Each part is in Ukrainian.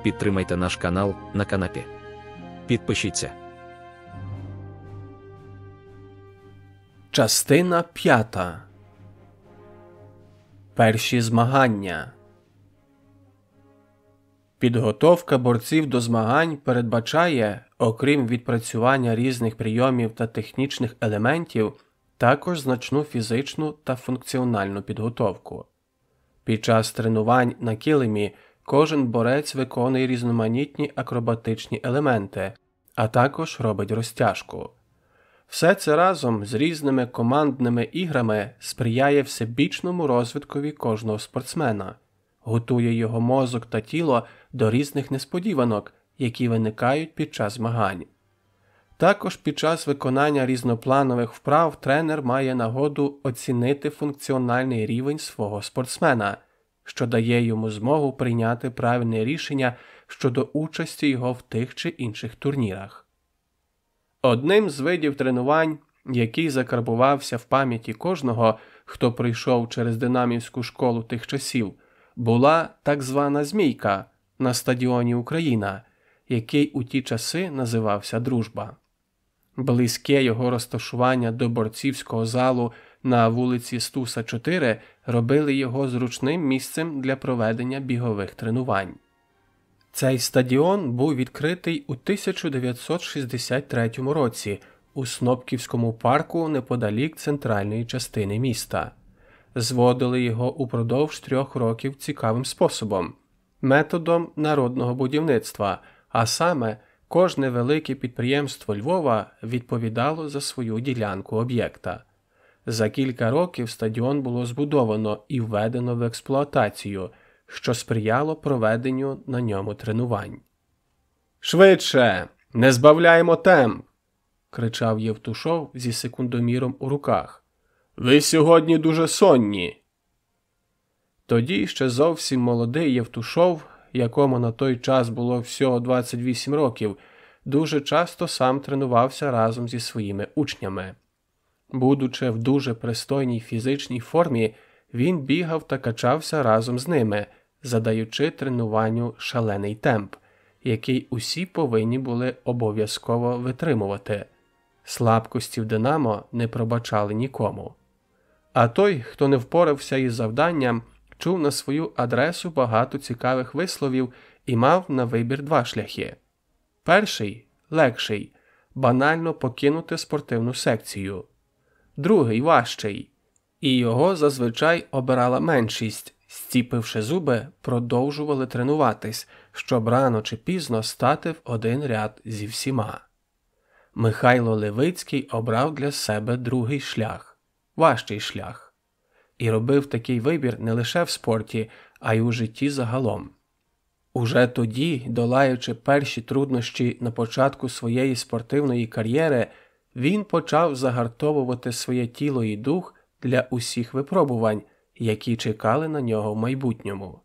підтримайте наш канал на канапі. Підпишіться. Частина 5. Перші змагання. Підготовка борців до змагань передбачає, окрім відпрацювання різних прийомів та технічних елементів, також значну фізичну та функціональну підготовку. Під час тренувань на килимі кожен борець виконує різноманітні акробатичні елементи, а також робить розтяжку. Все це разом з різними командними іграми сприяє всебічному розвиткові кожного спортсмена, готує його мозок та тіло до різних несподіванок, які виникають під час змагань. Також під час виконання різнопланових вправ тренер має нагоду оцінити функціональний рівень свого спортсмена, що дає йому змогу прийняти правильне рішення щодо участі його в тих чи інших турнірах. Одним з видів тренувань, який закарбувався в пам'яті кожного, хто пройшов через Динамівську школу тих часів, була так звана «Змійка» на стадіоні «Україна», який у ті часи називався «Дружба». Близьке його розташування до борцівського залу на вулиці Стуса, 4 робили його зручним місцем для проведення бігових тренувань. Цей стадіон був відкритий у 1963 році у Снопківському парку неподалік центральної частини міста. Зводили його упродовж 3 років цікавим способом – методом народного будівництва, а саме кожне велике підприємство Львова відповідало за свою ділянку об'єкта. За кілька років стадіон було збудовано і введено в експлуатацію, що сприяло проведенню на ньому тренувань. «Швидше! Не збавляємо темп!» – кричав Євтушов зі секундоміром у руках. «Ви сьогодні дуже сонні!» Тоді ще зовсім молодий Євтушов, якому на той час було всього 28 років, дуже часто сам тренувався разом зі своїми учнями. Будучи в дуже пристойній фізичній формі, він бігав та качався разом з ними, задаючи тренуванню шалений темп, який усі повинні були обов'язково витримувати. Слабкості в «Динамо» не пробачали нікому. А той, хто не впорався із завданням, чув на свою адресу багато цікавих висловів і мав на вибір 2 шляхи. Перший – легший – банально покинути спортивну секцію. Другий – важчий. І його зазвичай обирала меншість, зціпивши зуби, продовжували тренуватись, щоб рано чи пізно стати в один ряд зі всіма. Михайло Левицький обрав для себе другий шлях – важчий шлях. І робив такий вибір не лише в спорті, а й у житті загалом. Уже тоді, долаючи перші труднощі на початку своєї спортивної кар'єри, він почав загартовувати своє тіло і дух для усіх випробувань, які чекали на нього в майбутньому.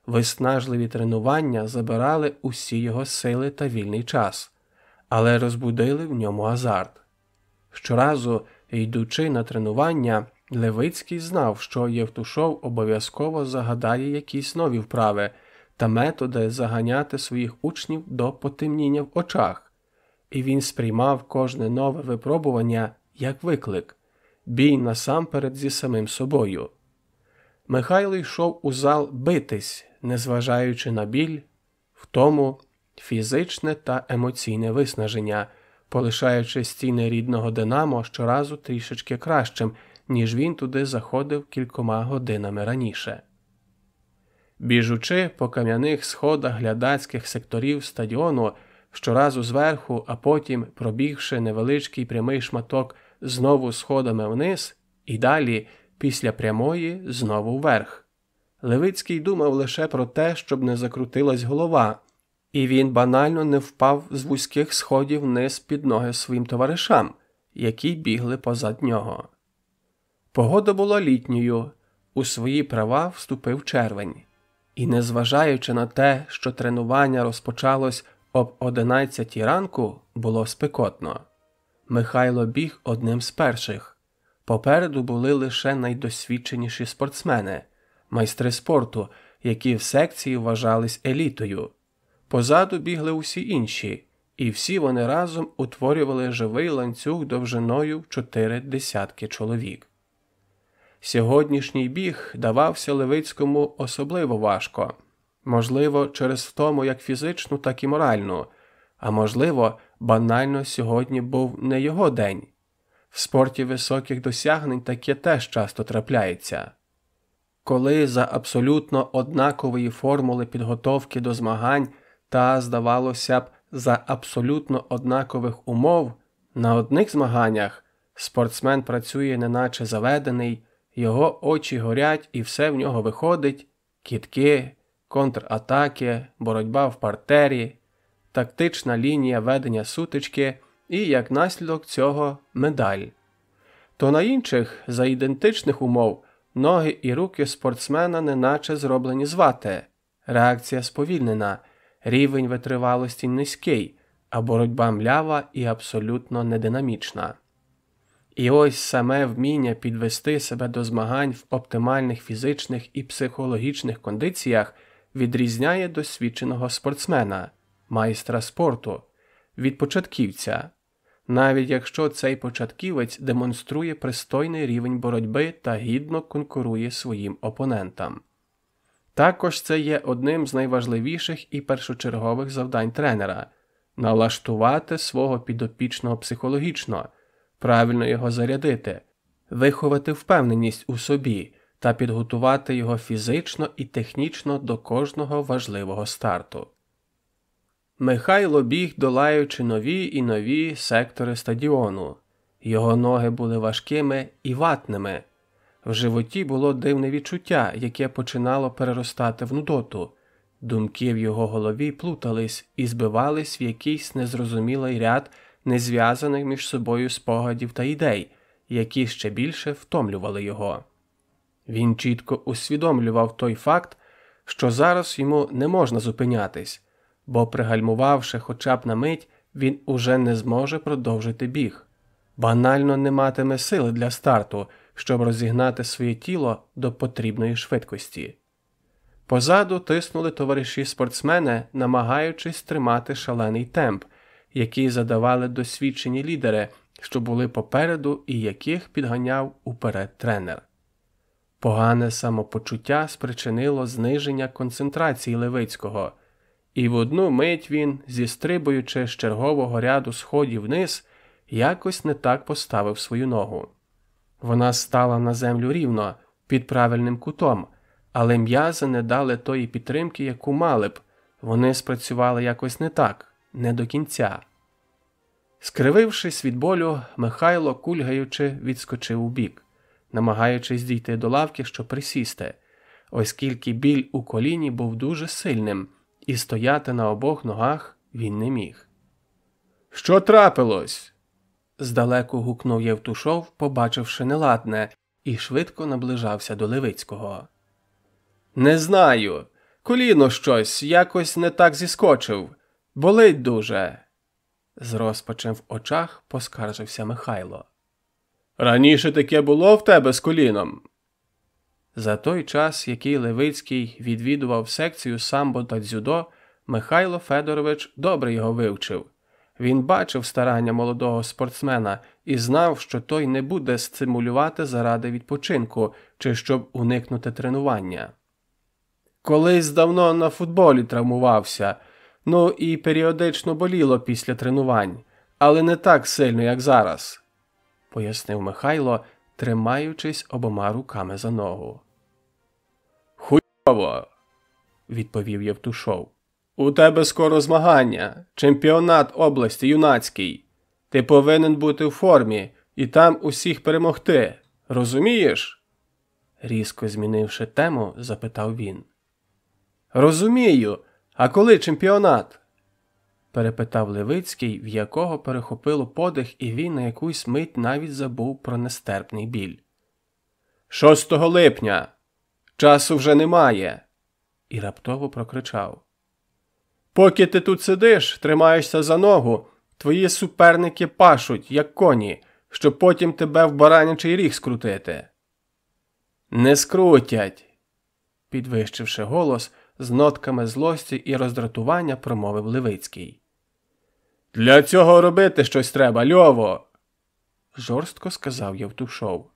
Виснажливі тренування забирали усі його сили та вільний час, але розбудили в ньому азарт. Щоразу, йдучи на тренування, Левицький знав, що Євтушов обов'язково загадає якісь нові вправи та методи заганяти своїх учнів до потемніння в очах, і він сприймав кожне нове випробування як виклик – бій насамперед зі самим собою. Михайло йшов у зал битись, незважаючи на біль, втому, фізичне та емоційне виснаження, полишаючи стіни рідного «Динамо» щоразу трішечки кращим, ніж він туди заходив кількома годинами раніше. Біжучи по кам'яних сходах глядацьких секторів стадіону, щоразу зверху, а потім, пробігши невеличкий прямий шматок знову сходами вниз, і далі, після прямої, знову вверх. Левицький думав лише про те, щоб не закрутилась голова, і він банально не впав з вузьких сходів вниз під ноги своїм товаришам, які бігли позад нього. Погода була літньою, у свої права вступив червень. І незважаючи на те, що тренування розпочалось об 11 ранку, було спекотно. Михайло біг одним з перших. Попереду були лише найдосвідченіші спортсмени, майстри спорту, які в секції вважались елітою. Позаду бігли усі інші, і всі вони разом утворювали живий ланцюг довжиною в 4 десятки чоловік. Сьогоднішній біг давався Левицькому особливо важко. Можливо, через втому як фізичну, так і моральну. А можливо, банально сьогодні був не його день. В спорті високих досягнень таке теж часто трапляється. Коли за абсолютно однакової формули підготовки до змагань та, здавалося б, за абсолютно однакових умов, на одних змаганнях спортсмен працює неначе заведений, його очі горять і все в нього виходить – кидки, контратаки, боротьба в партері, тактична лінія ведення сутички і, як наслідок цього, медаль. То на інших, за ідентичних умов, ноги і руки спортсмена неначе зроблені з вати, реакція сповільнена, рівень витривалості низький, а боротьба млява і абсолютно нединамічна. І ось саме вміння підвести себе до змагань в оптимальних фізичних і психологічних кондиціях відрізняє досвідченого спортсмена, майстра спорту, від початківця, навіть якщо цей початківець демонструє пристойний рівень боротьби та гідно конкурує своїм опонентам. Також це є одним з найважливіших і першочергових завдань тренера – налаштувати свого підопічного психологічно, правильно його зарядити, виховати впевненість у собі та підготувати його фізично і технічно до кожного важливого старту. Михайло біг, долаючи нові і нові сектори стадіону. Його ноги були важкими і ватними. В животі було дивне відчуття, яке починало переростати в нудоту. Думки в його голові плутались і збивались в якийсь незрозумілий ряд незв'язаних між собою спогадів та ідей, які ще більше втомлювали його. Він чітко усвідомлював той факт, що зараз йому не можна зупинятись, бо пригальмувавши хоча б на мить, він уже не зможе продовжити біг. Банально не матиме сили для старту, щоб розігнати своє тіло до потрібної швидкості. Позаду тиснули товариші-спортсмени, намагаючись тримати шалений темп, який задавали досвідчені лідери, що були попереду і яких підганяв уперед тренер. Погане самопочуття спричинило зниження концентрації Левицького, і в одну мить він, зістрибуючи з чергового ряду сходів вниз, якось не так поставив свою ногу. Вона стала на землю рівно, під правильним кутом, але м'язи не дали тої підтримки, яку мали б, вони спрацювали якось не так, не до кінця. Скривившись від болю, Михайло, кульгаючи, відскочив убік, намагаючись дійти до лавки, щоб присісти, оскільки біль у коліні був дуже сильним, і стояти на обох ногах він не міг. «Що трапилось?» Здалеку гукнув Євтушов, побачивши неладне, і швидко наближався до Левицького. «Не знаю. Коліно щось, якось не так зіскочив. Болить дуже». З розпачем в очах поскаржився Михайло. «Раніше таке було в тебе з коліном?» За той час, який Левицький відвідував секцію самбо та дзюдо, Михайло Федорович добре його вивчив. Він бачив старання молодого спортсмена і знав, що той не буде стимулювати заради відпочинку чи щоб уникнути тренування. «Колись давно на футболі травмувався, ну і періодично боліло після тренувань, але не так сильно, як зараз», – пояснив Михайло, тримаючись обома руками за ногу. «Хуйово!» – відповів Євтушов. «У тебе скоро змагання, чемпіонат області юнацький. Ти повинен бути в формі і там усіх перемогти. Розумієш?» Різко змінивши тему, запитав він. «Розумію. А коли чемпіонат?» Перепитав Левицький, в якого перехопило подих, і він на якусь мить навіть забув про нестерпний біль. «6 липня. Часу вже немає!» І раптово прокричав. «Поки ти тут сидиш, тримаєшся за ногу, твої суперники пашуть, як коні, щоб потім тебе в баранячий ріг скрутити». «Не скрутять!» Підвищивши голос, з нотками злості і роздратування промовив Левицький. «Для цього робити щось треба, Льово!» – жорстко сказав Євтушов.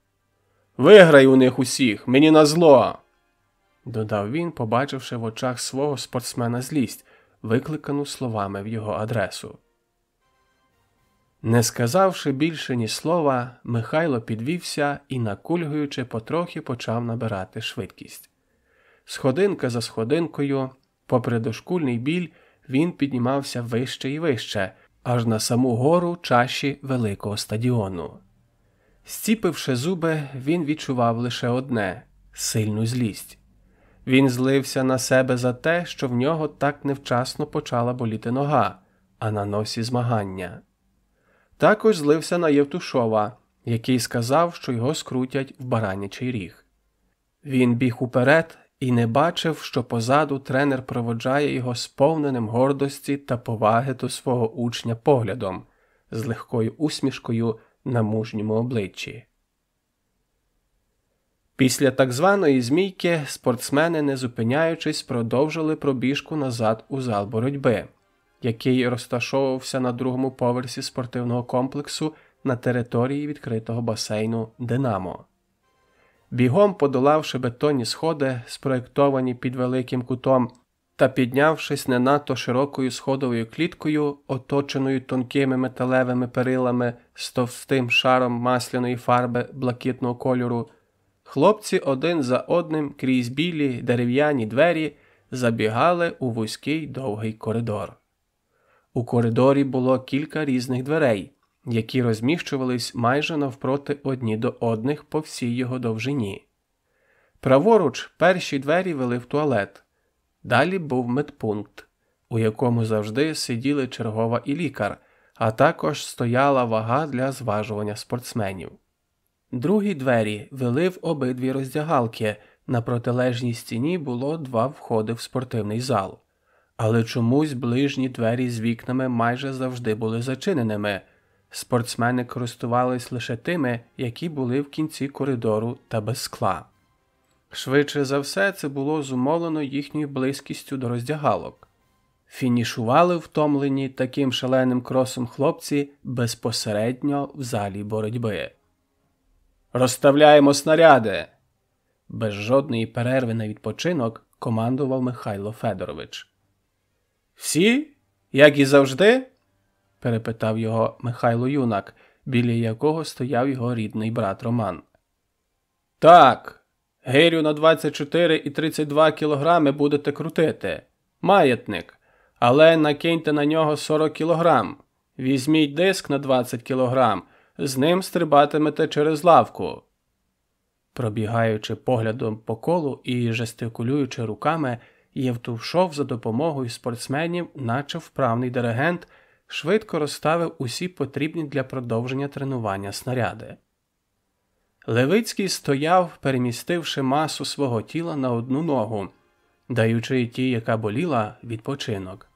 «Виграй у них усіх, мені назло!» – додав він, побачивши в очах свого спортсмена злість, викликану словами в його адресу. Не сказавши більше ні слова, Михайло підвівся і, накульгуючи, потрохи почав набирати швидкість. Сходинка за сходинкою, попри дошкульний біль, він піднімався вище і вище, аж на саму гору чаші великого стадіону. Зціпивши зуби, він відчував лише одне – сильну злість. Він злився на себе за те, що в нього так невчасно почала боліти нога, а на носі змагання. Також злився на Євтушова, який сказав, що його скрутять в баранячий ріг. Він біг уперед і не бачив, що позаду тренер проводжає його сповненим гордості та поваги до свого учня поглядом, з легкою усмішкою на мужньому обличчі. Після так званої змійки спортсмени, не зупиняючись, продовжили пробіжку назад у зал боротьби, який розташовувався на другому поверсі спортивного комплексу на території відкритого басейну «Динамо». Бігом подолавши бетонні сходи, спроєктовані під великим кутом, та піднявшись не надто широкою сходовою кліткою, оточеною тонкими металевими перилами з товстим шаром масляної фарби блакитного кольору, хлопці один за одним крізь білі дерев'яні двері забігали у вузький довгий коридор. У коридорі було кілька різних дверей, які розміщувались майже навпроти одні до одних по всій його довжині. Праворуч перші двері вели в туалет. Далі був медпункт, у якому завжди сиділи чергова і лікар, а також стояла вага для зважування спортсменів. Другі двері вели в обидві роздягалки, на протилежній стіні було два входи в спортивний зал. Але чомусь ближні двері з вікнами майже завжди були зачиненими. Спортсмени користувались лише тими, які були в кінці коридору та без скла. Швидше за все, це було зумовлено їхньою близькістю до роздягалок. Фінішували втомлені таким шаленим кросом хлопці безпосередньо в залі боротьби. «Розставляємо снаряди!» Без жодної перерви на відпочинок командував Михайло Федорович. «Всі? Як і завжди?» – перепитав його Михайло Юнак, біля якого стояв його рідний брат Роман. «Так, гирю на 24 і 32 кілограми будете крутити. Маятник. Але накиньте на нього 40 кілограм. Візьміть диск на 20 кілограм. З ним стрибатимете через лавку». Пробігаючи поглядом по колу і жестикулюючи руками, Євтушов за допомогою спортсменів, наче вправний диригент, швидко розставив усі потрібні для продовження тренування снаряди. Левицький стояв, перемістивши масу свого тіла на одну ногу, даючи тій, яка боліла, відпочинок.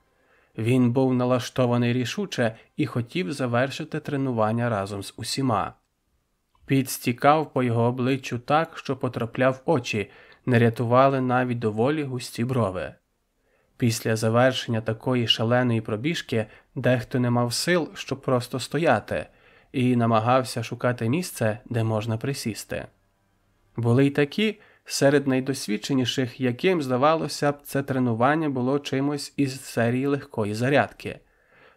Він був налаштований рішуче і хотів завершити тренування разом з усіма. Піт стікав по його обличчю так, що потрапляв в очі, не рятували навіть доволі густі брови. Після завершення такої шаленої пробіжки дехто не мав сил, щоб просто стояти, і намагався шукати місце, де можна присісти. Були й такі, серед найдосвідченіших, яким, здавалося б, це тренування було чимось із серії легкої зарядки.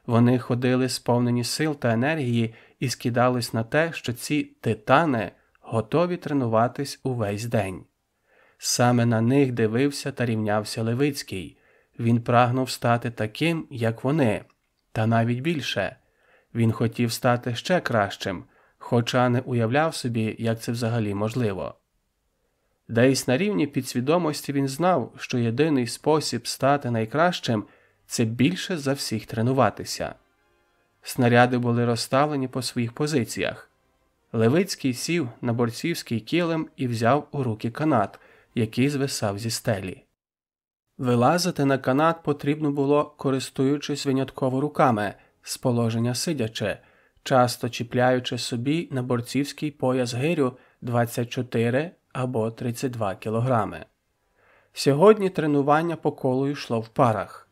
Вони ходили сповнені сил та енергії і скидались на те, що ці титани готові тренуватись увесь день. Саме на них дивився та рівнявся Левицький. Він прагнув стати таким, як вони, та навіть більше. Він хотів стати ще кращим, хоча не уявляв собі, як це взагалі можливо. Десь на рівні підсвідомості він знав, що єдиний спосіб стати найкращим – це більше за всіх тренуватися. Снаряди були розставлені по своїх позиціях. Левицький сів на борцівський килим і взяв у руки канат, який звисав зі стелі. Вилазити на канат потрібно було, користуючись винятково руками, з положення сидячи, часто чіпляючи собі на борцівський пояс гирю 24 або 32 кілограми. Сьогодні тренування по колу йшло в парах.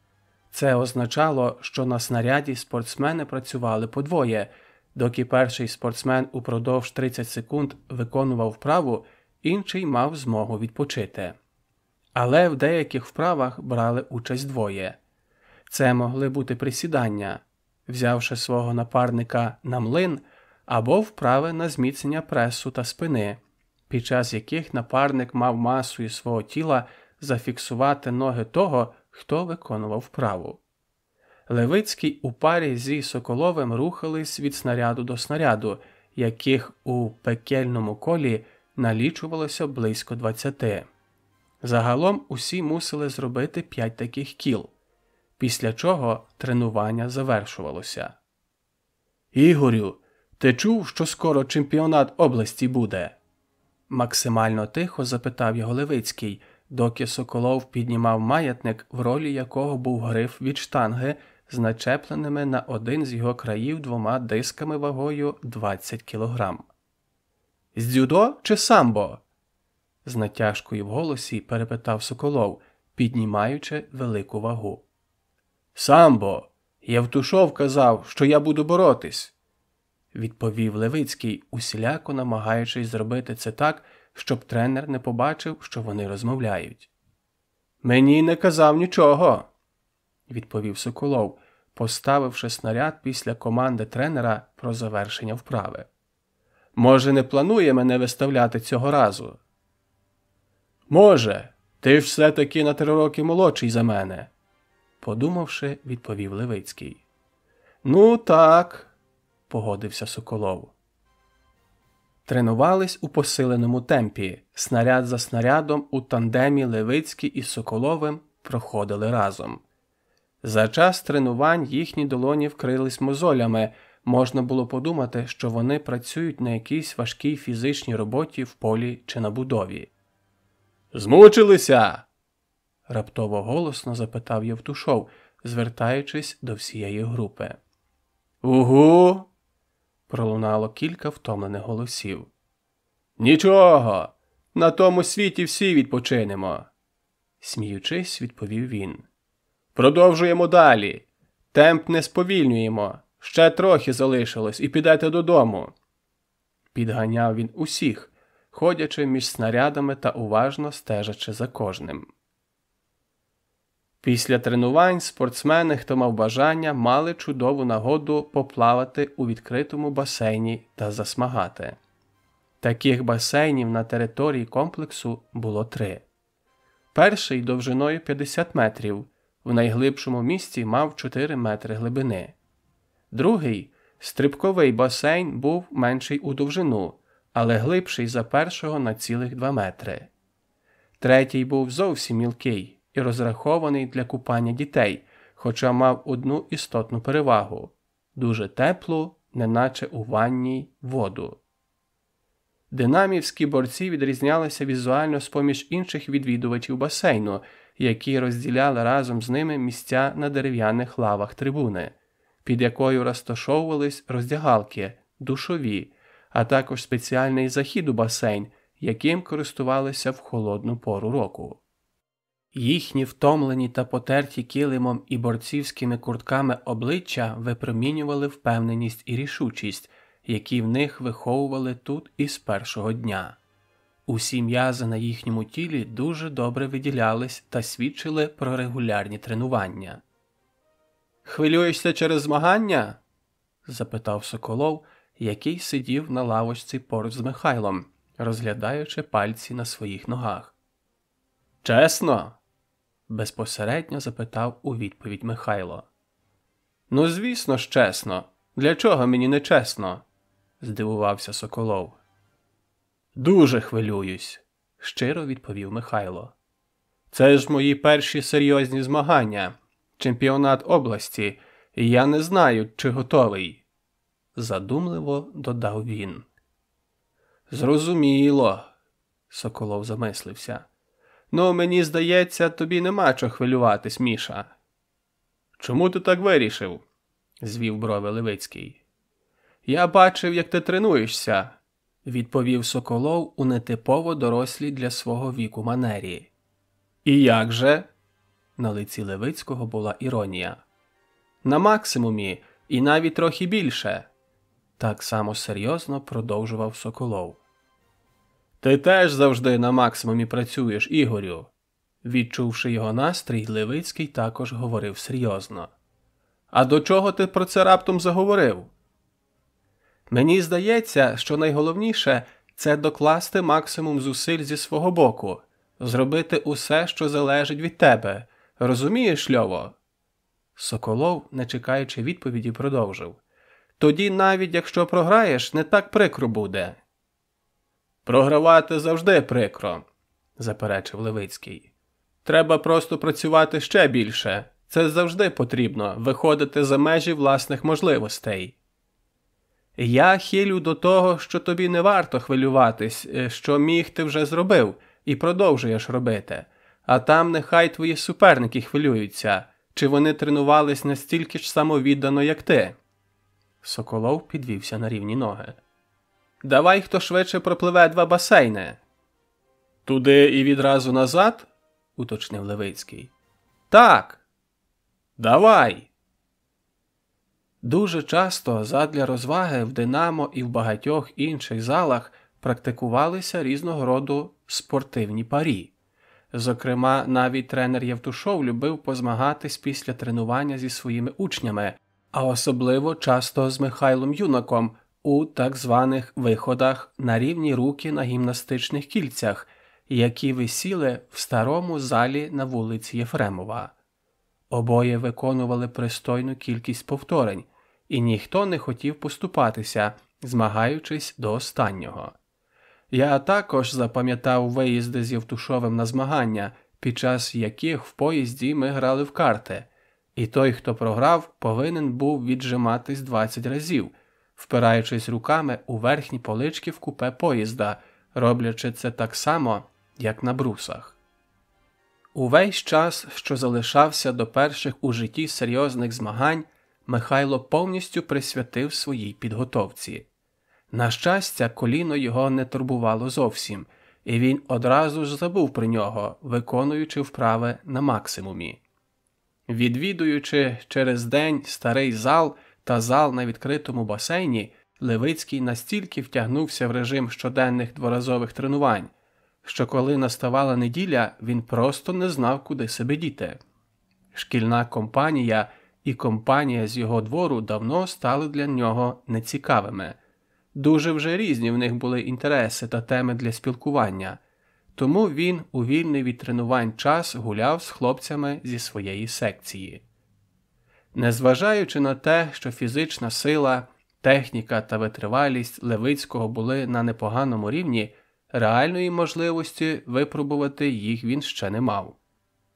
Це означало, що на снаряді спортсмени працювали подвоє, доки перший спортсмен упродовж 30 секунд виконував вправу, інший мав змогу відпочити. Але в деяких вправах брали участь двоє. Це могли бути присідання, взявши свого напарника на млин, або вправи на зміцнення пресу та спини, під час яких напарник мав масою свого тіла зафіксувати ноги того, хто виконував вправу. Левицький у парі зі Соколовим рухались від снаряду до снаряду, яких у пекельному колі налічувалося близько 20. Загалом усі мусили зробити 5 таких кіл, після чого тренування завершувалося. «Ігорю, ти чув, що скоро чемпіонат області буде?» Максимально тихо запитав його Левицький, доки Соколов піднімав маятник, в ролі якого був гриф від штанги з начепленими на один з його країв 2 дисками вагою 20 кілограм. «З дзюдо чи самбо?» З натяжкою в голосі перепитав Соколов, піднімаючи велику вагу. «Самбо! Євтушов казав, що я буду боротись!» відповів Левицький, усіляко намагаючись зробити це так, щоб тренер не побачив, що вони розмовляють. «Мені не казав нічого!» відповів Соколов, поставивши снаряд після команди тренера про завершення вправи. «Може, не планує мене виставляти цього разу?» «Може, ти ж все-таки на 3 роки молодший за мене», подумавши, відповів Левицький. «Ну так», погодився Соколов. Тренувались у посиленому темпі, снаряд за снарядом у тандемі Левицький із Соколовим проходили разом. За час тренувань їхні долоні вкрились мозолями, можна було подумати, що вони працюють на якійсь важкій фізичній роботі в полі чи на будові. «Змучилися?» – раптово голосно запитав Євтушов, звертаючись до всієї групи. «Угу!» – пролунало кілька втомлених голосів. «Нічого! На тому світі всі відпочинемо!» – сміючись, відповів він. «Продовжуємо далі! Темп не сповільнюємо! Ще трохи залишилось і підете додому!» Підганяв він усіх, ходячи між снарядами та уважно стежачи за кожним. Після тренувань спортсмени, хто мав бажання, мали чудову нагоду поплавати у відкритому басейні та засмагати. Таких басейнів на території комплексу було 3. Перший довжиною 50 метрів, в найглибшому місці мав 4 метри глибини. Другий, стрибковий басейн, був менший у довжину, але глибший за першого на цілих 2 метри. Третій був зовсім мілкий і розрахований для купання дітей, хоча мав одну істотну перевагу – дуже теплу, неначе у ванній, воду. Динамівські борці відрізнялися візуально з-поміж інших відвідувачів басейну, які розділяли разом з ними місця на дерев'яних лавах трибуни, під якою розташовувались роздягалки, душові, а також спеціальний захід у басейн, яким користувалися в холодну пору року. Їхні втомлені та потерті килимом і борцівськими куртками обличчя випромінювали впевненість і рішучість, які в них виховували тут із першого дня. Усі м'язи на їхньому тілі дуже добре виділялись та свідчили про регулярні тренування. «Хвилюєшся через змагання?» – запитав Соколов, який сидів на лавочці поруч з Михайлом, розглядаючи пальці на своїх ногах. «Чесно?» – безпосередньо запитав у відповідь Михайло. «Ну, звісно ж, чесно. Для чого мені не чесно?» – здивувався Соколов. «Дуже хвилююсь», – щиро відповів Михайло. «Це ж мої перші серйозні змагання, чемпіонат області, і я не знаю, чи готовий», – задумливо додав він. «Зрозуміло», – Соколов замислився. «Ну, мені здається, тобі нема чого хвилюватись, Міша». «Чому ти так вирішив?» – звів брови Левицький. «Я бачив, як ти тренуєшся», – відповів Соколов у нетипово дорослій для свого віку манері. І як же? На лиці Левицького була іронія. На максимумі і навіть трохи більше. Так само серйозно продовжував Соколов. Ти теж завжди на максимумі працюєш, Ігорю. Відчувши його настрій, Левицький також говорив серйозно. А до чого ти про це раптом заговорив? Мені здається, що найголовніше – це докласти максимум зусиль зі свого боку, зробити усе, що залежить від тебе. Розумієш, Льово? Соколов, не чекаючи відповіді, продовжив. Тоді навіть якщо програєш, не так прикро буде. Програвати завжди прикро, заперечив Левицький. Треба просто працювати ще більше. Це завжди потрібно, виходити за межі власних можливостей. Я хилю до того, що тобі не варто хвилюватись, що міг ти вже зробив і продовжуєш робити. А там нехай твої суперники хвилюються, чи вони тренувались настільки ж самовіддано, як ти. Соколов підвівся на рівні ноги. Давай хто швидше пропливе 2 басейни. Туди і відразу назад? Уточнив Левицький. Так. Давай. Дуже часто задля розваги в «Динамо» і в багатьох інших залах практикувалися різного роду спортивні парі. Зокрема, навіть тренер Євтушов любив позмагатись після тренування зі своїми учнями, а особливо часто з Михайлом Юнаком у так званих виходах на рівні руки на гімнастичних кільцях, які висіли в старому залі на вулиці Єфремова. Обоє виконували пристойну кількість повторень, і ніхто не хотів поступатися, змагаючись до останнього. Я також запам'ятав виїзди з Євтушовим на змагання, під час яких в поїзді ми грали в карти, і той, хто програв, повинен був віджиматись 20 разів, впираючись руками у верхні полички в купе поїзда, роблячи це так само, як на брусах. Увесь час, що залишався до перших у житті серйозних змагань, Михайло повністю присвятив своїй підготовці. На щастя, коліно його не турбувало зовсім, і він одразу ж забув про нього, виконуючи вправи на максимумі. Відвідуючи через день старий зал та зал на відкритому басейні, Левицький настільки втягнувся в режим щоденних дворазових тренувань, що коли наставала неділя, він просто не знав, куди себе діти. Шкільна компанія і компанія з його двору давно стали для нього нецікавими. Дуже вже різні в них були інтереси та теми для спілкування, тому він у вільний від тренувань час гуляв з хлопцями зі своєї секції. Незважаючи на те, що фізична сила, техніка та витривалість Левицького були на непоганому рівні, реальної можливості випробувати їх він ще не мав.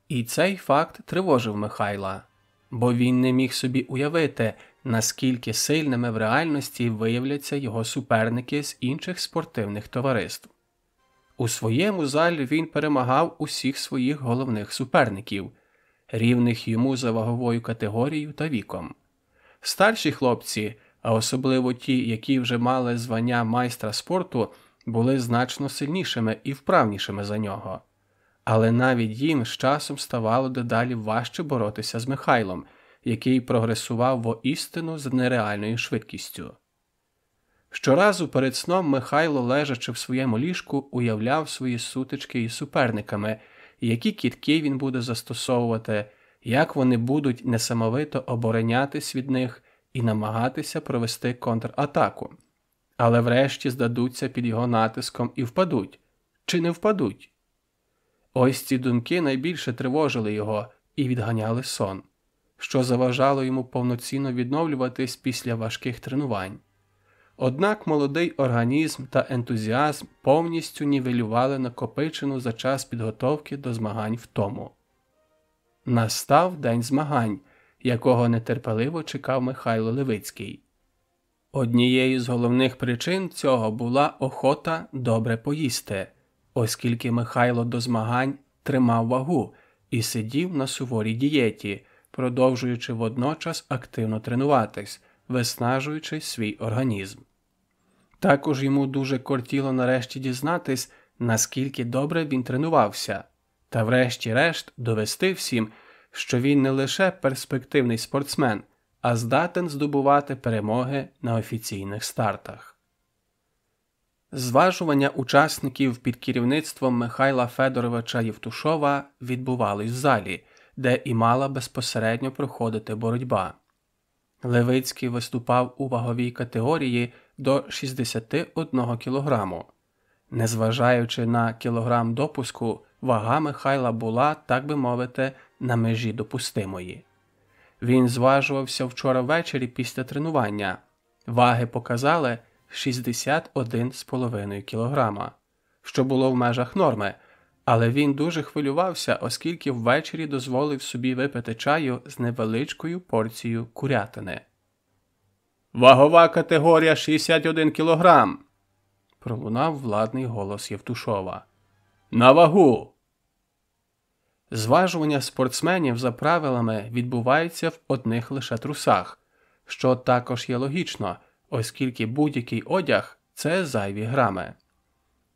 І цей факт тривожив Михайла, бо він не міг собі уявити, наскільки сильними в реальності виявляться його суперники з інших спортивних товариств. У своєму залі він перемагав усіх своїх головних суперників, рівних йому за ваговою категорією та віком. Старші хлопці, а особливо ті, які вже мали звання майстра спорту, були значно сильнішими і вправнішими за нього. Але навіть їм з часом ставало дедалі важче боротися з Михайлом, який прогресував воістину з нереальною швидкістю. Щоразу перед сном Михайло, лежачи в своєму ліжку, уявляв свої сутички із суперниками, які кітки він буде застосовувати, як вони будуть несамовито оборонятись від них і намагатися провести контратаку. Але врешті здадуться під його натиском і впадуть. Чи не впадуть? Ось ці думки найбільше тривожили його і відганяли сон, що заважало йому повноцінно відновлюватись після важких тренувань. Однак молодий організм та ентузіазм повністю нівелювали накопичену за час підготовки до змагань втому. Настав день змагань, якого нетерпеливо чекав Михайло Левицький. Однією з головних причин цього була охота добре поїсти, оскільки Михайло до змагань тримав вагу і сидів на суворій дієті, продовжуючи водночас активно тренуватись, виснажуючи свій організм. Також йому дуже кортіло нарешті дізнатись, наскільки добре він тренувався, та врешті-решт довести всім, що він не лише перспективний спортсмен, а здатен здобувати перемоги на офіційних стартах. Зважування учасників під керівництвом Михайла Федоровича Євтушова відбувались в залі, де і мала безпосередньо проходити боротьба. Левицький виступав у ваговій категорії до 61 кілограму. Незважаючи на кілограм допуску, вага Михайла була, так би мовити, на межі допустимої. Він зважувався вчора ввечері після тренування. Ваги показали 61,5 кілограма, що було в межах норми, але він дуже хвилювався, оскільки ввечері дозволив собі випити чаю з невеличкою порцією курятини. «Вагова категорія 61 кілограм!» – пролунав владний голос Євтушова. «На вагу!» Зважування спортсменів за правилами відбувається в одних лише трусах, що також є логічно, оскільки будь-який одяг – це зайві грами.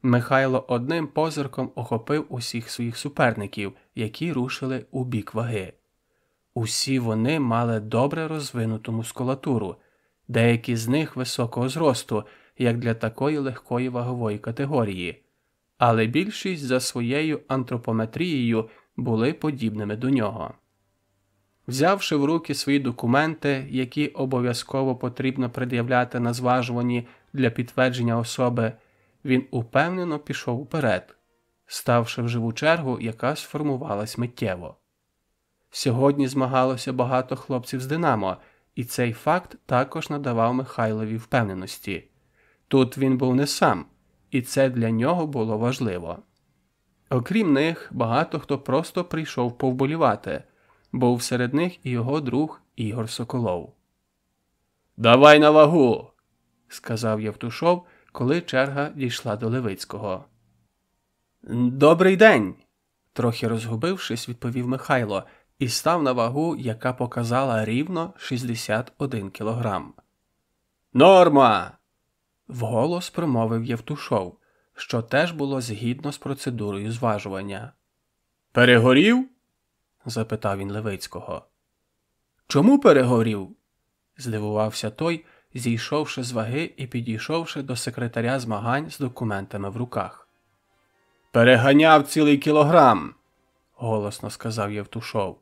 Михайло одним позирком охопив усіх своїх суперників, які рушили у бік ваги. Усі вони мали добре розвинуту мускулатуру, деякі з них високого зросту, як для такої легкої вагової категорії, але більшість за своєю антропометрією були подібними до нього. Взявши в руки свої документи, які обов'язково потрібно пред'являти на зважуванні для підтвердження особи, він упевнено пішов уперед, ставши в живу чергу, яка сформувалась миттєво. Сьогодні змагалося багато хлопців з «Динамо», і цей факт також надавав Михайлові впевненості. Тут він був не сам, і це для нього було важливо. Окрім них, багато хто просто прийшов повболівати. Був серед них і його друг Ігор Соколов. «Давай на вагу!» – сказав Євтушов, коли черга дійшла до Левицького. «Добрий день!» – трохи розгубившись, відповів Михайло і став на вагу, яка показала рівно 61 кілограм. «Норма!» – вголос промовив Євтушов, що теж було згідно з процедурою зважування. «Перегорів?» – запитав він Левицького. «Чому перегорів?» – здивувався той, зійшовши з ваги і підійшовши до секретаря змагань з документами в руках. «Переганяв цілий кілограм!» – голосно сказав Євтушов.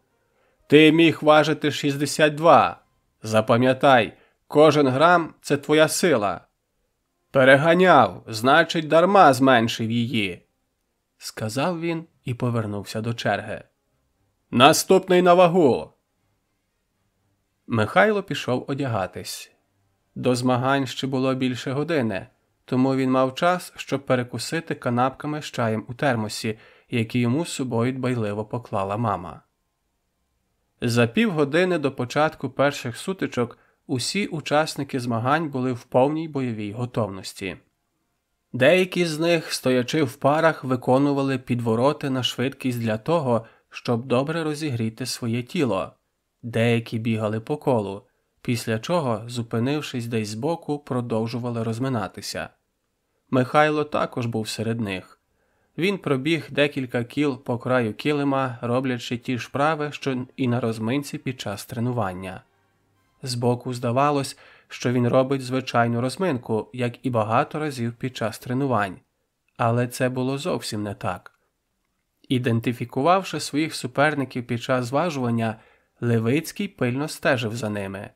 «Ти міг важити 62. Запам'ятай, кожен грам – це твоя сила. Переганяв, значить, дарма зменшив її», – сказав він і повернувся до черги. «Наступний на вагу!» Михайло пішов одягатись. До змагань ще було більше години, тому він мав час, щоб перекусити канапками з чаєм у термосі, який йому з собою дбайливо поклала мама. За півгодини до початку перших сутичок усі учасники змагань були в повній бойовій готовності. Деякі з них, стоячи в парах, виконували підвороти на швидкість для того, щоб добре розігріти своє тіло. Деякі бігали по колу, після чого, зупинившись десь збоку, продовжували розминатися. Михайло також був серед них. Він пробіг декілька кіл по краю килима, роблячи ті ж вправи, що і на розминці під час тренування. Збоку здавалось, що він робить звичайну розминку, як і багато разів під час тренувань. Але це було зовсім не так. Ідентифікувавши своїх суперників під час зважування, Левицький пильно стежив за ними.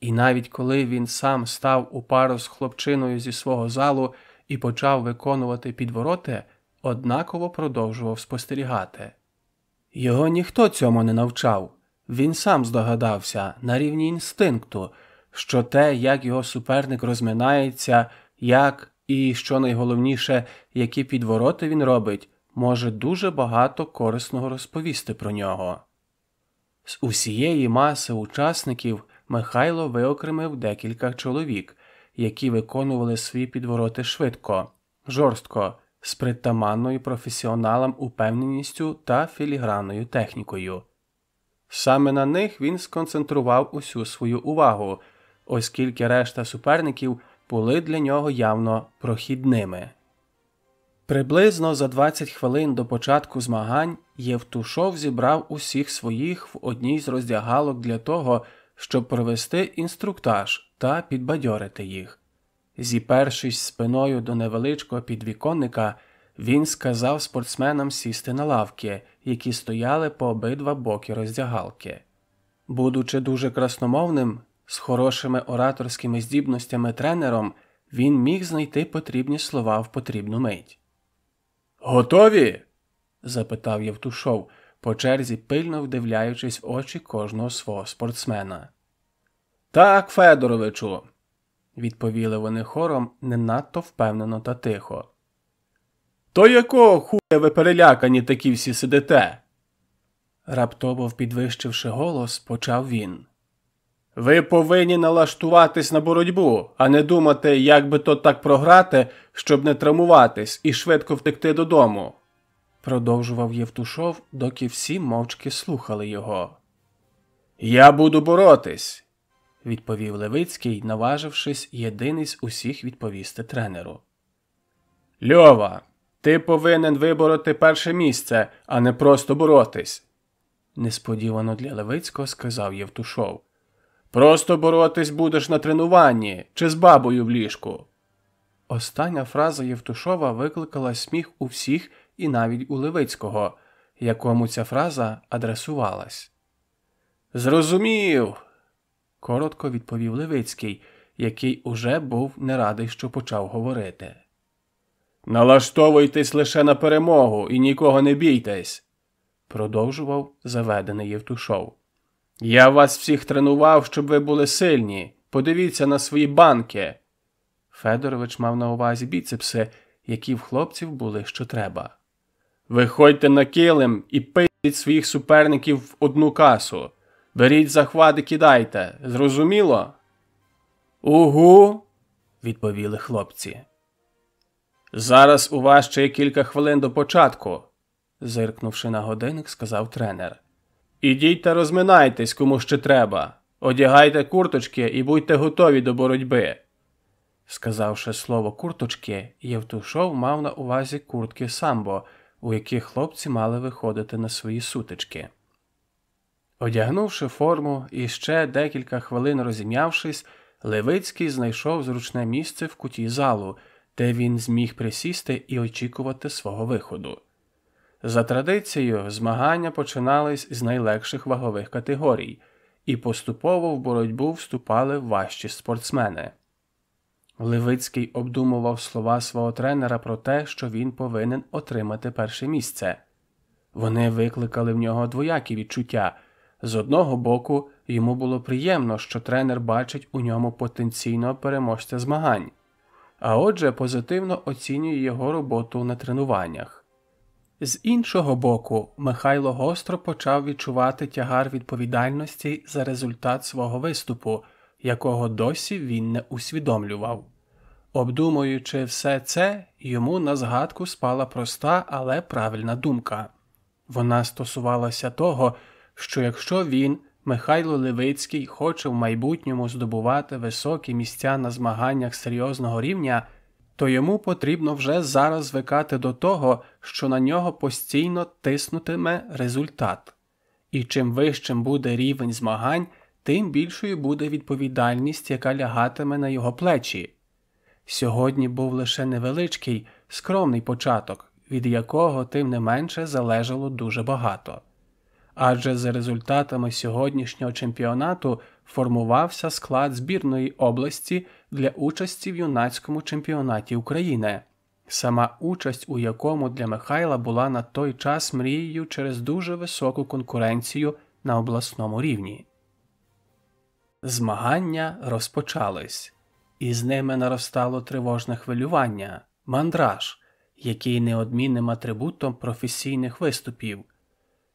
І навіть коли він сам став у пару з хлопчиною зі свого залу і почав виконувати підвороти, однаково продовжував спостерігати. Його ніхто цьому не навчав. Він сам здогадався, на рівні інстинкту, що те, як його суперник розминається, як і, що найголовніше, які підвороти він робить, може дуже багато корисного розповісти про нього. З усієї маси учасників Михайло виокремив декілька чоловік, які виконували свої підвороти швидко, жорстко, з притаманною професіоналам упевненістю та філігранною технікою. Саме на них він сконцентрував усю свою увагу, оскільки решта суперників були для нього явно прохідними. Приблизно за 20 хвилин до початку змагань Євтушов зібрав усіх своїх в одній з роздягалок для того, щоб провести інструктаж та підбадьорити їх. Зіпершись спиною до невеличкого підвіконника, він сказав спортсменам сісти на лавки, які стояли по обидва боки роздягалки. Будучи дуже красномовним, з хорошими ораторськими здібностями тренером, він міг знайти потрібні слова в потрібну мить. «Готові?» – запитав Євтушов, по черзі пильно вдивляючись в очі кожного свого спортсмена. «Так, Федоровичу», – відповіли вони хором не надто впевнено та тихо. «То якого хуя ви перелякані такі всі сидите?» Раптово підвищивши голос, почав він. «Ви повинні налаштуватись на боротьбу, а не думати, як би то так програти, щоб не травмуватись і швидко втекти додому», – продовжував Євтушов, доки всі мовчки слухали його. «Я буду боротись», – відповів Левицький, наважившись єдиний з усіх відповісти тренеру. «Льова, ти повинен вибороти перше місце, а не просто боротись», – несподівано для Левицького сказав Євтушов. «Просто боротись будеш на тренуванні чи з бабою в ліжку». Остання фраза Євтушова викликала сміх у всіх і навіть у Левицького, якому ця фраза адресувалась. «Зрозумів», – коротко відповів Левицький, який уже був не радий, що почав говорити. «Налаштовуйтесь лише на перемогу і нікого не бійтесь», – продовжував заведений Євтушов. «Я вас всіх тренував, щоб ви були сильні. Подивіться на свої банки». Федорович мав на увазі біцепси, які в хлопців були що треба. «Виходьте на килим і пиздіть своїх суперників в одну касу. Беріть захват і кидайте. Зрозуміло?» «Угу», – відповіли хлопці. «Зараз у вас ще є кілька хвилин до початку», – зиркнувши на годинник, сказав тренер. «Ідіть та розминайтесь, кому ще треба. Одягайте курточки і будьте готові до боротьби». Сказавши слово «курточки», Євтушов мав на увазі куртки самбо, у яких хлопці мали виходити на свої сутички. Одягнувши форму і ще декілька хвилин розім'явшись, Левицький знайшов зручне місце в куті залу, де він зміг присісти і очікувати свого виходу. За традицією, змагання починались з найлегших вагових категорій, і поступово в боротьбу вступали важчі спортсмени. Левицький обдумував слова свого тренера про те, що він повинен отримати перше місце. Вони викликали в нього двоякі відчуття. З одного боку, йому було приємно, що тренер бачить у ньому потенційного переможця змагань, а отже позитивно оцінює його роботу на тренуваннях. З іншого боку, Михайло гостро почав відчувати тягар відповідальності за результат свого виступу, якого досі він не усвідомлював. Обдумуючи все це, йому на згадку спала проста, але правильна думка. Вона стосувалася того, що якщо він, Михайло Левицький, хоче в майбутньому здобувати високі місця на змаганнях серйозного рівня, то йому потрібно вже зараз звикати до того, що на нього постійно тиснутиме результат. І чим вищим буде рівень змагань, тим більшою буде відповідальність, яка лягатиме на його плечі. Сьогодні був лише невеличкий, скромний початок, від якого тим не менше залежало дуже багато. Адже за результатами сьогоднішнього чемпіонату формувався склад збірної області для участі в юнацькому чемпіонаті України, сама участь у якому для Михайла була на той час мрією через дуже високу конкуренцію на обласному рівні. Змагання розпочались, і з ними наростало тривожне хвилювання, мандраж, який неодмінним атрибутом професійних виступів.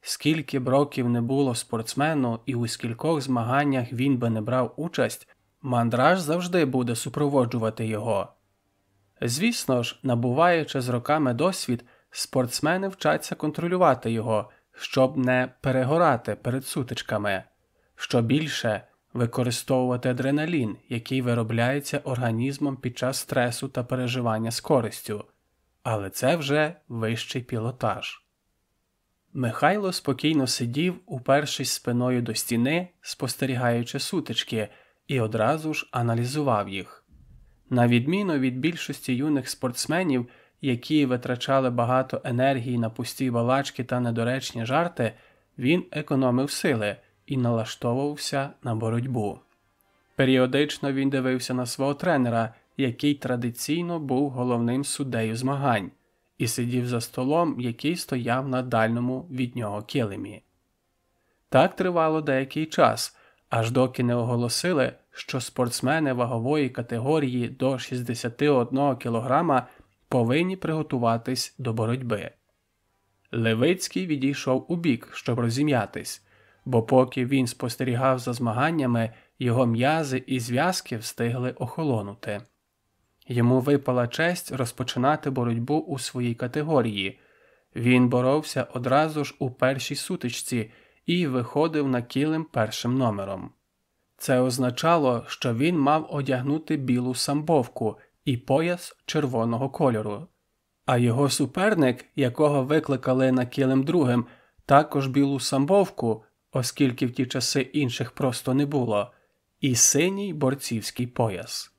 Скільки б років не було спортсмену і у скількох змаганнях він би не брав участь, мандраж завжди буде супроводжувати його. Звісно ж, набуваючи з роками досвід, спортсмени вчаться контролювати його, щоб не перегорати перед сутичками. Що більше, використовувати адреналін, який виробляється організмом під час стресу та переживання з користю. але це вже вищий пілотаж. Михайло спокійно сидів, упершись спиною до стіни, спостерігаючи сутички, і одразу ж аналізував їх. На відміну від більшості юних спортсменів, які витрачали багато енергії на пусті балачки та недоречні жарти, він економив сили і налаштовувався на боротьбу. Періодично він дивився на свого тренера, який традиційно був головним суддею змагань, і сидів за столом, який стояв на дальньому від нього килимі. Так тривало деякий час, аж доки не оголосили, що спортсмени вагової категорії до 61 кг повинні приготуватись до боротьби. Левицький відійшов убік, щоб розім'ятись, бо поки він спостерігав за змаганнями, його м'язи і зв'язки встигли охолонути. Йому випала честь розпочинати боротьбу у своїй категорії. Він боровся одразу ж у першій сутичці і виходив на килим першим номером. Це означало, що він мав одягнути білу самбовку і пояс червоного кольору. А його суперник, якого викликали на килим другим, також білу самбовку, оскільки в ті часи інших просто не було, і синій борцівський пояс.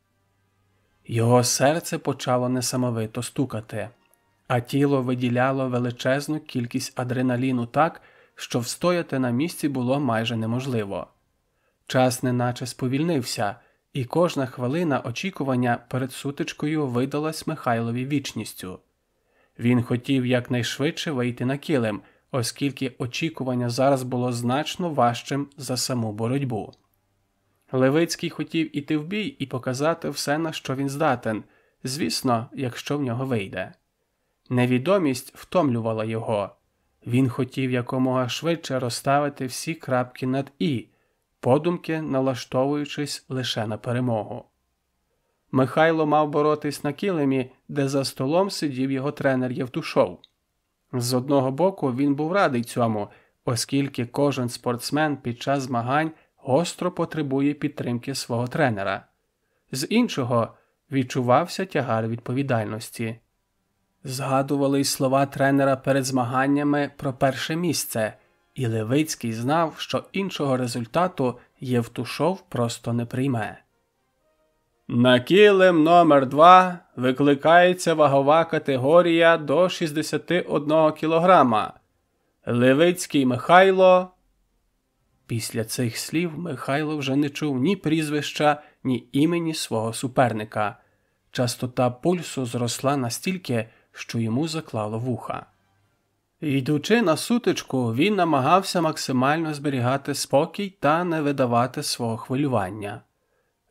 Його серце почало несамовито стукати, а тіло виділяло величезну кількість адреналіну так, що встояти на місці було майже неможливо. Час неначе сповільнився, і кожна хвилина очікування перед сутичкою видалась Михайлові вічністю. Він хотів якнайшвидше вийти на килим, оскільки очікування зараз було значно важчим за саму боротьбу. Левицький хотів іти в бій і показати все, на що він здатен, звісно, якщо в нього вийде. Невідомість втомлювала його. Він хотів якомога швидше розставити всі крапки над «і», подумки налаштовуючись лише на перемогу. Михайло мав боротись на килимі, де за столом сидів його тренер Євтушов. З одного боку він був радий цьому, оскільки кожен спортсмен під час змагань гостро потребує підтримки свого тренера. З іншого відчувався тягар відповідальності. Згадувались слова тренера перед змаганнями про перше місце, і Левицький знав, що іншого результату Євтушов просто не прийме. На килим номер 2 викликається вагова категорія до 61 кг. Левицький Михайло. Після цих слів Михайло вже не чув ні прізвища, ні імені свого суперника. Частота пульсу зросла настільки, що йому заклало вуха. Йдучи на сутичку, він намагався максимально зберігати спокій та не видавати свого хвилювання.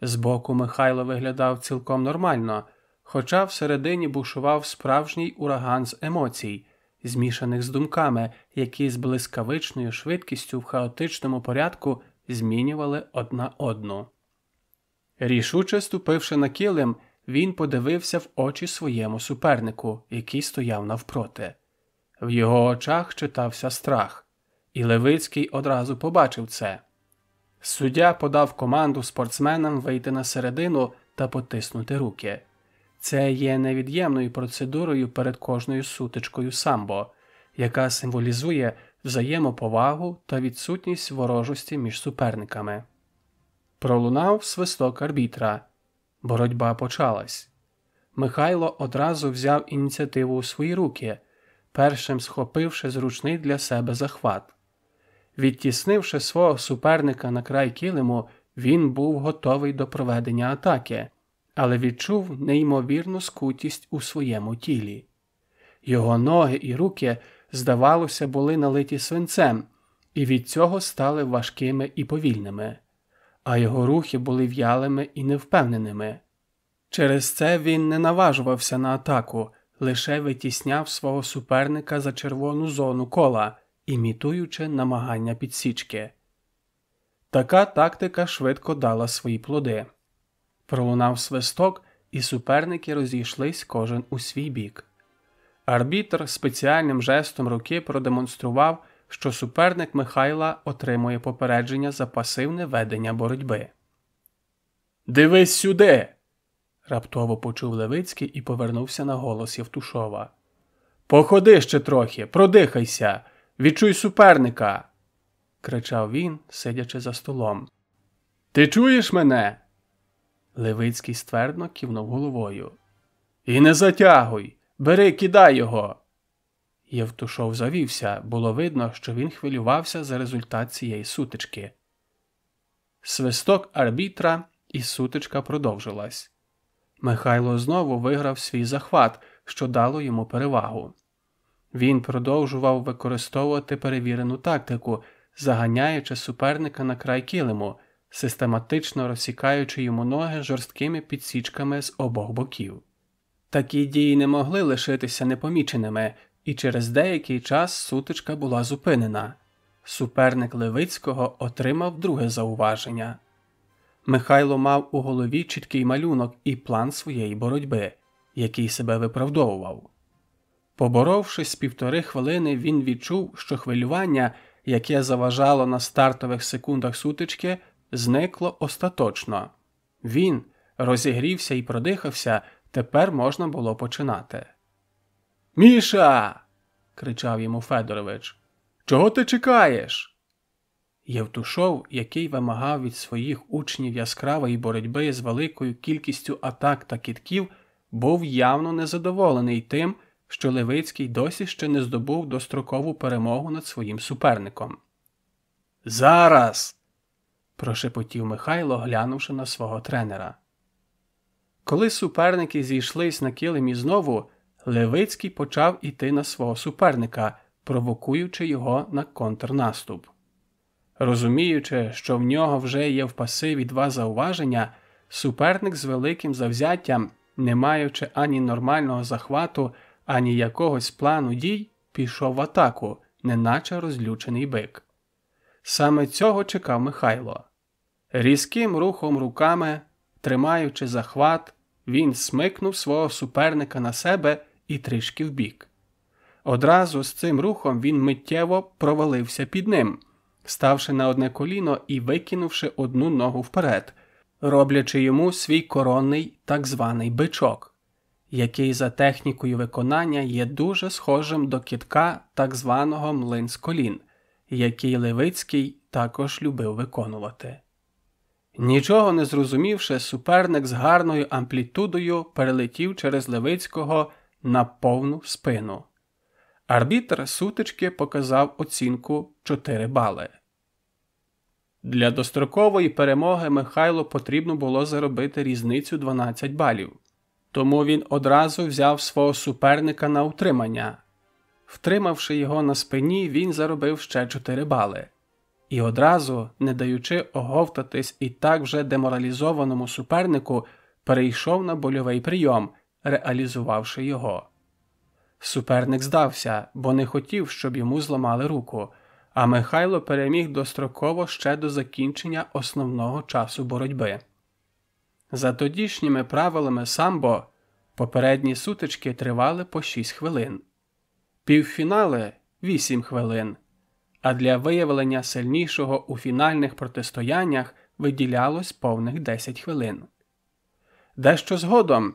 Збоку Михайло виглядав цілком нормально, хоча всередині бушував справжній ураган з емоцій, змішаних з думками, які з блискавичною швидкістю в хаотичному порядку змінювали одна одну. Рішуче ступивши на килим, він подивився в очі своєму супернику, який стояв навпроти. В його очах читався страх, і Левицький одразу побачив це. Суддя подав команду спортсменам вийти на середину та потиснути руки. Це є невід'ємною процедурою перед кожною сутичкою самбо, яка символізує взаємоповагу та відсутність ворожості між суперниками. Пролунав свисток арбітра. Боротьба почалась. Михайло одразу взяв ініціативу у свої руки, першим схопивши зручний для себе захват. Відтіснивши свого суперника на край килиму, він був готовий до проведення атаки, але відчув неймовірну скутість у своєму тілі. Його ноги і руки, здавалося, були налиті свинцем, і від цього стали важкими і повільними, а його рухи були в'ялими і невпевненими. Через це він не наважувався на атаку, лише витісняв свого суперника за червону зону кола, імітуючи намагання підсічки. Така тактика швидко дала свої плоди. Пролунав свисток, і суперники розійшлись кожен у свій бік. Арбітр спеціальним жестом руки продемонстрував, що суперник Михайла отримує попередження за пасивне ведення боротьби. «Дивись сюди!» раптово почув Левицький і повернувся на голос Євтушова. «Походи ще трохи, продихайся, відчуй суперника!» – кричав він, сидячи за столом. «Ти чуєш мене?» Левицький ствердно кивнув головою. «І не затягуй! Бери, кидай його!» Євтушов завівся, було видно, що він хвилювався за результат цієї сутички. Свисток арбітра, і сутичка продовжилась. Михайло знову виграв свій захват, що дало йому перевагу. Він продовжував використовувати перевірену тактику, заганяючи суперника на край килиму, систематично розсікаючи йому ноги жорсткими підсічками з обох боків. Такі дії не могли лишитися непоміченими, і через деякий час сутичка була зупинена. Суперник Левицького отримав друге зауваження. Михайло мав у голові чіткий малюнок і план своєї боротьби, який себе виправдовував. Поборовшись 1,5 хвилини, він відчув, що хвилювання, яке заважало на стартових секундах сутички, зникло остаточно. Він розігрівся і продихався, тепер можна було починати. «Міша!» – кричав йому Федорович. «Чого ти чекаєш?» Євтушов, який вимагав від своїх учнів яскравої боротьби з великою кількістю атак та кидків, був явно незадоволений тим, що Левицький досі ще не здобув дострокову перемогу над своїм суперником. «Зараз!» – прошепотів Михайло, глянувши на свого тренера. Коли суперники зійшлись на килимі знову, Левицький почав іти на свого суперника, провокуючи його на контрнаступ. Розуміючи, що в нього вже є в пасиві 2 зауваження, суперник з великим завзяттям, не маючи ані нормального захвату, ані якогось плану дій, пішов в атаку, неначе розлючений бик. Саме цього чекав Михайло. Різким рухом руками, тримаючи захват, він смикнув свого суперника на себе і трішки вбік. Одразу з цим рухом він миттєво провалився під ним, ставши на одне коліно і викинувши одну ногу вперед, роблячи йому свій коронний так званий бичок, який за технікою виконання є дуже схожим до кидка так званого млин з колін, який Левицький також любив виконувати. Нічого не зрозумівши, суперник з гарною амплітудою перелетів через Левицького на повну спину. Арбітр сутички показав оцінку 4 бали. Для дострокової перемоги Михайлу потрібно було заробити різницю 12 балів. Тому він одразу взяв свого суперника на утримання. Втримавши його на спині, він заробив ще 4 бали. І одразу, не даючи оговтатись і так вже деморалізованому супернику, перейшов на больовий прийом, реалізувавши його. Суперник здався, бо не хотів, щоб йому зламали руку, а Михайло переміг достроково ще до закінчення основного часу боротьби. За тодішніми правилами самбо попередні сутички тривали по 6 хвилин, півфінали – 8 хвилин, а для виявлення сильнішого у фінальних протистояннях виділялось повних 10 хвилин. Дещо згодом,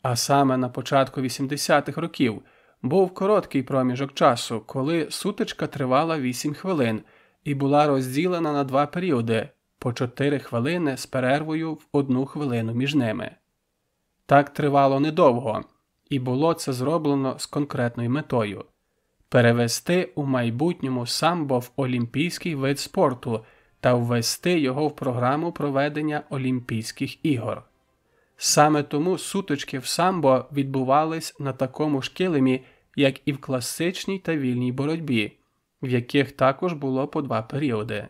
а саме на початку 80-х років, був короткий проміжок часу, коли сутичка тривала 8 хвилин і була розділена на 2 періоди, по 4 хвилини з перервою в 1 хвилину між ними. Так тривало недовго, і було це зроблено з конкретною метою – перевести у майбутньому самбо в олімпійський вид спорту та ввести його в програму проведення Олімпійських ігор. Саме тому сутички в самбо відбувались на такому ж килимі, як і в класичній та вільній боротьбі, в яких також було по 2 періоди.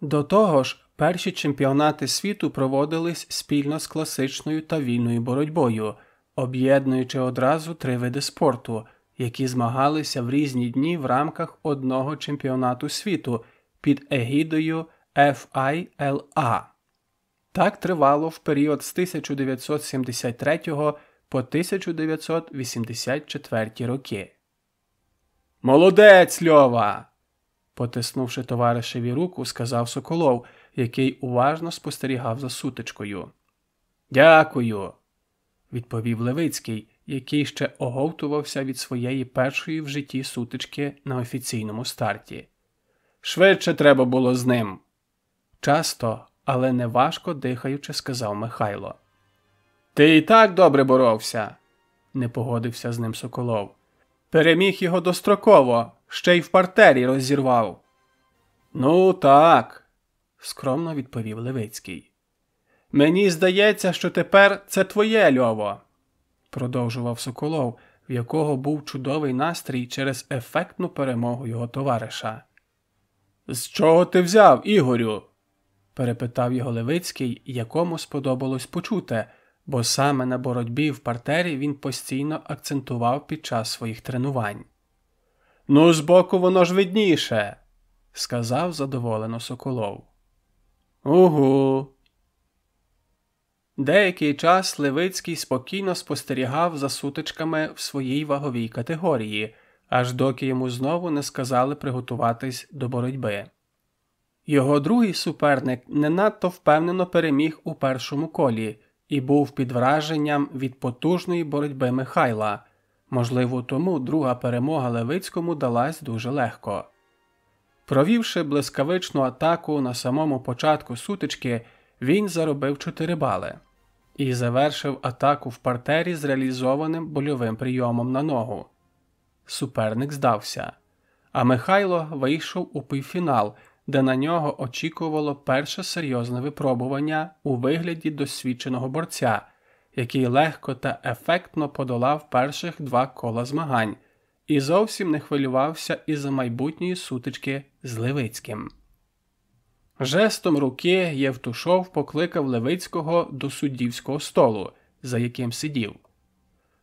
До того ж, перші чемпіонати світу проводились спільно з класичною та вільною боротьбою, об'єднуючи одразу 3 види спорту, які змагалися в різні дні в рамках одного чемпіонату світу під егідою FILA. Так тривало в період з 1973 по 1984 роки. «Молодець, Льова!» Потиснувши товаришеві руку, сказав Соколов, який уважно спостерігав за сутичкою. Дякую, відповів Левицький, який ще оговтувався від своєї першої в житті сутички на офіційному старті. Швидше треба було з ним. Часто, але не важко дихаючи, сказав Михайло. Ти і так добре боровся, не погодився з ним Соколов. Переміг його достроково, ще й в партері розірвав. Ну так, скромно відповів Левицький. Мені здається, що тепер це твоє, Льово, продовжував Соколов, в якого був чудовий настрій через ефектну перемогу його товариша. З чого ти взяв, Ігорю? Перепитав його Левицький, якому сподобалось почути, бо саме на боротьбі в партері він постійно акцентував під час своїх тренувань. Ну, збоку воно ж видніше, сказав задоволено Соколов. Угу. Деякий час Левицький спокійно спостерігав за сутичками в своїй ваговій категорії, аж доки йому знову не сказали приготуватись до боротьби. Його другий суперник не надто впевнено переміг у першому колі і був під враженням від потужної боротьби Михайла. Можливо, тому друга перемога Левицькому далась дуже легко. Провівши блискавичну атаку на самому початку сутички, він заробив 4 бали і завершив атаку в партері з реалізованим больовим прийомом на ногу. Суперник здався, а Михайло вийшов у півфінал, де на нього очікувало перше серйозне випробування у вигляді досвідченого борця, який легко та ефектно подолав перших 2 кола змагань і зовсім не хвилювався із-за майбутньої сутички з Левицьким. Жестом руки Євтушов покликав Левицького до суддівського столу, за яким сидів.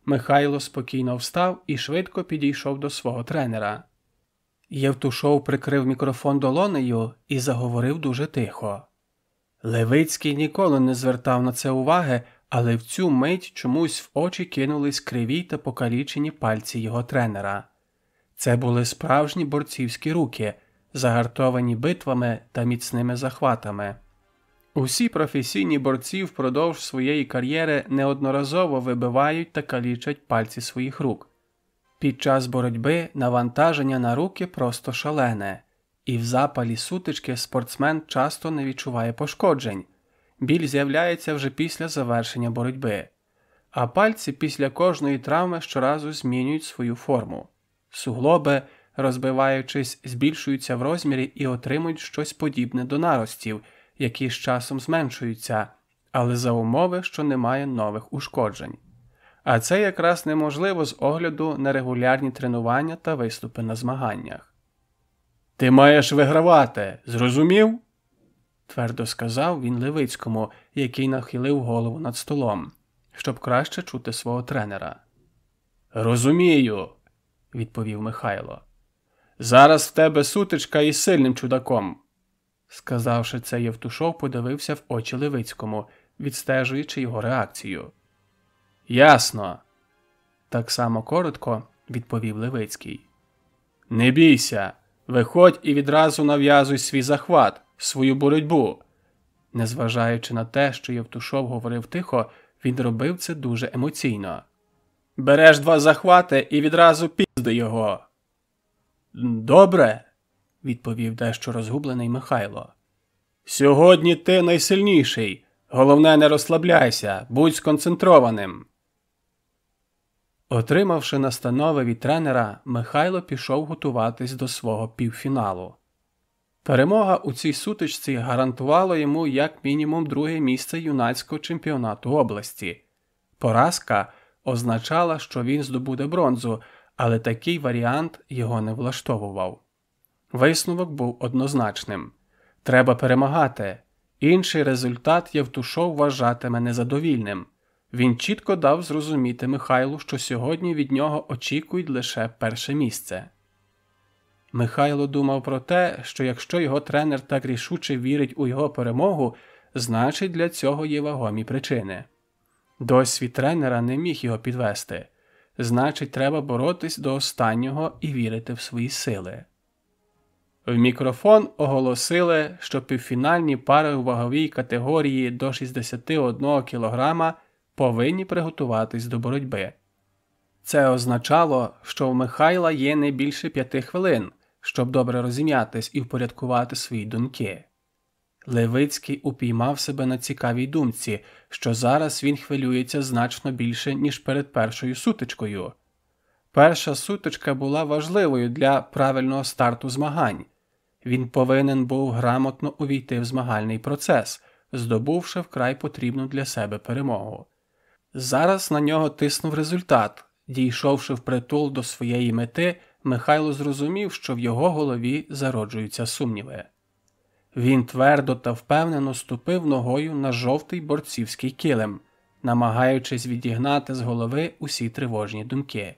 Михайло спокійно встав і швидко підійшов до свого тренера. Євтушов прикрив мікрофон долонею і заговорив дуже тихо. Левицький ніколи не звертав на це уваги, але в цю мить чомусь в очі кинулись криві та покалічені пальці його тренера. Це були справжні борцівські руки, загартовані битвами та міцними захватами. Усі професійні борці впродовж своєї кар'єри неодноразово вибивають та калічать пальці своїх рук. Під час боротьби навантаження на руки просто шалене, і в запалі сутички спортсмен часто не відчуває пошкоджень. Біль з'являється вже після завершення боротьби. А пальці після кожної травми щоразу змінюють свою форму. Суглоби, розбиваючись, збільшуються в розмірі і отримують щось подібне до наростів, які з часом зменшуються, але за умови, що немає нових ушкоджень. А це якраз неможливо з огляду на регулярні тренування та виступи на змаганнях. «Ти маєш вигравати, зрозумів?» – твердо сказав він Левицькому, який нахилив голову над столом, щоб краще чути свого тренера. «Розумію», – відповів Михайло. «Зараз в тебе сутичка із сильним чудаком». Сказавши це, Євтушов подивився в очі Левицькому, відстежуючи його реакцію. «Ясно», – так само коротко відповів Левицький. «Не бійся, виходь і відразу нав'язуй свій захват, свою боротьбу». Незважаючи на те, що Євтушов говорив тихо, він робив це дуже емоційно. «Береш 2 захвати і відразу пізди його». «Добре», – відповів дещо розгублений Михайло. «Сьогодні ти найсильніший. Головне, не розслабляйся, будь сконцентрованим». Отримавши настанови від тренера, Михайло пішов готуватись до свого півфіналу. Перемога у цій сутичці гарантувала йому як мінімум 2-е місце юнацького чемпіонату області. Поразка означала, що він здобуде бронзу, але такий варіант його не влаштовував. Висновок був однозначним. Треба перемагати. Інший результат Євтушов вважатиме незадовільним. Він чітко дав зрозуміти Михайлу, що сьогодні від нього очікують лише 1-е місце. Михайло думав про те, що якщо його тренер так рішуче вірить у його перемогу, значить для цього є вагомі причини. Досвід тренера не міг його підвести. Значить, треба боротись до останнього і вірити в свої сили. В мікрофон оголосили, що півфінальні пари у ваговій категорії до 61 кг повинні приготуватись до боротьби. Це означало, що в Михайла є не більше 5 хвилин, щоб добре розім'ятись і впорядкувати свої думки. Левицький упіймав себе на цікавій думці, що зараз він хвилюється значно більше, ніж перед першою сутичкою. Перша сутичка була важливою для правильного старту змагань. Він повинен був грамотно увійти в змагальний процес, здобувши вкрай потрібну для себе перемогу. Зараз на нього тиснув результат. Дійшовши впритул до своєї мети, Михайло зрозумів, що в його голові зароджуються сумніви. Він твердо та впевнено ступив ногою на жовтий борцівський килим, намагаючись відігнати з голови усі тривожні думки.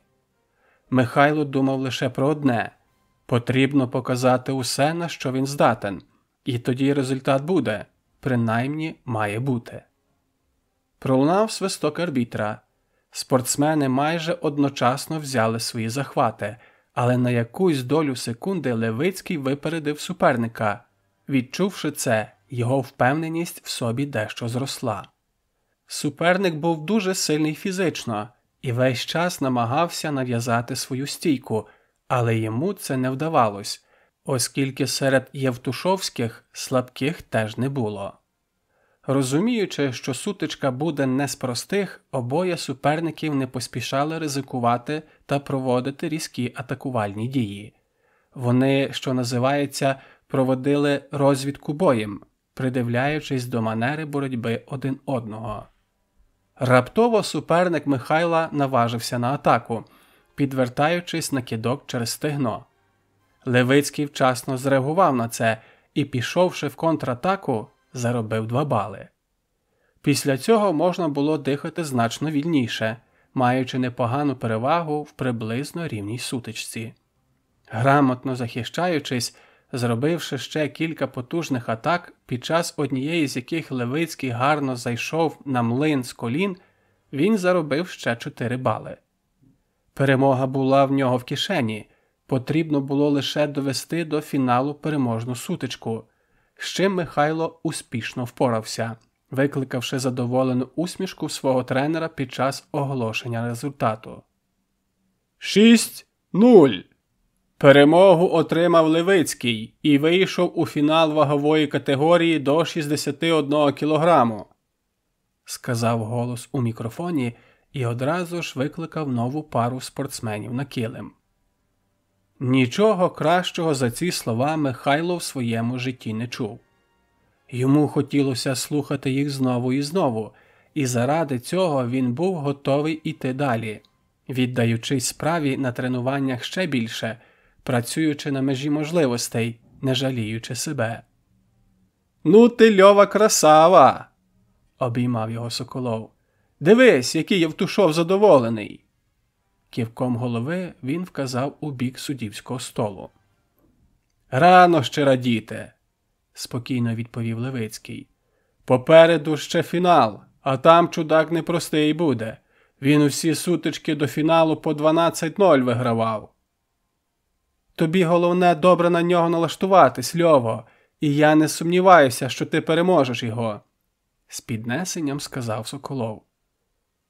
Михайло думав лише про одне – потрібно показати усе, на що він здатен, і тоді результат буде, принаймні має бути. Пролунав свисток арбітра. Спортсмени майже одночасно взяли свої захвати, але на якусь долю секунди Левицький випередив суперника. Відчувши це, його впевненість в собі дещо зросла. Суперник був дуже сильний фізично і весь час намагався нав'язати свою стійку, але йому це не вдавалось, оскільки серед євтушовських слабких теж не було. Розуміючи, що сутичка буде не з простих, обоє суперників не поспішали ризикувати та проводити різкі атакувальні дії. Вони, що називається, проводили розвідку боєм, придивляючись до манери боротьби один одного. Раптово суперник Михайла наважився на атаку, підвертаючись на кидок через стегно. Левицький вчасно зреагував на це і, пішовши в контратаку, заробив 2 бали. Після цього можна було дихати значно вільніше, маючи непогану перевагу в приблизно рівній сутичці. Грамотно захищаючись, зробивши ще кілька потужних атак, під час однієї з яких Левицький гарно зайшов на млин з колін, він заробив ще 4 бали. Перемога була в нього в кишені, потрібно було лише довести до фіналу переможну сутичку, з чим Михайло успішно впорався, викликавши задоволену усмішку свого тренера під час оголошення результату. 6-0! Перемогу отримав Левицький і вийшов у фінал вагової категорії до 61 кг, сказав голос у мікрофоні і одразу ж викликав нову пару спортсменів на килим. Нічого кращого за ці слова Михайло в своєму житті не чув. Йому хотілося слухати їх знову і знову, і заради цього він був готовий іти далі, віддаючись справі на тренуваннях ще більше, працюючи на межі можливостей, не жаліючи себе. «Ну ти, Льова, красава!» – обіймав його Соколов. «Дивись, який Євтушов задоволений!» Кивком голови він вказав у бік суддівського столу. «Рано ще радіти!» – спокійно відповів Левицький. «Попереду ще фінал, а там чудак непростий буде. Він усі сутички до фіналу по 12-0 вигравав». «Тобі головне добре на нього налаштуватись, Льово, і я не сумніваюся, що ти переможеш його», – з піднесенням сказав Соколов.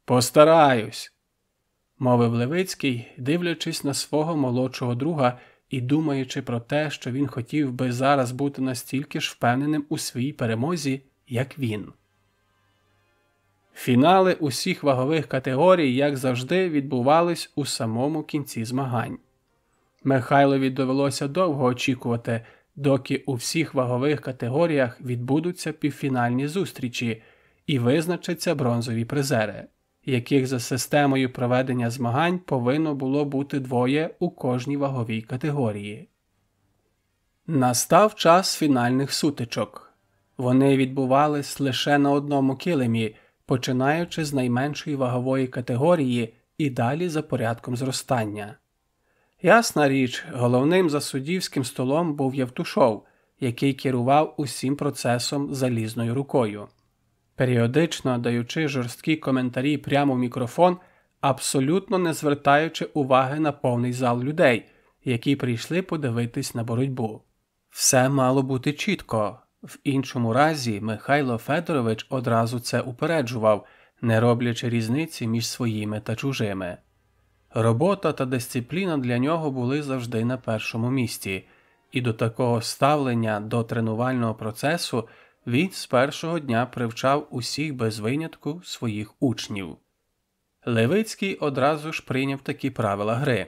«Постараюсь», – мовив Левицький, дивлячись на свого молодшого друга і думаючи про те, що він хотів би зараз бути настільки ж впевненим у своїй перемозі, як він. Фінали усіх вагових категорій, як завжди, відбувались у самому кінці змагань. Михайлові довелося довго очікувати, доки у всіх вагових категоріях відбудуться півфінальні зустрічі і визначаться бронзові призери, яких за системою проведення змагань повинно було бути 2 у кожній ваговій категорії. Настав час фінальних сутичок. Вони відбувались лише на одному килимі, починаючи з найменшої вагової категорії і далі за порядком зростання. Ясна річ, головним за суддівським столом був Євтушов, який керував усім процесом залізною рукою. Періодично даючи жорсткі коментарі прямо в мікрофон, абсолютно не звертаючи уваги на повний зал людей, які прийшли подивитись на боротьбу. Все мало бути чітко. В іншому разі Михайло Федорович одразу це упереджував, не роблячи різниці між своїми та чужими. Робота та дисципліна для нього були завжди на першому місці, і до такого ставлення до тренувального процесу він з першого дня привчав усіх без винятку своїх учнів. Левицький одразу ж прийняв такі правила гри,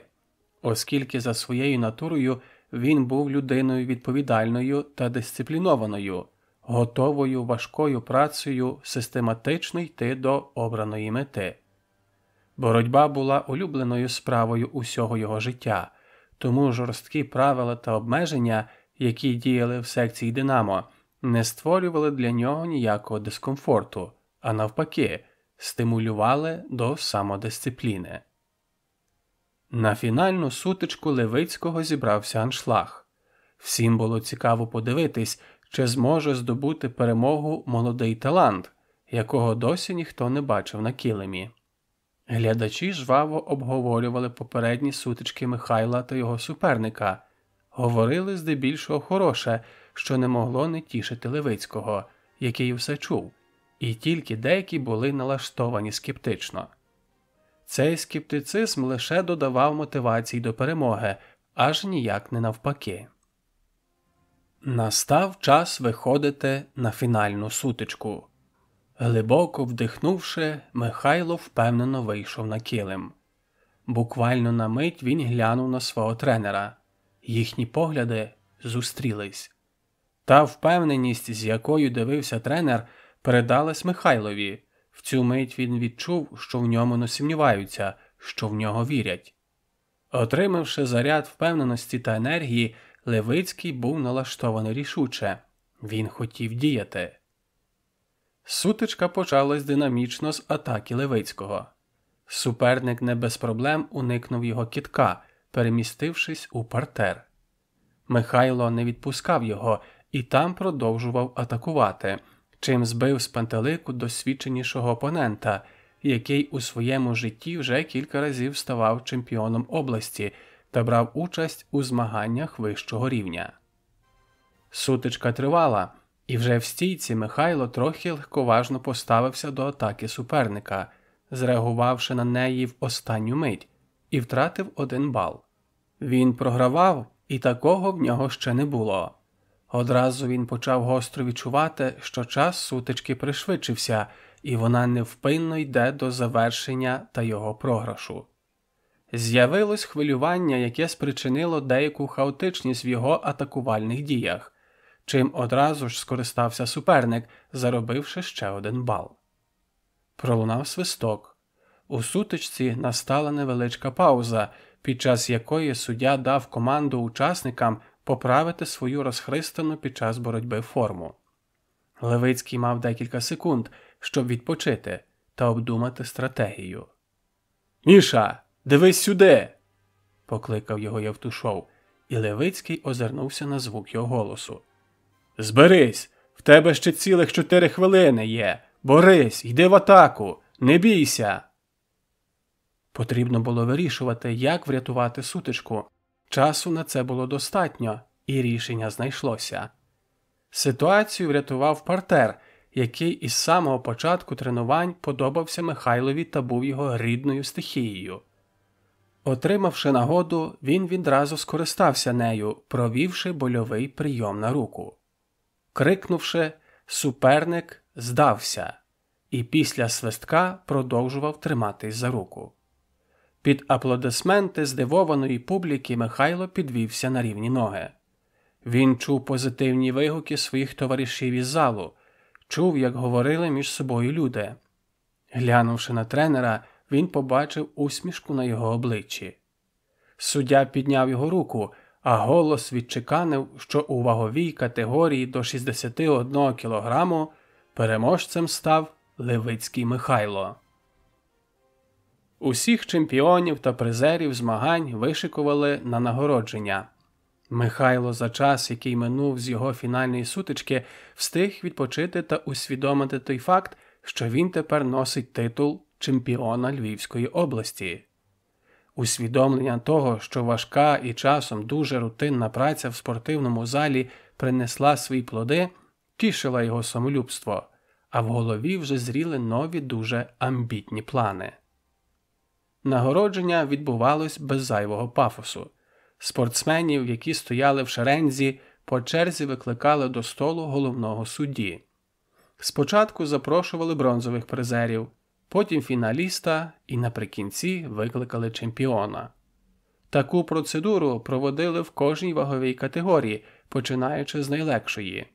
оскільки за своєю натурою він був людиною відповідальною та дисциплінованою, готовою важкою працею систематично йти до обраної мети. Боротьба була улюбленою справою усього його життя, тому жорсткі правила та обмеження, які діяли в секції «Динамо», не створювали для нього ніякого дискомфорту, а навпаки, стимулювали до самодисципліни. На фінальну сутичку Левицького зібрався аншлаг. Всім було цікаво подивитись, чи зможе здобути перемогу молодий талант, якого досі ніхто не бачив на килимі. Глядачі жваво обговорювали попередні сутички Михайла та його суперника, говорили здебільшого хороше, що не могло не тішити Левицького, який все чув, і тільки деякі були налаштовані скептично. Цей скептицизм лише додавав мотивації до перемоги, аж ніяк не навпаки. Настав час виходити на фінальну сутичку. Глибоко вдихнувши, Михайло впевнено вийшов на килим. Буквально на мить він глянув на свого тренера. Їхні погляди зустрілись. Та впевненість, з якою дивився тренер, передалась Михайлові. В цю мить він відчув, що в ньому не сумніваються, що в нього вірять. Отримавши заряд впевненості та енергії, Левицький був налаштований рішуче. Він хотів діяти. Сутичка почалась динамічно з атаки Левицького. Суперник не без проблем уникнув його кидка, перемістившись у партер. Михайло не відпускав його і там продовжував атакувати, чим збив з пантелику досвідченішого опонента, який у своєму житті вже кілька разів ставав чемпіоном області та брав участь у змаганнях вищого рівня. Сутичка тривала, і вже в стійці Михайло трохи легковажно поставився до атаки суперника, зреагувавши на неї в останню мить, і втратив 1 бал. Він програвав, і такого в нього ще не було. Одразу він почав гостро відчувати, що час сутички пришвидшився, і вона невпинно йде до завершення та його програшу. З'явилось хвилювання, яке спричинило деяку хаотичність в його атакувальних діях, чим одразу ж скористався суперник, заробивши ще 1 бал. Пролунав свисток. У сутичці настала невеличка пауза, під час якої суддя дав команду учасникам поправити свою розхристану під час боротьби форму. Левицький мав декілька секунд, щоб відпочити та обдумати стратегію. «Міша, дивись сюди!» – покликав його Євтушов, і Левицький озирнувся на звук його голосу. «Зберись! В тебе ще цілих 4 хвилини є! Борись, йди в атаку! Не бійся!» Потрібно було вирішувати, як врятувати сутичку. Часу на це було достатньо, і рішення знайшлося. Ситуацію врятував партер, який із самого початку тренувань подобався Михайлові та був його рідною стихією. Отримавши нагоду, він відразу скористався нею, провівши больовий прийом на руку. Крикнувши, суперник здався, і після свистка продовжував триматись за руку. Під аплодисменти здивованої публіки Михайло підвівся на рівні ноги. Він чув позитивні вигуки своїх товаришів із залу, чув, як говорили між собою люди. Глянувши на тренера, він побачив усмішку на його обличчі. Суддя підняв його руку, а голос відчеканив, що у ваговій категорії до 61 кілограму переможцем став Левицький Михайло. Усіх чемпіонів та призерів змагань вишикували на нагородження. Михайло за час, який минув з його фінальної сутички, встиг відпочити та усвідомити той факт, що він тепер носить титул чемпіона Львівської області. Усвідомлення того, що важка і часом дуже рутинна праця в спортивному залі принесла свої плоди, тішила його самолюбство, а в голові вже зріли нові дуже амбітні плани. Нагородження відбувалось без зайвого пафосу. Спортсменів, які стояли в шерензі, по черзі викликали до столу головного судді. Спочатку запрошували бронзових призерів, потім фіналіста і наприкінці викликали чемпіона. Таку процедуру проводили в кожній ваговій категорії, починаючи з найлегшої.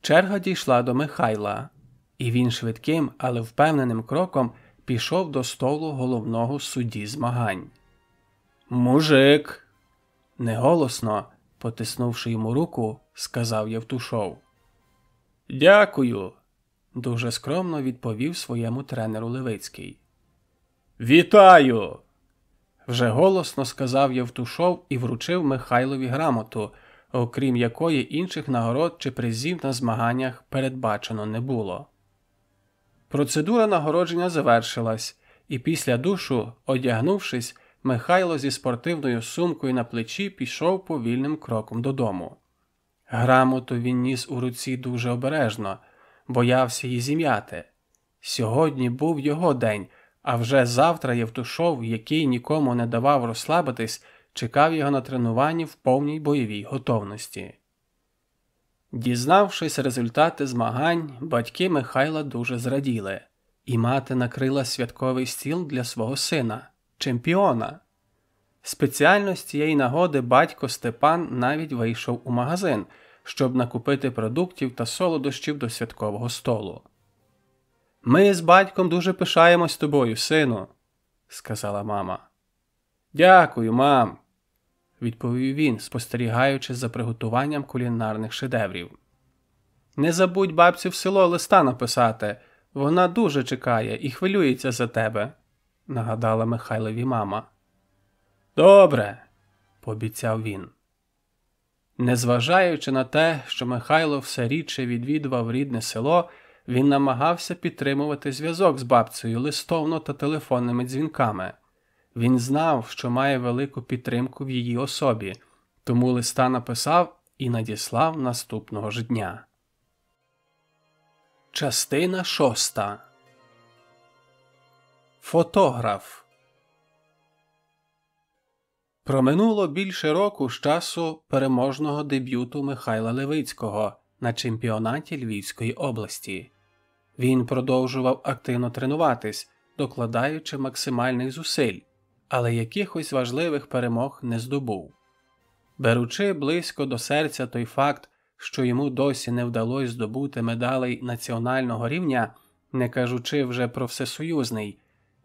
Черга дійшла до Михайла, і він швидким, але впевненим кроком пішов до столу головного судді змагань. «Мужик!» – неголосно, потиснувши йому руку, сказав Євтушов. «Дякую!» – дуже скромно відповів своєму тренеру Левицький. «Вітаю!» – вже голосно сказав Євтушов і вручив Михайлові грамоту, окрім якої інших нагород чи призів на змаганнях передбачено не було. Процедура нагородження завершилась, і після душу, одягнувшись, Михайло зі спортивною сумкою на плечі пішов повільним кроком додому. Грамоту він ніс у руці дуже обережно, боявся її зім'яти. Сьогодні був його день, а вже завтра Євтушов, який нікому не давав розслабитись, чекав його на тренуванні в повній бойовій готовності. Дізнавшись результати змагань, батьки Михайла дуже зраділи, і мати накрила святковий стіл для свого сина – чемпіона. Спеціально з цієї нагоди батько Степан навіть вийшов у магазин, щоб накупити продуктів та солодощів до святкового столу. «Ми з батьком дуже пишаємось тобою, сину», – сказала мама. «Дякую, мам», – відповів він, спостерігаючи за приготуванням кулінарних шедеврів. «Не забудь бабці в село листа написати, вона дуже чекає і хвилюється за тебе», – нагадала Михайлові мама. «Добре», – пообіцяв він. Незважаючи на те, що Михайло все рідше відвідував рідне село, він намагався підтримувати зв'язок з бабцею листовно та телефонними дзвінками. Він знав, що має велику підтримку в її особі, тому листа написав і надіслав наступного ж дня. Частина 6. Фотограф. Проминуло більше року з часу переможного дебюту Михайла Левицького на чемпіонаті Львівської області. Він продовжував активно тренуватись, докладаючи максимальних зусиль, але якихось важливих перемог не здобув. Беручи близько до серця той факт, що йому досі не вдалося здобути медалей національного рівня, не кажучи вже про всесоюзний,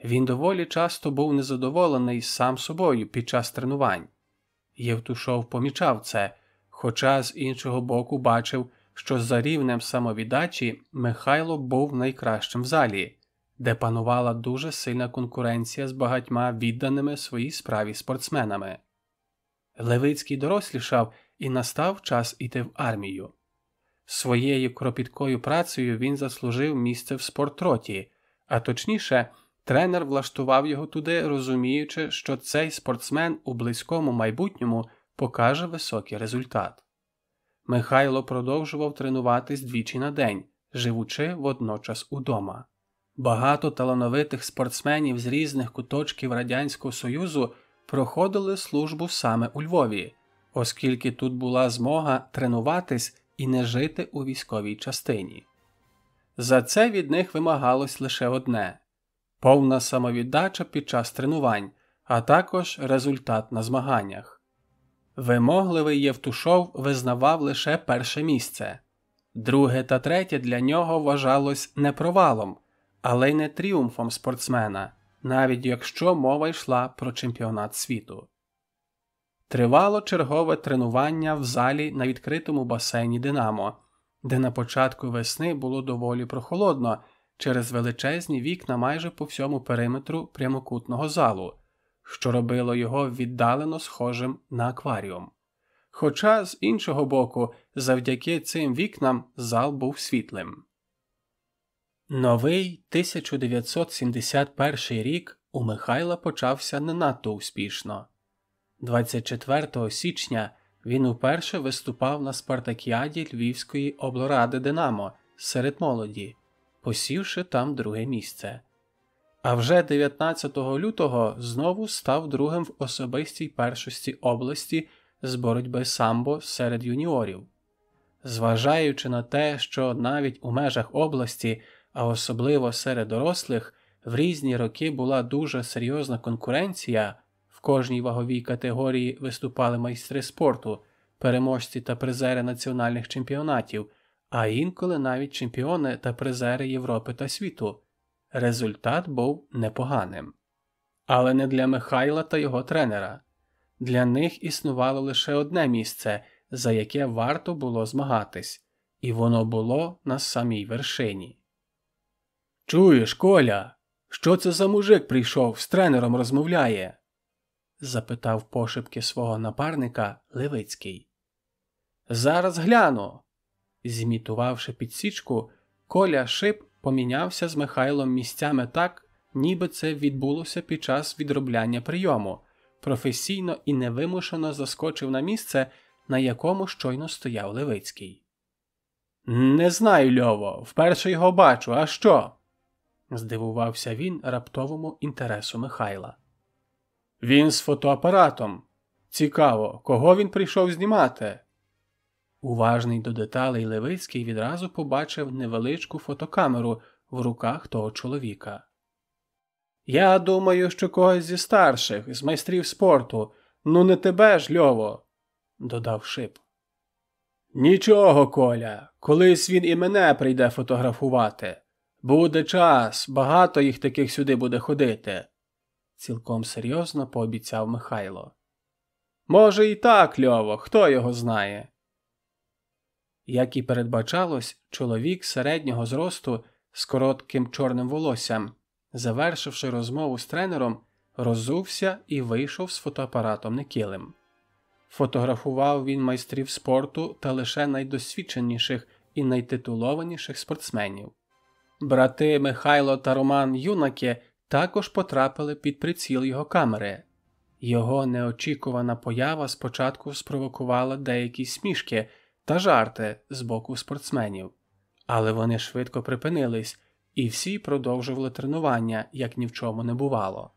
він доволі часто був незадоволений сам собою під час тренувань. Євтушов помічав це, хоча з іншого боку бачив, що за рівнем самовіддачі Михайло був найкращим в залі, де панувала дуже сильна конкуренція з багатьма відданими своїй справі спортсменами. Левицький дорослішав і настав час іти в армію. Своєю кропіткою працею він заслужив місце в спортроті, а точніше, тренер влаштував його туди, розуміючи, що цей спортсмен у близькому майбутньому покаже високий результат. Михайло продовжував тренуватись двічі на день, живучи водночас удома. Багато талановитих спортсменів з різних куточків Радянського Союзу проходили службу саме у Львові, оскільки тут була змога тренуватись і не жити у військовій частині. За це від них вимагалось лише одне – повна самовіддача під час тренувань, а також результат на змаганнях. Вимогливий Євтушов визнавав лише перше місце. Друге та третє для нього вважалось не провалом, але й не тріумфом спортсмена, навіть якщо мова йшла про чемпіонат світу. Тривало чергове тренування в залі на відкритому басейні «Динамо», де на початку весни було доволі прохолодно через величезні вікна майже по всьому периметру прямокутного залу, що робило його віддалено схожим на акваріум. Хоча, з іншого боку, завдяки цим вікнам зал був світлим. Новий 1971 рік у Михайла почався не надто успішно. 24 січня він уперше виступав на спартакіаді Львівської облради «Динамо» серед молоді, посівши там друге місце. А вже 19 лютого знову став другим в особистій першості області з боротьби самбо серед юніорів. Зважаючи на те, що навіть у межах області, а особливо серед дорослих, в різні роки була дуже серйозна конкуренція, в кожній ваговій категорії виступали майстри спорту, переможці та призери національних чемпіонатів, а інколи навіть чемпіони та призери Європи та світу. Результат був непоганим. Але не для Михайла та його тренера. Для них існувало лише одне місце, за яке варто було змагатись, і воно було на самій вершині. «Чуєш, Коля, що це за мужик прийшов, з тренером розмовляє?» – запитав пошепки свого напарника Левицький. «Зараз гляну». Зімітувавши підсічку, Коля Шип помінявся з Михайлом місцями так, ніби це відбулося під час відробляння прийому, професійно і невимушено заскочив на місце, на якому щойно стояв Левицький. «Не знаю, Льово, вперше його бачу, а що?» – здивувався він раптовому інтересу Михайла. «Він з фотоапаратом. Цікаво, кого він прийшов знімати?» Уважний до деталей Левицький відразу побачив невеличку фотокамеру в руках того чоловіка. «Я думаю, що когось зі старших, з майстрів спорту. Ну не тебе ж, Льово!» – додав Шип. «Нічого, Коля, колись він і мене прийде фотографувати. Буде час, багато їх таких сюди буде ходити», – цілком серйозно пообіцяв Михайло. «Може і так, Льово, хто його знає?» Як і передбачалось, чоловік середнього зросту з коротким чорним волоссям, завершивши розмову з тренером, роззувся і вийшов з фотоапаратом на килим. Фотографував він майстрів спорту та лише найдосвідченіших і найтитулованіших спортсменів. Брати Михайло та Роман Юнаки також потрапили під приціл його камери. Його неочікувана поява спочатку спровокувала деякі смішки та жарти з боку спортсменів, але вони швидко припинились, і всі продовжували тренування, як ні в чому не бувало.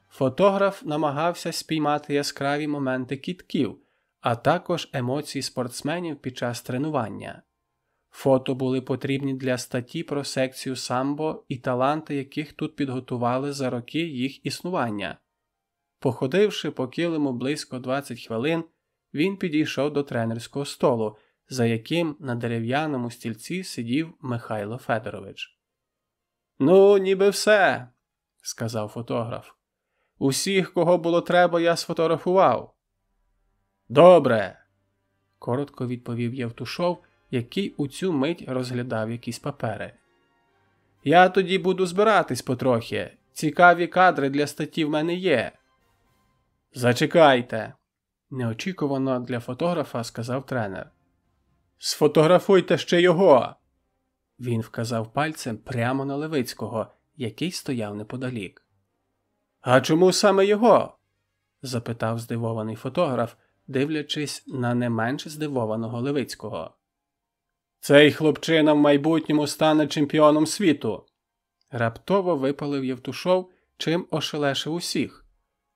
Фотограф намагався спіймати яскраві моменти кидків, а також емоції спортсменів під час тренування. Фото були потрібні для статті про секцію самбо і таланти, яких тут підготували за роки їх існування. Походивши по килиму близько 20 хвилин, він підійшов до тренерського столу, за яким на дерев'яному стільці сидів Михайло Федорович. «Ну, ніби все», – сказав фотограф. «Усіх, кого було треба, я сфотографував». «Добре», – коротко відповів Євтушов, який у цю мить розглядав якісь папери. «Я тоді буду збиратись потрохи. Цікаві кадри для статті в мене є». «Зачекайте», – неочікувано для фотографа сказав тренер. «Сфотографуйте ще його!» Він вказав пальцем прямо на Левицького, який стояв неподалік. «А чому саме його?» – запитав здивований фотограф, дивлячись на не менш здивованого Левицького. «Цей хлопчина в майбутньому стане чемпіоном світу!» Раптово випалив Євтушов, чим ошелешив усіх.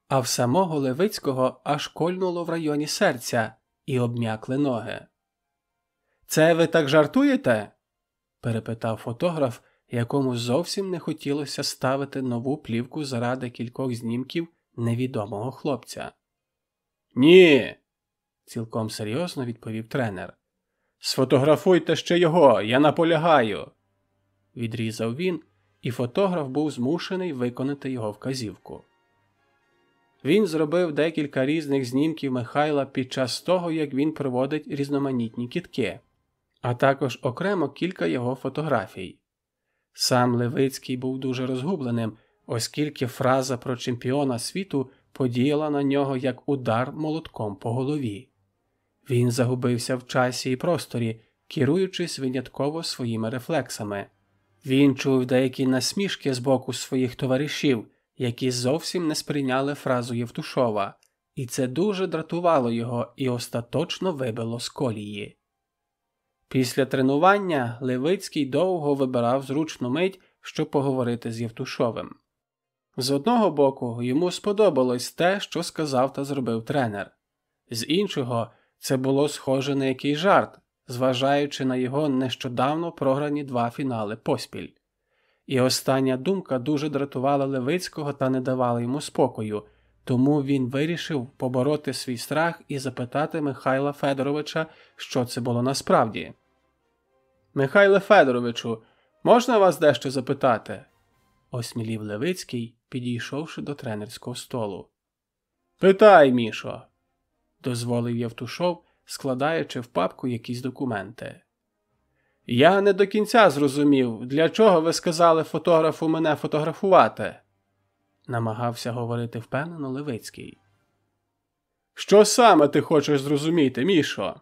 А в самого Левицького аж кольнуло в районі серця і обм'якли ноги. «Це ви так жартуєте?» – перепитав фотограф, якому зовсім не хотілося ставити нову плівку заради кількох знімків невідомого хлопця. «Ні!» – цілком серйозно відповів тренер. «Сфотографуйте ще його, я наполягаю!» Відрізав він, і фотограф був змушений виконати його вказівку. Він зробив декілька різних знімків Михайла під час того, як він проводить різноманітні кидки, а також окремо кілька його фотографій. Сам Левицький був дуже розгубленим, оскільки фраза про чемпіона світу подіяла на нього як удар молотком по голові. Він загубився в часі і просторі, керуючись винятково своїми рефлексами. Він чув деякі насмішки з боку своїх товаришів, які зовсім не сприйняли фразу Євтушова, і це дуже дратувало його і остаточно вибило з колії. Після тренування Левицький довго вибирав зручну мить, щоб поговорити з Євтушовим. З одного боку, йому сподобалось те, що сказав та зробив тренер. З іншого, це було схоже на якийсь жарт, зважаючи на його нещодавно програні 2 фінали поспіль. І остання думка дуже дратувала Левицького та не давала йому спокою, тому він вирішив побороти свій страх і запитати Михайла Федоровича, що це було насправді. «Михайле Федоровичу, можна вас дещо запитати?» – осмілів Левицький, підійшовши до тренерського столу. «Питай, Мішо!» – дозволив Євтушов, складаючи в папку якісь документи. «Я не до кінця зрозумів, для чого ви сказали фотографу мене фотографувати?» – намагався говорити впевнено Левицький. «Що саме ти хочеш зрозуміти, Мішо?»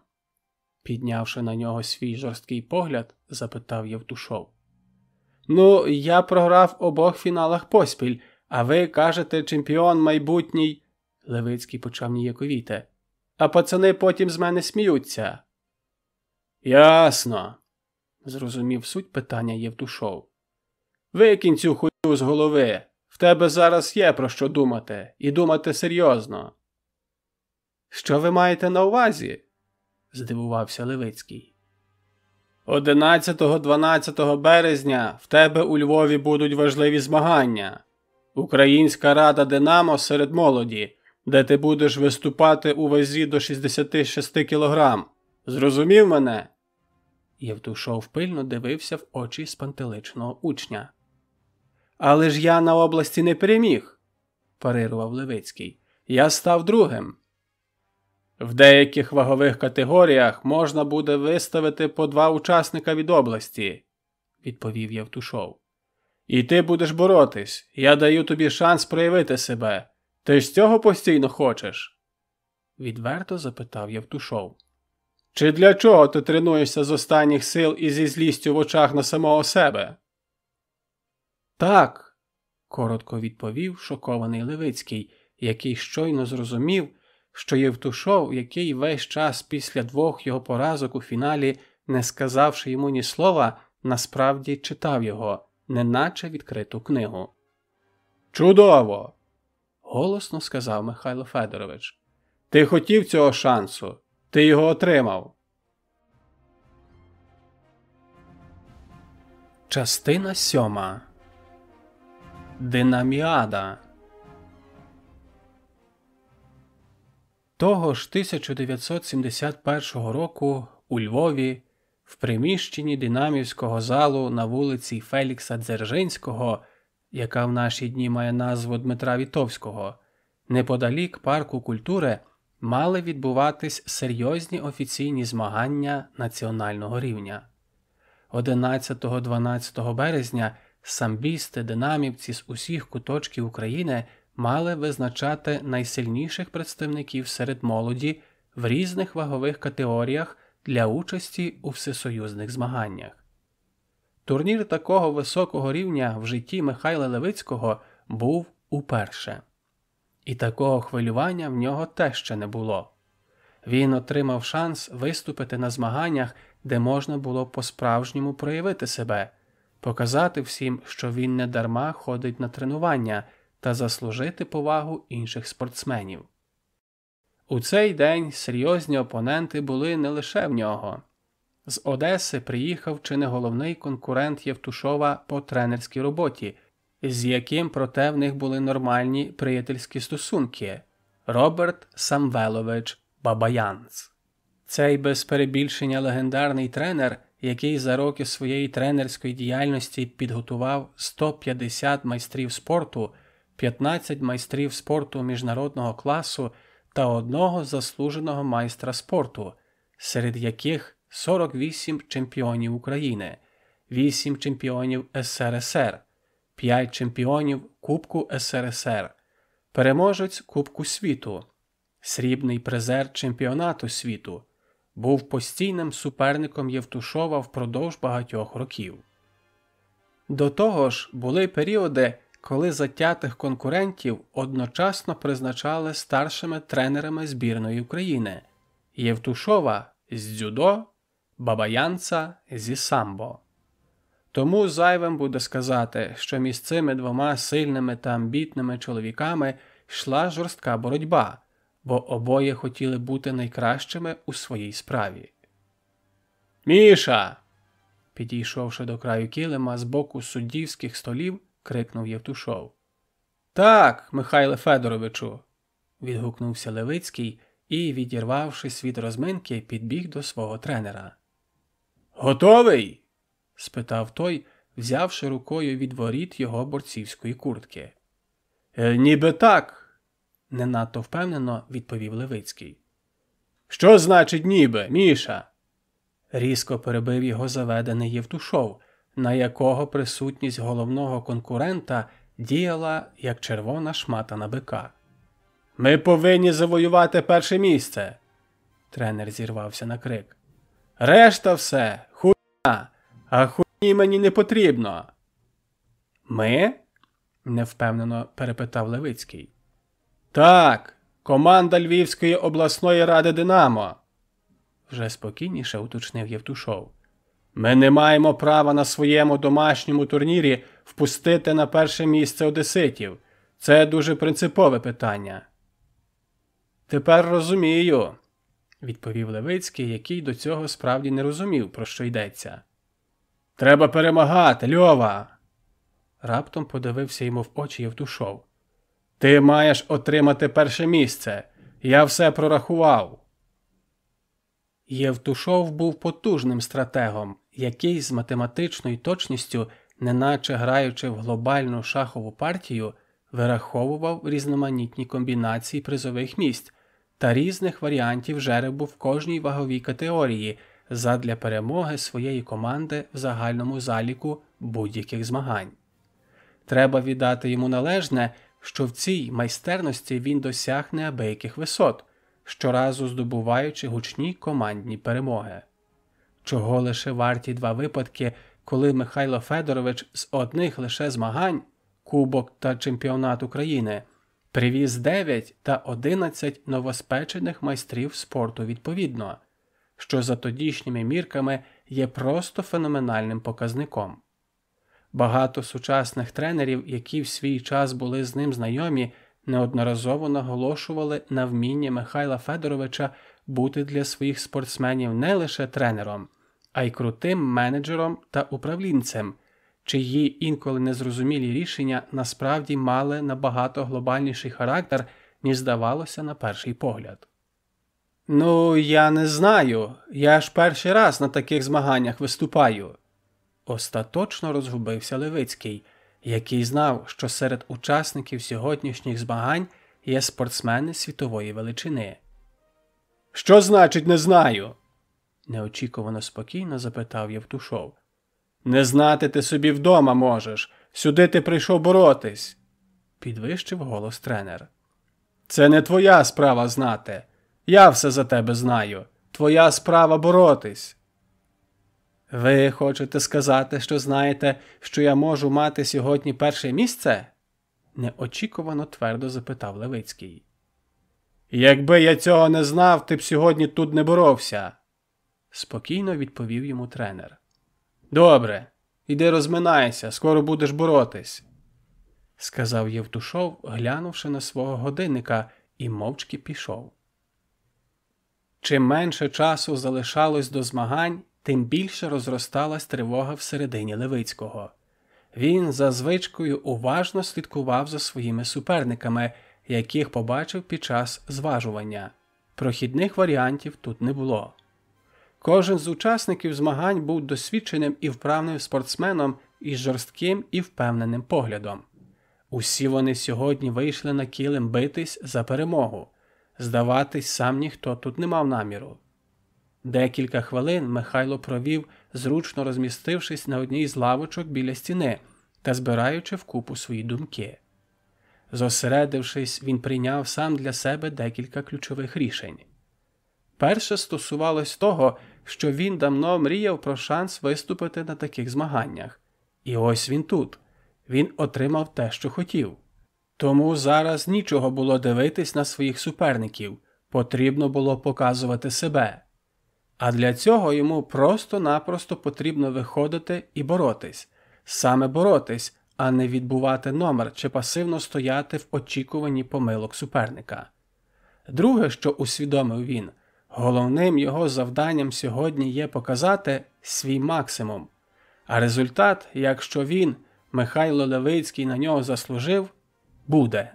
Піднявши на нього свій жорсткий погляд, запитав Євтушов. «Ну, я програв обох фіналах поспіль, а ви кажете, чемпіон майбутній...» Левицький почав ніяковіти. «А пацани потім з мене сміються». «Ясно», – зрозумів суть питання Євтушов. «Викинь цю хуйню з голови. В тебе зараз є про що думати, і думати серйозно». «Що ви маєте на увазі?» – здивувався Левицький. 11-12 березня в тебе у Львові будуть важливі змагання. Українська рада «Динамо» серед молоді, де ти будеш виступати у вазі до 66 кілограм. Зрозумів мене?» Євтушов пильно дивився в очі спантеличного учня. «Але ж я на області не переміг», – парирував Левицький. «Я став другим». «В деяких вагових категоріях можна буде виставити по 2 учасника від області», – відповів Євтушов. «І ти будеш боротись. Я даю тобі шанс проявити себе. Ти ж цього постійно хочеш?» Відверто запитав Євтушов. «Чи для чого ти тренуєшся з останніх сил і зі злістю в очах на самого себе?» «Так», – коротко відповів шокований Левицький, який щойно зрозумів, що Євтушов, який весь час після 2 його поразок у фіналі, не сказавши йому ні слова, насправді читав його, неначе відкриту книгу. «Чудово!» – голосно сказав Михайло Федорович. «Ти хотів цього шансу. Ти його отримав». Частина 7. Динаміада. Того ж 1971 року у Львові, в приміщенні Динамівського залу на вулиці Фелікса Дзержинського, яка в наші дні має назву Дмитра Вітовського, неподалік парку культури мали відбуватись серйозні офіційні змагання національного рівня. 11-12 березня самбісти-динамівці з усіх куточків України мали визначати найсильніших представників серед молоді в різних вагових категоріях для участі у всесоюзних змаганнях. Турнір такого високого рівня в житті Михайла Левицького був уперше. І такого хвилювання в нього теж ще не було. Він отримав шанс виступити на змаганнях, де можна було по-справжньому проявити себе, показати всім, що він не дарма ходить на тренування, та заслужити повагу інших спортсменів. У цей день серйозні опоненти були не лише в нього. З Одеси приїхав чи не головний конкурент Євтушова по тренерській роботі, з яким проте в них були нормальні приятельські стосунки – Роберт Самвелович Бабаянц. Цей без перебільшення легендарний тренер, який за роки своєї тренерської діяльності підготував 150 майстрів спорту, 15 майстрів спорту міжнародного класу та 1 заслуженого майстра спорту, серед яких 48 чемпіонів України, 8 чемпіонів СРСР, 5 чемпіонів Кубку СРСР, переможець Кубку світу, срібний призер чемпіонату світу, був постійним суперником Євтушова впродовж багатьох років. До того ж, були періоди, коли затятих конкурентів одночасно призначали старшими тренерами збірної України – Євтушова з дзюдо, Бабаянца зі самбо. Тому зайвим буде сказати, що між цими двома сильними та амбітними чоловіками йшла жорстка боротьба, бо обоє хотіли бути найкращими у своїй справі. «Міша!» Підійшовши до краю килима з боку суддівських столів, крикнув Євтушов. «Так, Михайле Федоровичу!» – відгукнувся Левицький і, відірвавшись від розминки, підбіг до свого тренера. «Готовий?» – спитав той, взявши рукою від воріт його борцівської куртки. «Ніби так», – не надто впевнено відповів Левицький. «Що значить ніби, Міша?» Різко перебив його заведений Євтушов, на якого присутність головного конкурента діяла, як червона шмата на бика. «Ми повинні завоювати перше місце!» Тренер зірвався на крик. «Решта все! Хуйня! А хуйні мені не потрібно!» «Ми?» – невпевнено перепитав Левицький. «Так, команда Львівської обласної ради «Динамо», – вже спокійніше уточнив Євтушов. «Ми не маємо права на своєму домашньому турнірі впустити на перше місце одеситів. Це дуже принципове питання». «Тепер розумію», – відповів Левицький, який до цього справді не розумів, про що йдеться. «Треба перемагати, Льова!» Раптом подивився йому в очі Євтушов. «Ти маєш отримати перше місце. Я все прорахував». Євтушов був потужним стратегом, який з математичною точністю, неначе граючи в глобальну шахову партію, вираховував різноманітні комбінації призових місць та різних варіантів жеребу в кожній ваговій категорії задля перемоги своєї команди в загальному заліку будь-яких змагань. Треба віддати йому належне, що в цій майстерності він досяг неабияких висот, щоразу здобуваючи гучні командні перемоги. Чого лише варті два випадки, коли Михайло Федорович з одних лише змагань, Кубок та Чемпіонат України, привіз 9 та 11 новоспечених майстрів спорту відповідно, що за тодішніми мірками є просто феноменальним показником. Багато сучасних тренерів, які в свій час були з ним знайомі, неодноразово наголошували на вмінні Михайла Федоровича бути для своїх спортсменів не лише тренером, а й крутим менеджером та управлінцем, чиї інколи незрозумілі рішення насправді мали набагато глобальніший характер, ніж здавалося на перший погляд. «Ну, я не знаю. Я ж перший раз на таких змаганнях виступаю», – остаточно розгубився Левицький, який знав, що серед учасників сьогоднішніх змагань є спортсмени світової величини. «Що значить «не знаю»?» – неочікувано спокійно запитав Євтушов. «Не знати ти собі вдома можеш. Сюди ти прийшов боротись», – підвищив голос тренер. «Це не твоя справа знати. Я все за тебе знаю. Твоя справа боротись». «Ви хочете сказати, що знаєте, що я можу мати сьогодні перше місце?» – неочікувано твердо запитав Левицький. «Якби я цього не знав, ти б сьогодні тут не боровся», – спокійно відповів йому тренер. «Добре, іди розминайся, скоро будеш боротись», – сказав Євтушов, глянувши на свого годинника, і мовчки пішов. Чим менше часу залишалось до змагань, тим більше розросталась тривога всередині Левицького. Він за звичкою уважно слідкував за своїми суперниками, яких побачив під час зважування. Прохідних варіантів тут не було. Кожен з учасників змагань був досвідченим і вправним спортсменом із жорстким і впевненим поглядом. Усі вони сьогодні вийшли на килим битись за перемогу. Здаватись, сам ніхто тут не мав наміру. Декілька хвилин Михайло провів, зручно розмістившись на одній з лавочок біля стіни та збираючи вкупу свої думки. Зосередившись, він прийняв сам для себе декілька ключових рішень. Перше стосувалось того, що він давно мріяв про шанс виступити на таких змаганнях. І ось він тут. Він отримав те, що хотів. Тому зараз нічого було дивитись на своїх суперників, потрібно було показувати себе. А для цього йому просто-напросто потрібно виходити і боротись. Саме боротись, а не відбувати номер чи пасивно стояти в очікуванні помилок суперника. Друге, що усвідомив він, головним його завданням сьогодні є показати свій максимум. А результат, якщо він, Михайло Левицький, на нього заслужив, буде.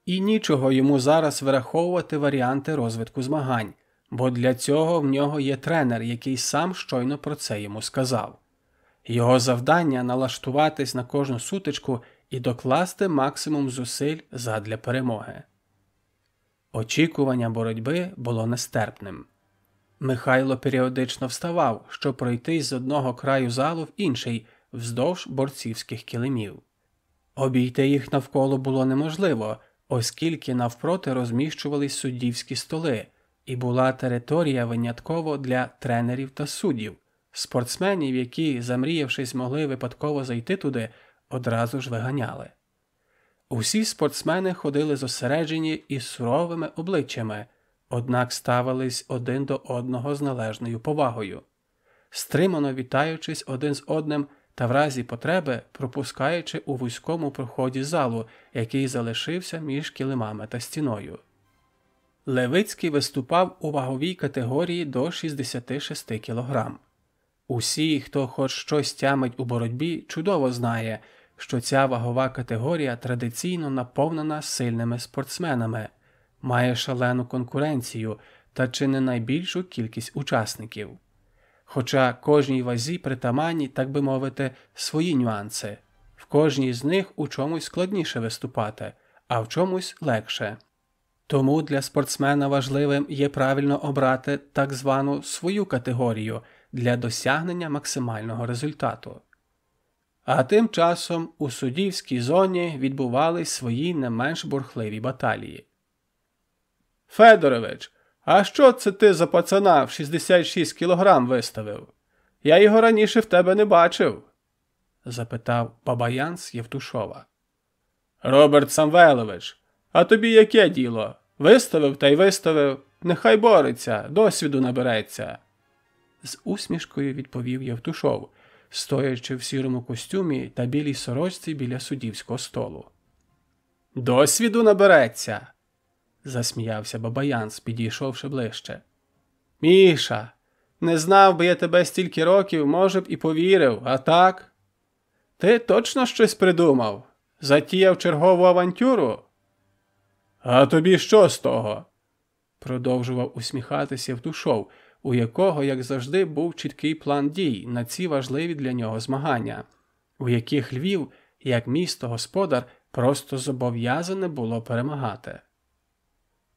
І нічого йому зараз вираховувати варіанти розвитку змагань, бо для цього в нього є тренер, який сам щойно про це йому сказав. Його завдання – налаштуватись на кожну сутичку і докласти максимум зусиль задля перемоги. Очікування боротьби було нестерпним. Михайло періодично вставав, щоб пройти з одного краю залу в інший, вздовж борцівських килимів. Обійти їх навколо було неможливо, оскільки навпроти розміщувались суддівські столи, і була територія винятково для тренерів та суддів. Спортсменів, які, замріявшись, могли випадково зайти туди, одразу ж виганяли. Усі спортсмени ходили зосереджені і суровими обличчями, однак ставились один до одного з належною повагою, стримано вітаючись один з одним та в разі потреби пропускаючи у вузькому проході залу, який залишився між килимами та стіною. Левицький виступав у ваговій категорії до 66 кг. Усі, хто хоч щось тямить у боротьбі, чудово знає, що ця вагова категорія традиційно наповнена сильними спортсменами, має шалену конкуренцію та чи не найбільшу кількість учасників. Хоча кожній вазі притаманні, так би мовити, свої нюанси. В кожній з них у чомусь складніше виступати, а в чомусь легше. Тому для спортсмена важливим є правильно обрати так звану свою категорію для досягнення максимального результату. А тим часом у суддівській зоні відбувались свої не менш бурхливі баталії. «Федорович, а що це ти за пацана в 66 кілограм виставив? Я його раніше в тебе не бачив», – запитав Бабаян з Євтушова. «Роберт Самвелович, а тобі яке діло? Виставив та й виставив. Нехай бореться, досвіду набереться», – з усмішкою відповів Євтушов, стоячи в сірому костюмі та білій сорочці біля суддівського столу. «Досвіду набереться», – засміявся Бабаян, підійшовши ближче. «Міша, не знав би я тебе стільки років, може б і повірив, а так? Ти точно щось придумав? Затіяв чергову авантюру?» «А тобі що з того?» – продовжував усміхатися Євтушов, у якого, як завжди, був чіткий план дій на ці важливі для нього змагання, у яких Львів, як місто-господар, просто зобов'язане було перемагати.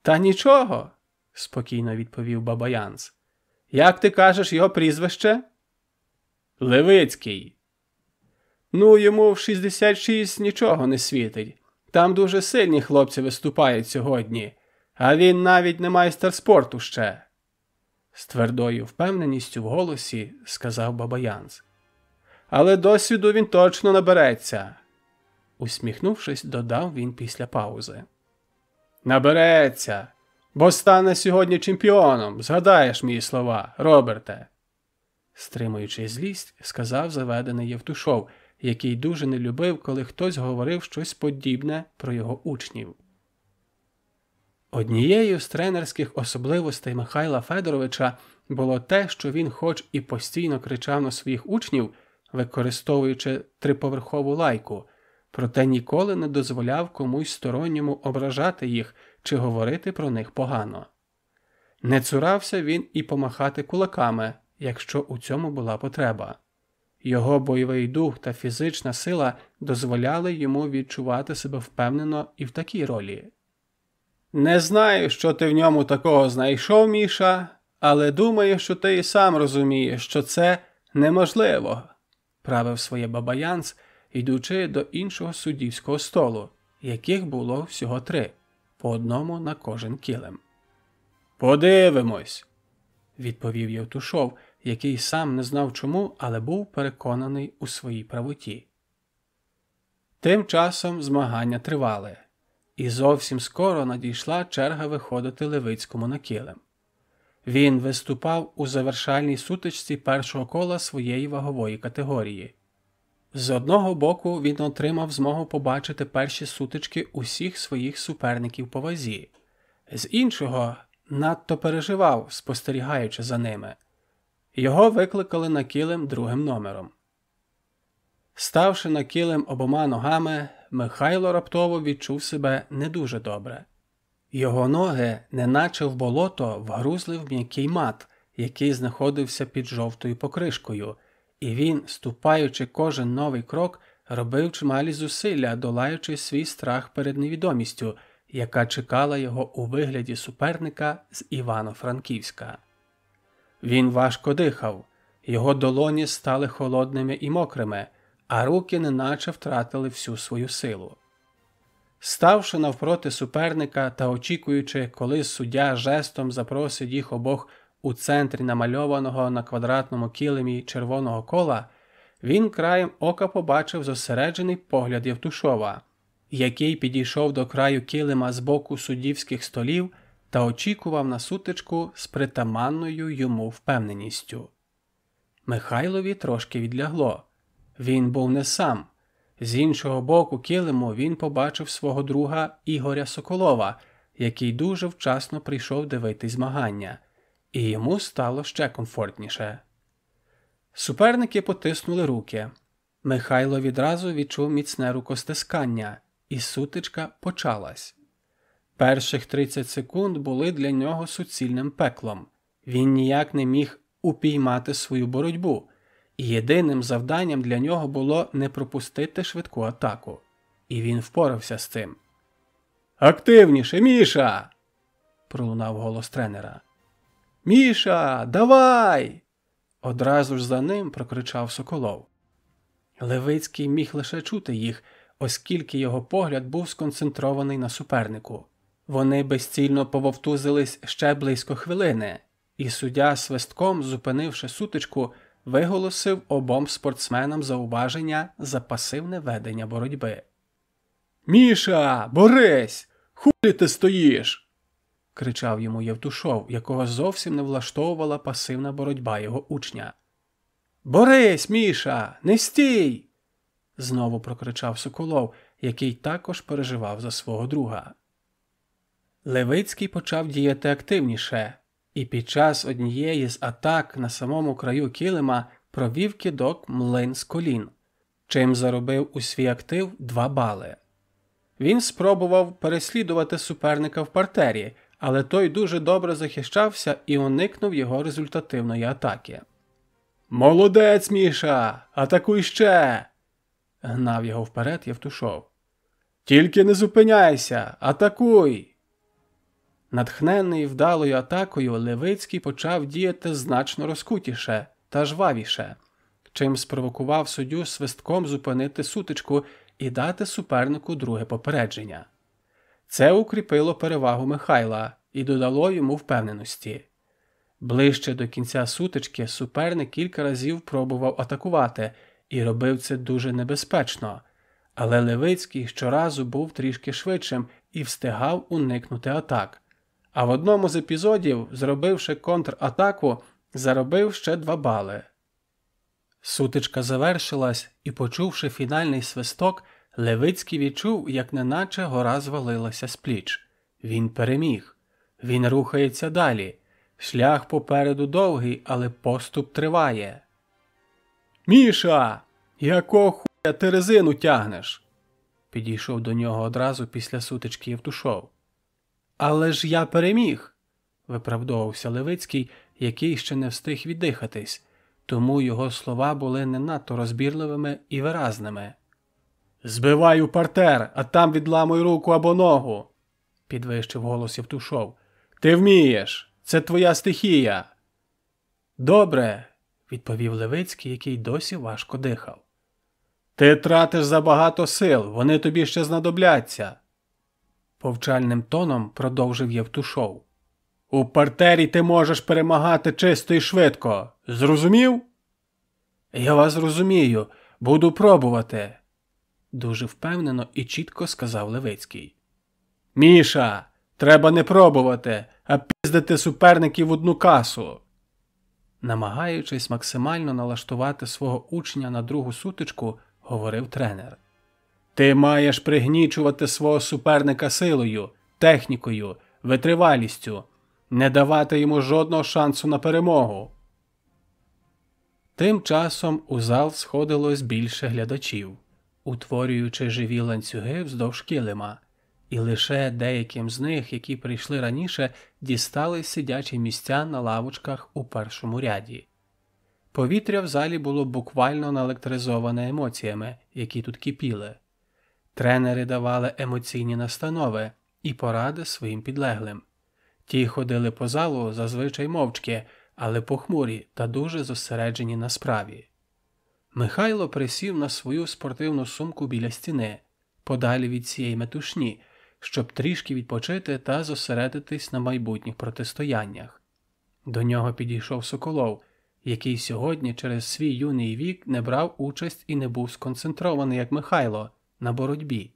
«Та нічого», – спокійно відповів Бабаянц. «Як ти кажеш його прізвище?» «Левицький». «Ну, йому в 66 нічого не світить. Там дуже сильні хлопці виступають сьогодні, а він навіть не майстер спорту ще», – з твердою впевненістю в голосі сказав Бабаянц. «Але досвіду він точно набереться», – усміхнувшись, додав він після паузи. «Набереться, бо стане сьогодні чемпіоном, згадаєш мої слова, Роберте», – стримуючи злість, сказав заведений Євтушов, який дуже не любив, коли хтось говорив щось подібне про його учнів. Однією з тренерських особливостей Михайла Федоровича було те, що він хоч і постійно кричав на своїх учнів, використовуючи триповерхову лайку, проте ніколи не дозволяв комусь сторонньому ображати їх чи говорити про них погано. Не цурався він і помахати кулаками, якщо у цьому була потреба. Його бойовий дух та фізична сила дозволяли йому відчувати себе впевнено і в такій ролі. «Не знаю, що ти в ньому такого знайшов, Міша, але думаю, що ти і сам розумієш, що це неможливо», – правив своє Бабаянц, йдучи до іншого суддівського столу, яких було всього 3, по одному на кожен килим. «Подивимось», – відповів Євтушов, який сам не знав чому, але був переконаний у своїй правоті. Тим часом змагання тривали. І зовсім скоро надійшла черга виходити Левицькому на килим. Він виступав у завершальній сутичці першого кола своєї вагової категорії. З одного боку він отримав змогу побачити перші сутички усіх своїх суперників по вазі. З іншого надто переживав, спостерігаючи за ними. Його викликали на килим другим номером. Ставши на килим обома ногами, Михайло раптово відчув себе не дуже добре. Його ноги, неначе в болото, вгрузли в м'який мат, який знаходився під жовтою покришкою, і він, ступаючи кожен новий крок, робив чималі зусилля, долаючи свій страх перед невідомістю, яка чекала його у вигляді суперника з Івано-Франківська. Він важко дихав, його долоні стали холодними і мокрими, а руки неначе втратили всю свою силу. Ставши навпроти суперника та очікуючи, коли суддя жестом запросить їх обох у центрі намальованого на квадратному килимі червоного кола, він краєм ока побачив зосереджений погляд Євтушова, який підійшов до краю килима з боку суддівських столів та очікував на сутичку з притаманною йому впевненістю. Михайлові трошки відлягло. Він був не сам. З іншого боку килиму він побачив свого друга Ігоря Соколова, який дуже вчасно прийшов дивитись змагання, і йому стало ще комфортніше. Суперники потиснули руки. Михайло відразу відчув міцне рукостискання, і сутичка почалась. Перших 30 секунд були для нього суцільним пеклом. Він ніяк не міг упіймати свою боротьбу, і єдиним завданням для нього було не пропустити швидку атаку. І він впорався з цим. «Активніше, Міша!» – пролунав голос тренера. «Міша, давай!» – одразу ж за ним прокричав Соколов. Левицький міг лише чути їх, оскільки його погляд був сконцентрований на супернику. Вони безцільно пововтузились ще близько хвилини, і суддя свистком, зупинивши сутичку, виголосив обом спортсменам зауваження за пасивне ведення боротьби. «Міша, борись! Хулі ти стоїш?» – кричав йому Євтушов, якого зовсім не влаштовувала пасивна боротьба його учня. «Борись, Міша, не стій!» – знову прокричав Соколов, який також переживав за свого друга. Левицький почав діяти активніше, і під час однієї з атак на самому краю килима провів кидок млин з колін, чим заробив у свій актив 2 бали. Він спробував переслідувати суперника в партері, але той дуже добре захищався і уникнув його результативної атаки. «Молодець, Міша! Атакуй ще!» – гнав його вперед Євтушов. «Тільки не зупиняйся! Атакуй!» Натхнений вдалою атакою, Левицький почав діяти значно розкутіше та жвавіше, чим спровокував суддю свистком зупинити сутичку і дати супернику друге попередження. Це укріпило перевагу Михайла і додало йому впевненості. Ближче до кінця сутички суперник кілька разів пробував атакувати і робив це дуже небезпечно, але Левицький щоразу був трішки швидшим і встигав уникнути атак. А в одному з епізодів, зробивши контратаку, заробив ще 2 бали. Сутичка завершилась, і, почувши фінальний свисток, Левицький відчув, як неначе гора звалилася з пліч. Він переміг. Він рухається далі. Шлях попереду довгий, але поступ триває. «Міша! Якого хуя ти резину тягнеш?» Підійшов до нього одразу після сутички Євтушов. «Але ж я переміг!» – виправдовувався Левицький, який ще не встиг віддихатись, тому його слова були не надто розбірливими і виразними. «Збивай у партер, а там відламуй руку або ногу!» – підвищив голос Євтушов. «Ти вмієш! Це твоя стихія!» «Добре!» – відповів Левицький, який досі важко дихав. «Ти тратиш забагато сил, вони тобі ще знадобляться!» Повчальним тоном продовжив Євтушов. «У партері ти можеш перемагати чисто і швидко. Зрозумів?» «Я вас розумію. Буду пробувати». дуже впевнено і чітко сказав Левицький. «Міша, треба не пробувати, а піздити суперників в одну касу!» Намагаючись максимально налаштувати свого учня на другу сутичку, говорив тренер. «Ти маєш пригнічувати свого суперника силою, технікою, витривалістю, не давати йому жодного шансу на перемогу». Тим часом у зал сходилось більше глядачів, утворюючи живі ланцюги вздовж килима, і лише деяким з них, які прийшли раніше, дістались сидячі місця на лавочках у першому ряді. Повітря в залі було буквально наелектризоване емоціями, які тут кипіли. Тренери давали емоційні настанови і поради своїм підлеглим. Ті ходили по залу зазвичай мовчки, але похмурі та дуже зосереджені на справі. Михайло присів на свою спортивну сумку біля стіни, подалі від цієї метушні, щоб трішки відпочити та зосередитись на майбутніх протистояннях. До нього підійшов Соколов, який сьогодні через свій юний вік не брав участь і не був сконцентрований, як Михайло, на боротьбі.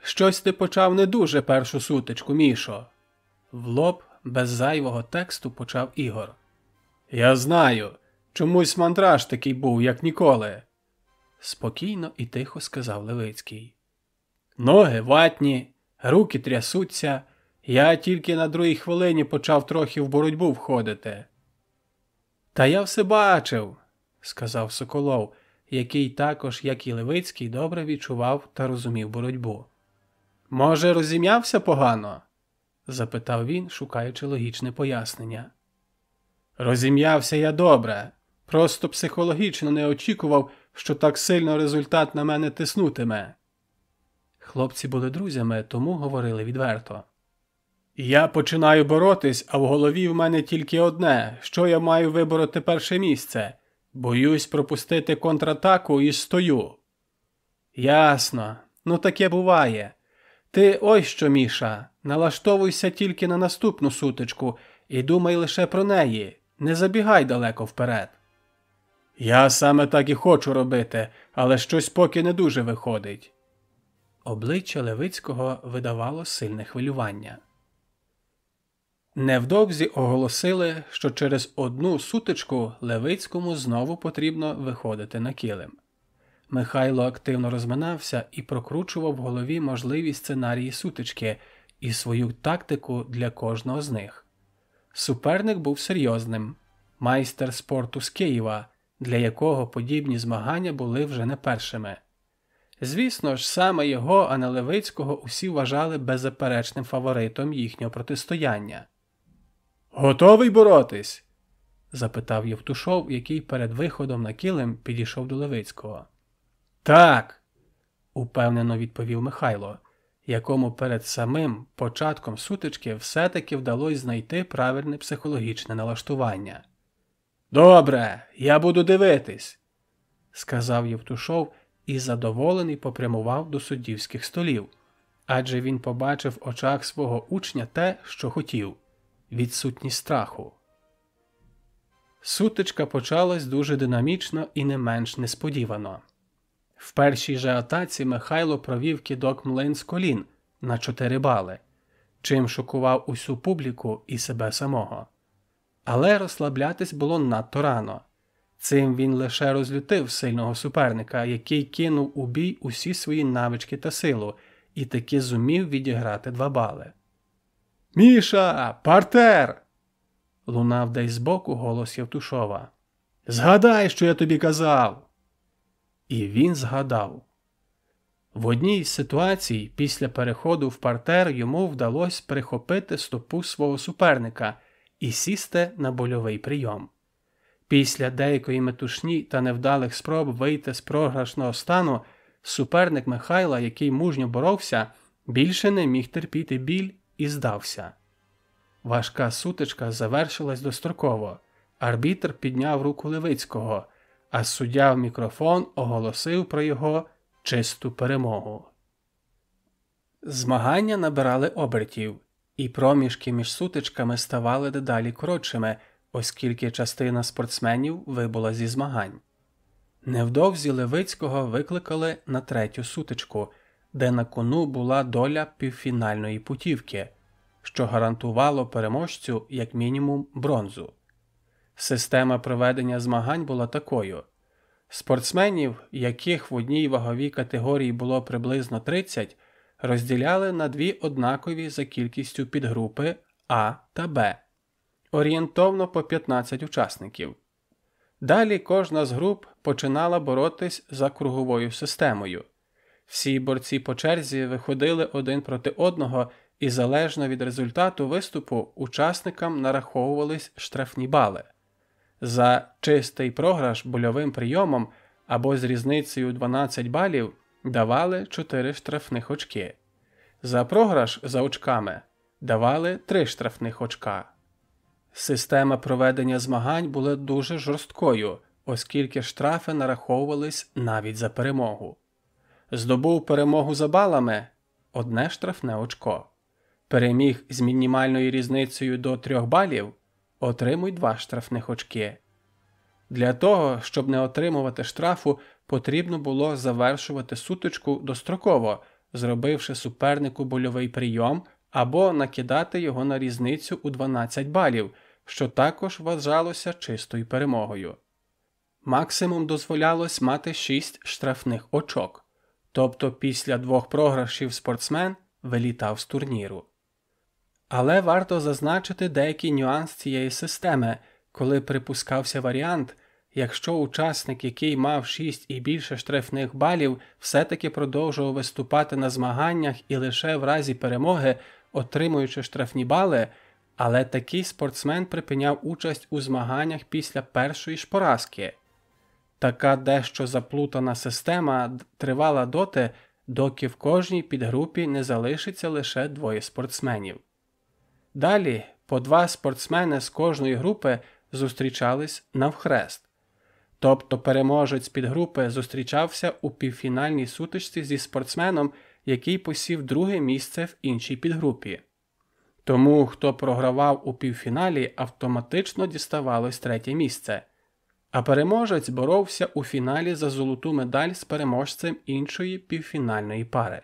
«Щось ти почав не дуже першу сутичку, Мішо!» В лоб, без зайвого тексту, почав Ігор. «Я знаю, чомусь мандраж такий був, як ніколи!» Спокійно і тихо сказав Левицький. «Ноги ватні, руки трясуться, я тільки на другій хвилині почав трохи в боротьбу входити». «Та я все бачив», – сказав Соколов, який також, як і Левицький, добре відчував та розумів боротьбу. «Може, розім'явся погано?» – запитав він, шукаючи логічне пояснення. «Розім'явся я добре, просто психологічно не очікував, що так сильно результат на мене тиснутиме». Хлопці були друзями, тому говорили відверто. «Я починаю боротись, а в голові в мене тільки одне, що я маю вибороти перше місце. Боюсь пропустити контратаку і стою». «Ясно. Ну таке буває. Ти ось що, Міша, налаштовуйся тільки на наступну сутичку і думай лише про неї, не забігай далеко вперед». «Я саме так і хочу робити, але щось поки не дуже виходить». Обличчя Левицького видавало сильне хвилювання. Невдовзі оголосили, що через одну сутичку Левицькому знову потрібно виходити на килим. Михайло активно розминався і прокручував в голові можливі сценарії сутички і свою тактику для кожного з них. Суперник був серйозним – майстер спорту з Києва, для якого подібні змагання були вже не першими. Звісно ж, саме його, а не Левицького, усі вважали беззаперечним фаворитом їхнього протистояння. «Готовий боротись?» – запитав Євтушов, який перед виходом на килим підійшов до Левицького. «Так!» – упевнено відповів Михайло, якому перед самим початком сутички все-таки вдалося знайти правильне психологічне налаштування. «Добре, я буду дивитись!» – сказав Євтушов і задоволений попрямував до суддівських столів, адже він побачив в очах свого учня те, що хотів – відсутність страху. Сутичка почалась дуже динамічно і не менш несподівано. В першій же атаці Михайло провів кидок млин з колін на 4 бали, чим шокував усю публіку і себе самого. Але розслаблятись було надто рано. Цим він лише розлютив сильного суперника, який кинув у бій усі свої навички та силу і таки зумів відіграти 2 бали. «Міша, партер!» – лунав десь збоку голос Євтушова. «Згадай, що я тобі казав!» І він згадав. В одній з ситуацій після переходу в партер йому вдалося перехопити стопу свого суперника і сісти на больовий прийом. Після деякої метушні та невдалих спроб вийти з програшного стану, суперник Михайла, який мужньо боровся, більше не міг терпіти біль і здався. Важка сутичка завершилась достроково. Арбітр підняв руку Левицького, а суддя в мікрофон оголосив про його чисту перемогу. Змагання набирали обертів, і проміжки між сутичками ставали дедалі коротшими, оскільки частина спортсменів вибула зі змагань. Невдовзі Левицького викликали на третю сутичку, де на кону була доля півфінальної путівки, що гарантувало переможцю як мінімум бронзу. Система проведення змагань була такою. Спортсменів, яких в одній ваговій категорії було приблизно 30, розділяли на дві однакові за кількістю підгрупи А та Б, орієнтовно по 15 учасників. Далі кожна з груп починала боротись за круговою системою. Всі борці по черзі виходили один проти одного і залежно від результату виступу учасникам нараховувались штрафні бали. За чистий програш больовим прийомом або з різницею 12 балів давали 4 штрафних очки. За програш за очками давали 3 штрафних очка. Система проведення змагань була дуже жорсткою, оскільки штрафи нараховувались навіть за перемогу. Здобув перемогу за балами – 1 штрафне очко. Переміг з мінімальною різницею до 3 балів – отримуй 2 штрафних очки. Для того, щоб не отримувати штрафу, потрібно було завершувати сутичку достроково, зробивши супернику больовий прийом або накидати його на різницю у 12 балів, що також вважалося чистою перемогою. Максимум дозволялось мати 6 штрафних очок, тобто після 2 програшів спортсмен вилітав з турніру. Але варто зазначити деякий нюанс цієї системи, коли припускався варіант, якщо учасник, який мав 6 і більше штрафних балів, все-таки продовжував виступати на змаганнях і лише в разі перемоги, отримуючи штрафні бали, але такий спортсмен припиняв участь у змаганнях після першої ж поразки. Така дещо заплутана система тривала доти, доки в кожній підгрупі не залишиться лише 2 спортсменів. Далі по 2 спортсмени з кожної групи зустрічались навхрест. Тобто переможець підгрупи зустрічався у півфінальній сутичці зі спортсменом, який посів 2-е місце в іншій підгрупі. Тому, хто програвав у півфіналі, автоматично діставалось 3-е місце, а переможець боровся у фіналі за золоту медаль з переможцем іншої півфінальної пари.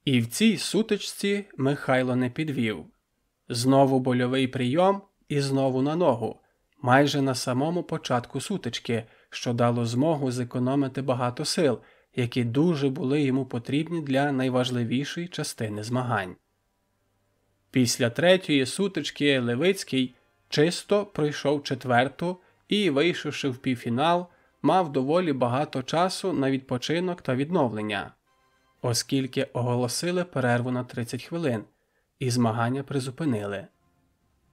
І в цій сутичці Михайло не підвів. Знову больовий прийом і знову на ногу, майже на самому початку сутички, що дало змогу зекономити багато сил, які дуже були йому потрібні для найважливішої частини змагань. Після 3-ї сутички Левицький чисто пройшов 4-ту і, вийшовши в півфінал, мав доволі багато часу на відпочинок та відновлення, оскільки оголосили перерву на 30 хвилин і змагання призупинили.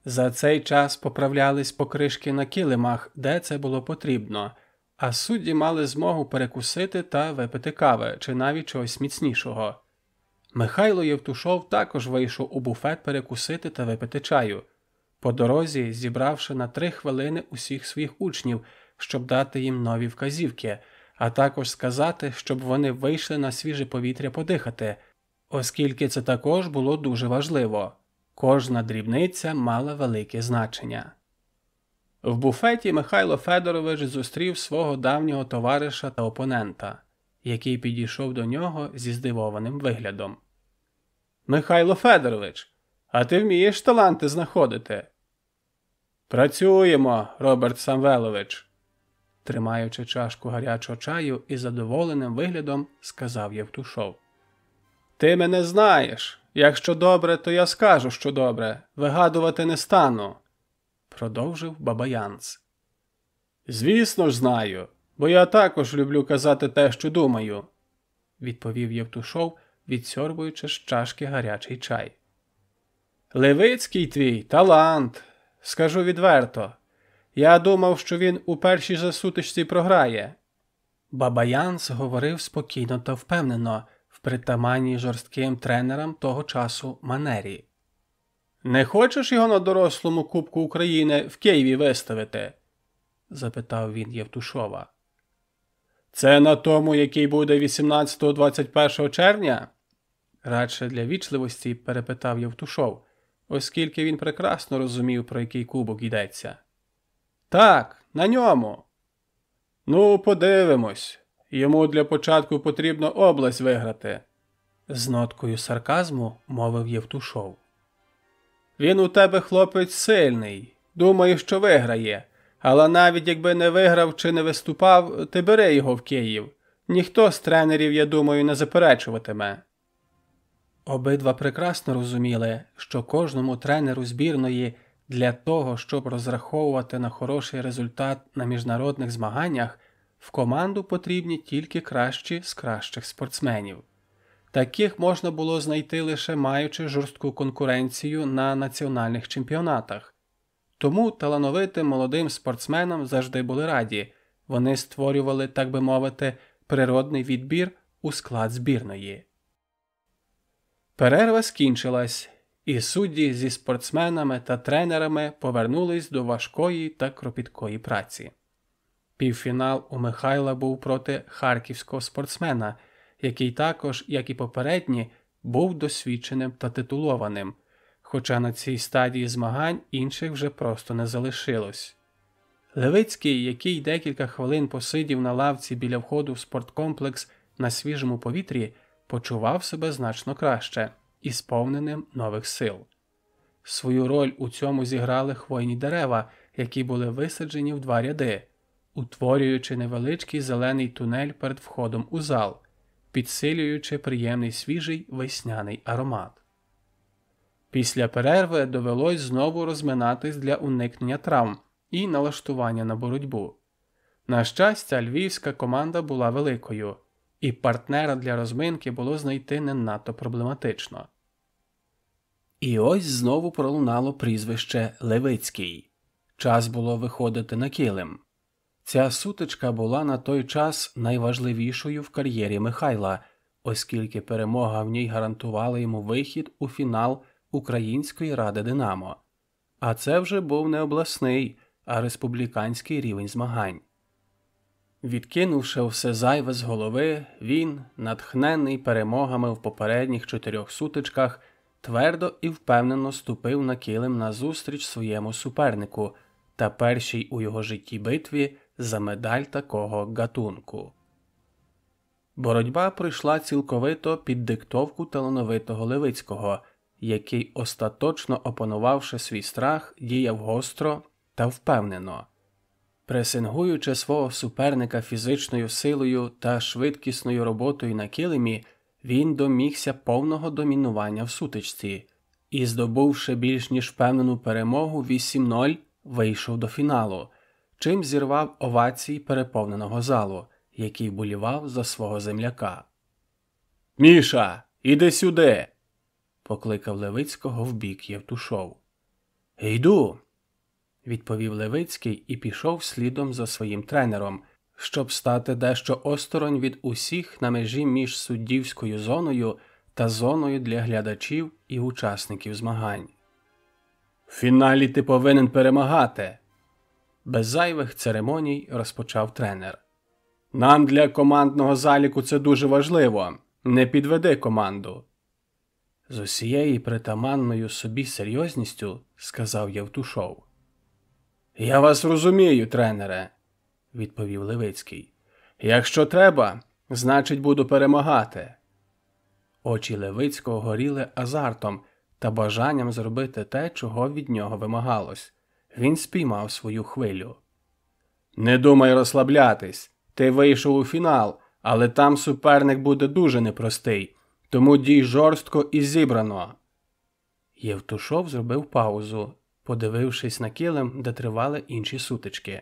За цей час поправлялись покришки на килимах, де це було потрібно, а судді мали змогу перекусити та випити кави чи навіть чогось міцнішого. Михайло Євтушов також вийшов у буфет перекусити та випити чаю, по дорозі зібравши на 3 хвилини усіх своїх учнів, щоб дати їм нові вказівки, а також сказати, щоб вони вийшли на свіже повітря подихати, оскільки це також було дуже важливо. Кожна дрібниця мала велике значення. В буфеті Михайло Федорович зустрів свого давнього товариша та опонента, який підійшов до нього зі здивованим виглядом. «Михайло Федорович, а ти вмієш таланти знаходити?» «Працюємо, Роберт Самвелович», тримаючи чашку гарячого чаю із задоволеним виглядом, сказав Євтушов. «Ти мене знаєш. Якщо добре, то я скажу, що добре. Вигадувати не стану», продовжив Бабаянц. «Звісно ж знаю, бо я також люблю казати те, що думаю», відповів Євтушов, відсьорбуючи з чашки гарячий чай. «Левицький твій – талант. Скажу відверто. Я думав, що він у першій же сутичці програє». Бабаянц говорив спокійно та впевнено, в притаманній жорстким тренерам того часу манері. «Не хочеш його на дорослому Кубку України в Києві виставити?» – запитав він Євтушова. «Це на тому, який буде 18-21 червня?» Радше для вічливості перепитав Євтушов, оскільки він прекрасно розумів, про який кубок йдеться. «Так, на ньому». Ну, подивимось. Йому для початку потрібно область виграти. З ноткою сарказму мовив Євтушов. Він у тебе, хлопець, сильний. Думаю, що виграє. Але навіть якби не виграв чи не виступав, ти бери його в Київ. Ніхто з тренерів, я думаю, не заперечуватиме. Обидва прекрасно розуміли, що кожному тренеру збірної для того, щоб розраховувати на хороший результат на міжнародних змаганнях, в команду потрібні тільки кращі з кращих спортсменів. Таких можна було знайти лише маючи жорстку конкуренцію на національних чемпіонатах. Тому талановитим молодим спортсменам завжди були раді. Вони створювали, так би мовити, природний відбір у склад збірної. Перерва скінчилась, і судді зі спортсменами та тренерами повернулись до важкої та кропіткої праці. Півфінал у Михайла був проти харківського спортсмена, який також, як і попередні, був досвідченим та титулованим, хоча на цій стадії змагань інших вже просто не залишилось. Левицький, який декілька хвилин посидів на лавці біля входу в спорткомплекс на свіжому повітрі, почував себе значно краще і сповненим нових сил. Свою роль у цьому зіграли хвойні дерева, які були висаджені в два ряди, утворюючи невеличкий зелений тунель перед входом у зал, підсилюючи приємний свіжий весняний аромат. Після перерви довелось знову розминатись для уникнення травм і налаштування на боротьбу. На щастя, львівська команда була великою, і партнера для розминки було знайти не надто проблематично. І ось знову пролунало прізвище Левицький. Час було виходити на килим. Ця сутичка була на той час найважливішою в кар'єрі Михайла, оскільки перемога в ній гарантувала йому вихід у фінал Української ради «Динамо». А це вже був не обласний, а республіканський рівень змагань. Відкинувши все зайве з голови, він, натхнений перемогами в попередніх 4 сутичках, твердо і впевнено ступив на килим назустріч своєму супернику та першій у його житті битві за медаль такого гатунку. Боротьба пройшла цілковито під диктовку талановитого Левицького, який, остаточно опанувавши свій страх, діяв гостро та впевнено. Пресингуючи свого суперника фізичною силою та швидкісною роботою на килимі, він домігся повного домінування в сутичці і, здобувши більш ніж впевнену перемогу 8-0, вийшов до фіналу, чим зірвав овації переповненого залу, який вболівав за свого земляка. «Міша, іди сюди!» – покликав Левицького в бік Євтушов. «Йду!» – відповів Левицький і пішов слідом за своїм тренером, щоб стати дещо осторонь від усіх на межі між суддівською зоною та зоною для глядачів і учасників змагань. «В фіналі ти повинен перемагати!» Без зайвих церемоній розпочав тренер. «Нам для командного заліку це дуже важливо. Не підведи команду!» З усією притаманною собі серйозністю сказав Євтушов. «Я вас розумію, тренере», – відповів Левицький. «Якщо треба, значить буду перемагати». Очі Левицького горіли азартом та бажанням зробити те, чого від нього вимагалось. Він спіймав свою хвилю. «Не думай розслаблятись. Ти вийшов у фінал, але там суперник буде дуже непростий, тому дій жорстко і зібрано». Євтушов зробив паузу, подивившись на килим, де тривали інші сутички.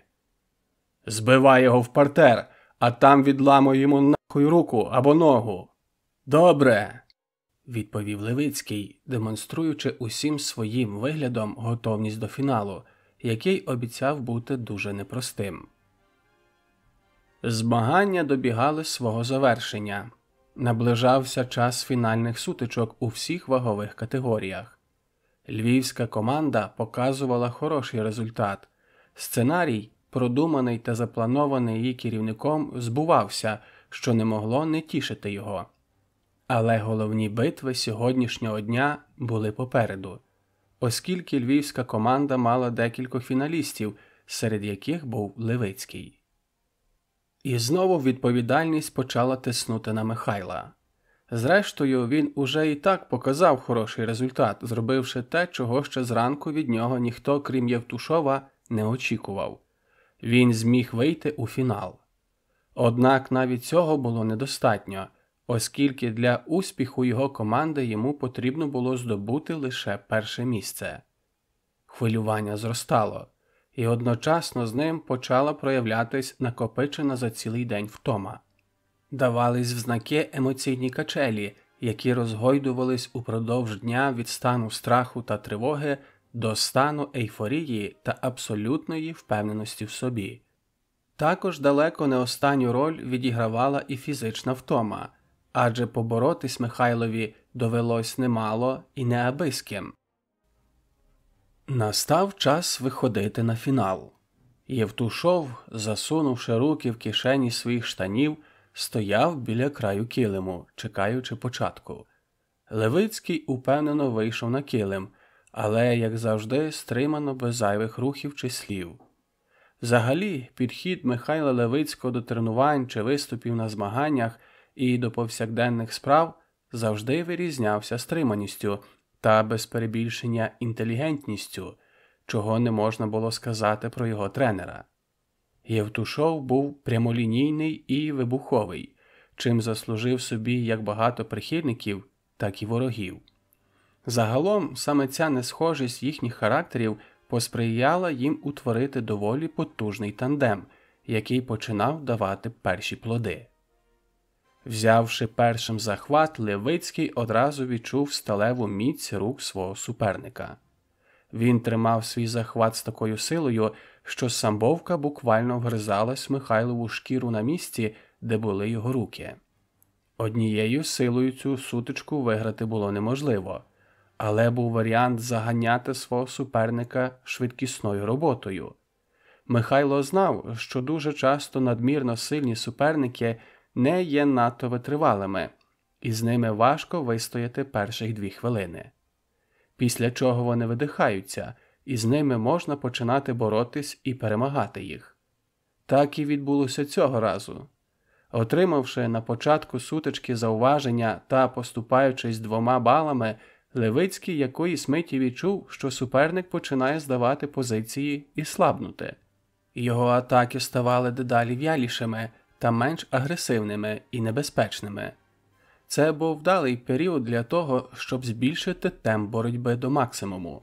«Збивай його в партер, а там відламуй йому нахуй руку або ногу». «Добре», – відповів Левицький, демонструючи усім своїм виглядом готовність до фіналу, який обіцяв бути дуже непростим. Змагання добігали свого завершення. Наближався час фінальних сутичок у всіх вагових категоріях. Львівська команда показувала хороший результат. Сценарій, продуманий та запланований її керівником, збувався, що не могло не тішити його. Але головні битви сьогоднішнього дня були попереду, оскільки львівська команда мала декількох фіналістів, серед яких був Левицький. І знову відповідальність почала тиснути на Михайла. Зрештою, він уже і так показав хороший результат, зробивши те, чого ще зранку від нього ніхто, крім Євтушова, не очікував. Він зміг вийти у фінал. Однак навіть цього було недостатньо, оскільки для успіху його команди йому потрібно було здобути лише перше місце. Хвилювання зростало, і одночасно з ним почала проявлятись накопичена за цілий день втома. Давались в знаки емоційні качелі, які розгойдувались упродовж дня від стану страху та тривоги до стану ейфорії та абсолютної впевненості в собі. Також далеко не останню роль відігравала і фізична втома, адже поборотись Михайлові довелось немало і не аби з ким. Настав час виходити на фінал. Євтушов, засунувши руки в кишені своїх штанів, стояв біля краю килиму, чекаючи початку. Левицький упевнено вийшов на килим, але, як завжди, стримано без зайвих рухів чи слів. Взагалі, підхід Михайла Левицького до тренувань чи виступів на змаганнях і до повсякденних справ завжди вирізнявся стриманістю та, без перебільшення, інтелігентністю, чого не можна було сказати про його тренера. Євтушов був прямолінійний і вибуховий, чим заслужив собі як багато прихильників, так і ворогів. Загалом, саме ця несхожість їхніх характерів посприяла їм утворити доволі потужний тандем, який починав давати перші плоди. Взявши першим захват, Левицький одразу відчув сталеву міць рук свого суперника. Він тримав свій захват з такою силою, що самбовка буквально вгризалась в Михайлову шкіру на місці, де були його руки. Однією силою цю сутичку виграти було неможливо, але був варіант заганяти свого суперника швидкісною роботою. Михайло знав, що дуже часто надмірно сильні суперники не є надто витривалими, і з ними важко вистояти перших 2 хвилини. Після чого вони видихаються, і з ними можна починати боротись і перемагати їх. Так і відбулося цього разу. Отримавши на початку сутички зауваження та поступаючись 2 балами, Левицький якоїсь миті відчув, що суперник починає здавати позиції і слабнути. Його атаки ставали дедалі в'ялішими та менш агресивними і небезпечними. Це був вдалий період для того, щоб збільшити темп боротьби до максимуму.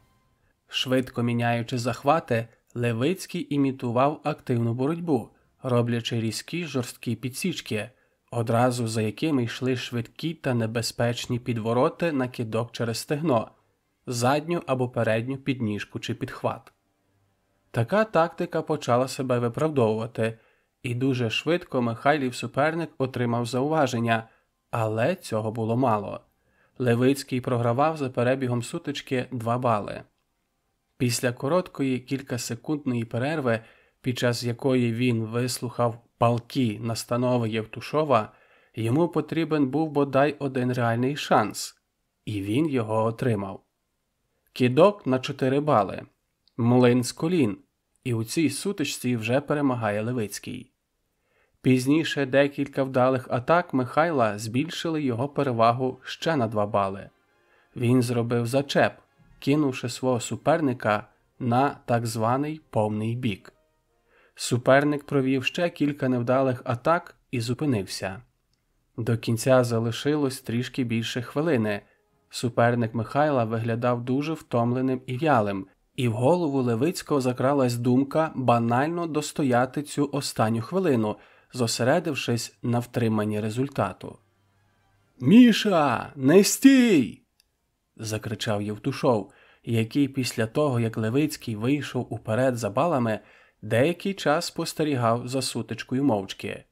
Швидко міняючи захвати, Левицький імітував активну боротьбу, роблячи різкі жорсткі підсічки, одразу за якими йшли швидкі та небезпечні підвороти на кидок через стегно, задню або передню підніжку чи підхват. Така тактика почала себе виправдовувати, і дуже швидко Михайлів суперник отримав зауваження, але цього було мало. Левицький програвав за перебігом сутички 2 бали. Після короткої кількасекундної перерви, під час якої він вислухав палкі настанови Євтушова, йому потрібен був бодай один реальний шанс, і він його отримав. Кидок на 4 бали, млин з колін, і у цій сутичці вже перемагає Левицький. Пізніше декілька вдалих атак Михайла збільшили його перевагу ще на 2 бали. Він зробив зачеп, кинувши свого суперника на так званий повний бік. Суперник провів ще кілька невдалих атак і зупинився. До кінця залишилось трішки більше хвилини. Суперник Михайла виглядав дуже втомленим і вялим, і в голову Левицького закралась думка банально достояти цю останню хвилину, зосередившись на втриманні результату. «Міша, не стій!» – закричав Євтушов, який після того, як Левицький вийшов уперед за балами, деякий час спостерігав за сутичкою мовчки.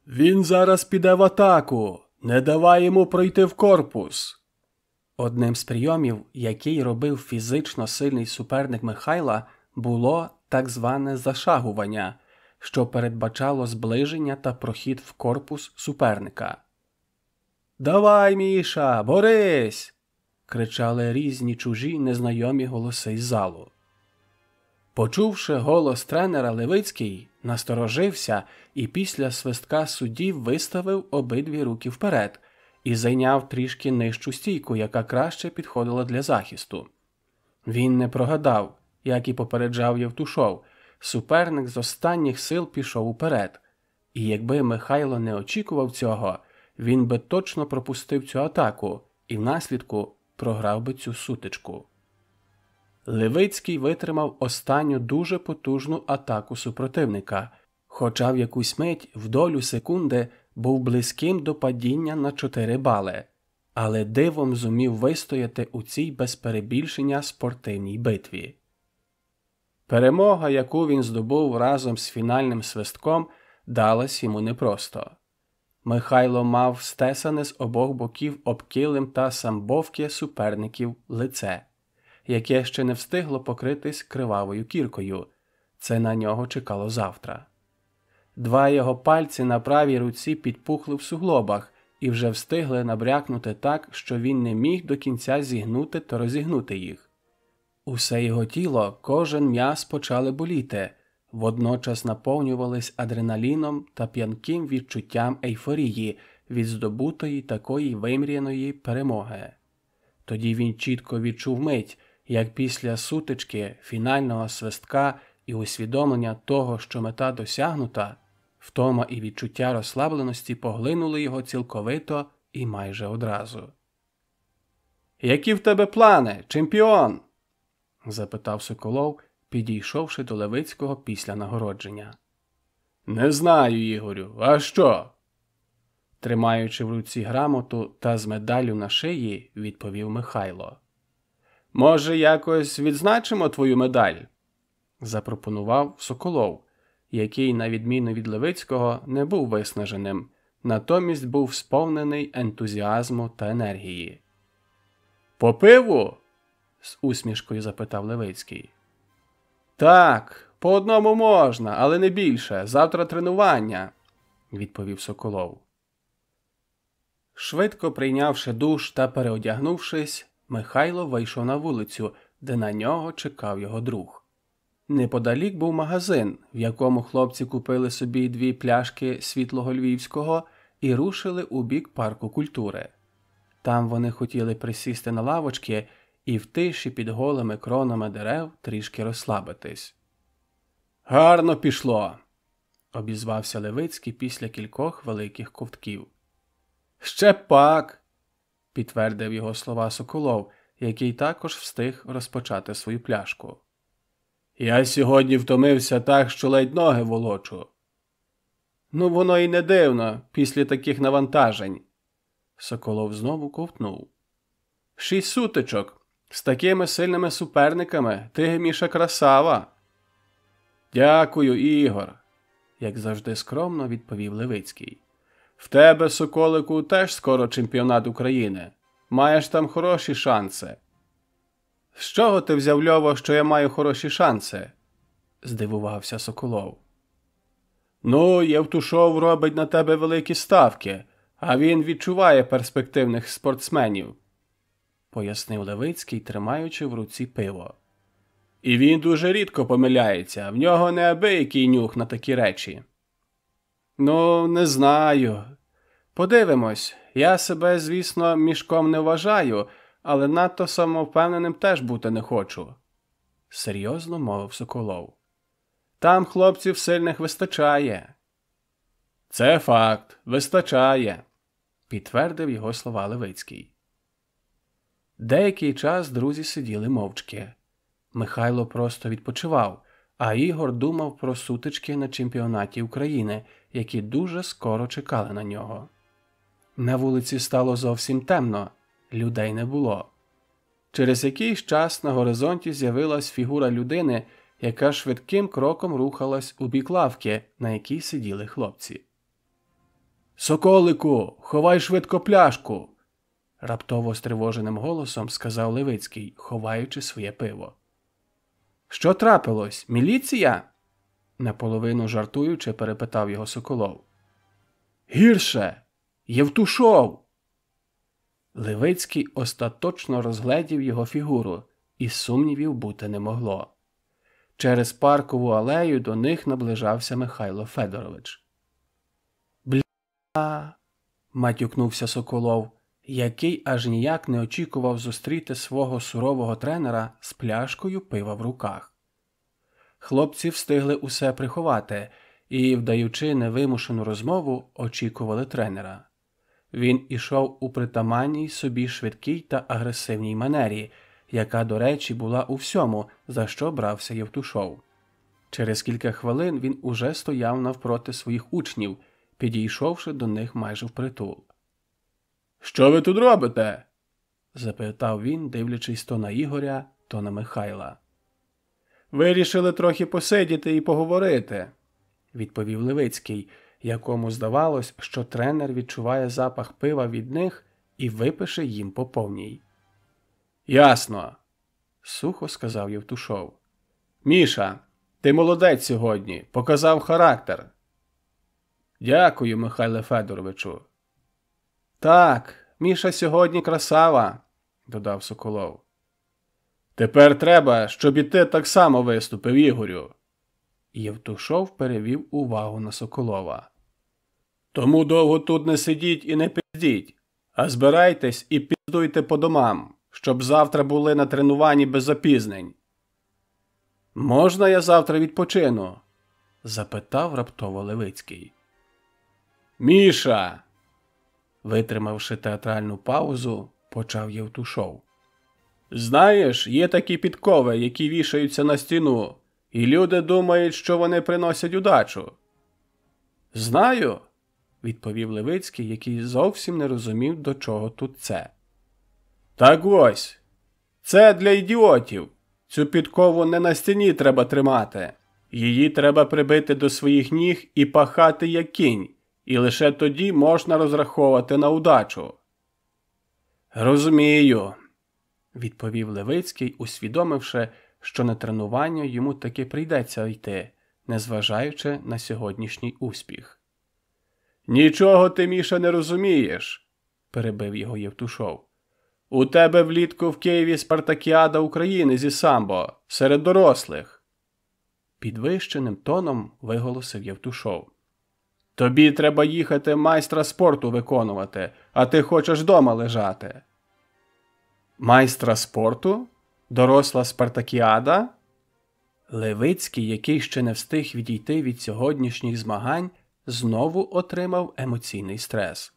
«Він зараз піде в атаку! Не давай йому пройти в корпус!» Одним з прийомів, який робив фізично сильний суперник Михайла, було так зване зашагування, що передбачало зближення та прохід в корпус суперника. «Давай, Міша, борись!» – кричали різні чужі незнайомі голоси з залу. Почувши голос тренера, Левицький насторожився і після свистка судді виставив обидві руки вперед і зайняв трішки нижчу стійку, яка краще підходила для захисту. Він не прогадав, як і попереджав Євтушов. Суперник з останніх сил пішов уперед. І якби Михайло не очікував цього, він би точно пропустив цю атаку і внаслідку програв би цю сутичку. Левицький витримав останню дуже потужну атаку супротивника, хоча в якусь мить в долю секунди був близьким до падіння на 4 бали, але дивом зумів вистояти у цій без перебільшення спортивній битві. Перемога, яку він здобув разом з фінальним свистком, далась йому непросто. Михайло мав стесане з обох боків об килим та самбовки суперників лице, яке ще не встигло покритись кривавою кіркою. Це на нього чекало завтра. 2 його пальці на правій руці підпухли в суглобах і вже встигли набрякнути так, що він не міг до кінця зігнути та розігнути їх. Усе його тіло, кожен м'яз почали боліти, водночас наповнювались адреналіном та п'янким відчуттям ейфорії від здобутої такої вимріяної перемоги. Тоді він чітко відчув мить, як після сутички, фінального свистка і усвідомлення того, що мета досягнута, втома і відчуття розслабленості поглинули його цілковито і майже одразу. «Які в тебе плани, чемпіон?» – запитав Соколов, підійшовши до Левицького після нагородження. «Не знаю, Ігорю, а що?» Тримаючи в руці грамоту та з медаллю на шиї, відповів Михайло. «Може, якось відзначимо твою медаль?» – запропонував Соколов, який, на відміну від Левицького, не був виснаженим, натомість був сповнений ентузіазму та енергії. «По пиву?» – з усмішкою запитав Левицький. «Так, по одному можна, але не більше. Завтра тренування», – відповів Соколов. Швидко прийнявши душ та переодягнувшись, Михайло вийшов на вулицю, де на нього чекав його друг. Неподалік був магазин, в якому хлопці купили собі 2 пляшки світлого львівського і рушили у бік парку культури. Там вони хотіли присісти на лавочки і в тиші під голими кронами дерев трішки розслабитись. «Гарно пішло!» – обізвався Левицький після кількох великих ковтків. «Ще пак!» – підтвердив його слова Соколов, який також встиг розпочати свою пляшку. «Я сьогодні втомився так, що ледь ноги волочу». «Ну, воно і не дивно, після таких навантажень». Соколов знову ковтнув. 6 сутичок. З такими сильними суперниками ти, Міша, красава. «Дякую, Ігор», – як завжди скромно відповів Левицький. «В тебе, Соколику, теж скоро чемпіонат України. Маєш там хороші шанси». «З чого ти взяв, Льово, що я маю хороші шанси?» – здивувався Соколов. «Ну, Євтушов робить на тебе великі ставки, а він відчуває перспективних спортсменів», – пояснив Левицький, тримаючи в руці пиво. «І він дуже рідко помиляється, в нього неабиякий нюх на такі речі». «Ну, не знаю. Подивимось. Я себе, звісно, мішком не вважаю, але надто самовпевненим теж бути не хочу», – серйозно мовив Соколов. «Там хлопців сильних вистачає». «Це факт, вистачає», – підтвердив його слова Левицький. Деякий час друзі сиділи мовчки. Михайло просто відпочивав, а Ігор думав про сутички на чемпіонаті України, які дуже скоро чекали на нього. На вулиці стало зовсім темно, людей не було. Через якийсь час на горизонті з'явилась фігура людини, яка швидким кроком рухалась у бік лавки, на якій сиділи хлопці. «Соколику, ховай швидко пляшку!» – раптово стривоженим голосом сказав Левицький, ховаючи своє пиво. «Що трапилось? Міліція?» – наполовину жартуючи перепитав його Соколов. «Гірше! Євтушов!» Левицький остаточно розгледів його фігуру, і сумнівів бути не могло. Через паркову алею до них наближався Михайло Федорович. «Бля!» – матюкнувся Соколов, який аж ніяк не очікував зустріти свого сурового тренера з пляшкою пива в руках. Хлопці встигли усе приховати і, вдаючи невимушену розмову, очікували тренера. Він ішов у притаманній собі швидкій та агресивній манері, яка, до речі, була у всьому, за що брався Євтушов. Через кілька хвилин він уже стояв навпроти своїх учнів, підійшовши до них майже впритул. «Що ви тут робите?» – запитав він, дивлячись то на Ігоря, то на Михайла. «Вирішили трохи посидіти і поговорити», – відповів Левицький, якому здавалось, що тренер відчуває запах пива від них і випише їм по повній. «Ясно», – сухо сказав Євтушов. «Міша, ти молодець сьогодні, показав характер». «Дякую, Михайле Федоровичу». «Так, Міша сьогодні красава», – додав Соколов. «Тепер треба, щоб і ти так само виступив, Ігорю». Євтушов перевів увагу на Соколова. «Тому довго тут не сидіть і не пиздіть, а збирайтесь і піздуйте по домам, щоб завтра були на тренуванні без запізнень». «Можна я завтра відпочину?» – запитав раптово Левицький. «Міша!» – витримавши театральну паузу, почав Євтушов. «Знаєш, є такі підкови, які вішаються на стіну, і люди думають, що вони приносять удачу». «Знаю», – відповів Левицький, який зовсім не розумів, до чого тут це. «Так ось, це для ідіотів. Цю підкову не на стіні треба тримати. Її треба прибити до своїх ніг і пахати як кінь, і лише тоді можна розраховувати на удачу». «Розумію», – відповів Левицький, усвідомивши, що на тренування йому таки прийдеться йти, незважаючи на сьогоднішній успіх. «Нічого ти, Міша, не розумієш», – перебив його Євтушов. «У тебе влітку в Києві спартакіада України зі самбо, серед дорослих». Підвищеним тоном виголосив Євтушов. «Тобі треба їхати майстра спорту виконувати, а ти хочеш дома лежати». «Майстра спорту? Доросла спартакіада?» Левицький, який ще не встиг відійти від сьогоднішніх змагань, знову отримав емоційний стрес.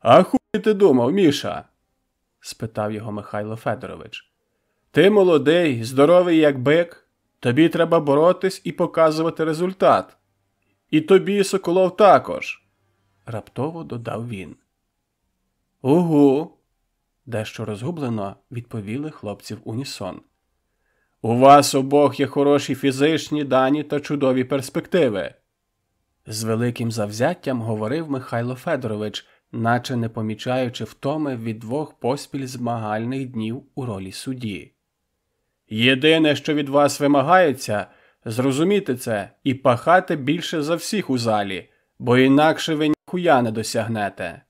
«А хуй ти думав, Міша?» – спитав його Михайло Федорович. «Ти молодий, здоровий як бик, тобі треба боротись і показувати результат. І тобі, Соколов, також», – раптово додав він. «Угу», – дещо розгублено відповіли хлопці в унісон. «У вас обох є хороші фізичні дані та чудові перспективи», – з великим завзяттям говорив Михайло Федорович, наче не помічаючи втоми від 2 поспіль змагальних днів у ролі судді. «Єдине, що від вас вимагається – зрозуміти це і пахати більше за всіх у залі, бо інакше ви ніхуя не досягнете».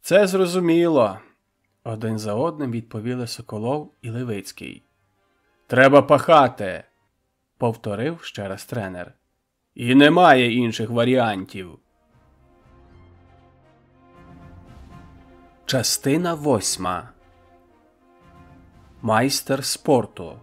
«Це зрозуміло», – один за одним відповіли Соколов і Левицький. «Треба пахати», – повторив ще раз тренер. «І немає інших варіантів». Частина 8. Майстер спорту.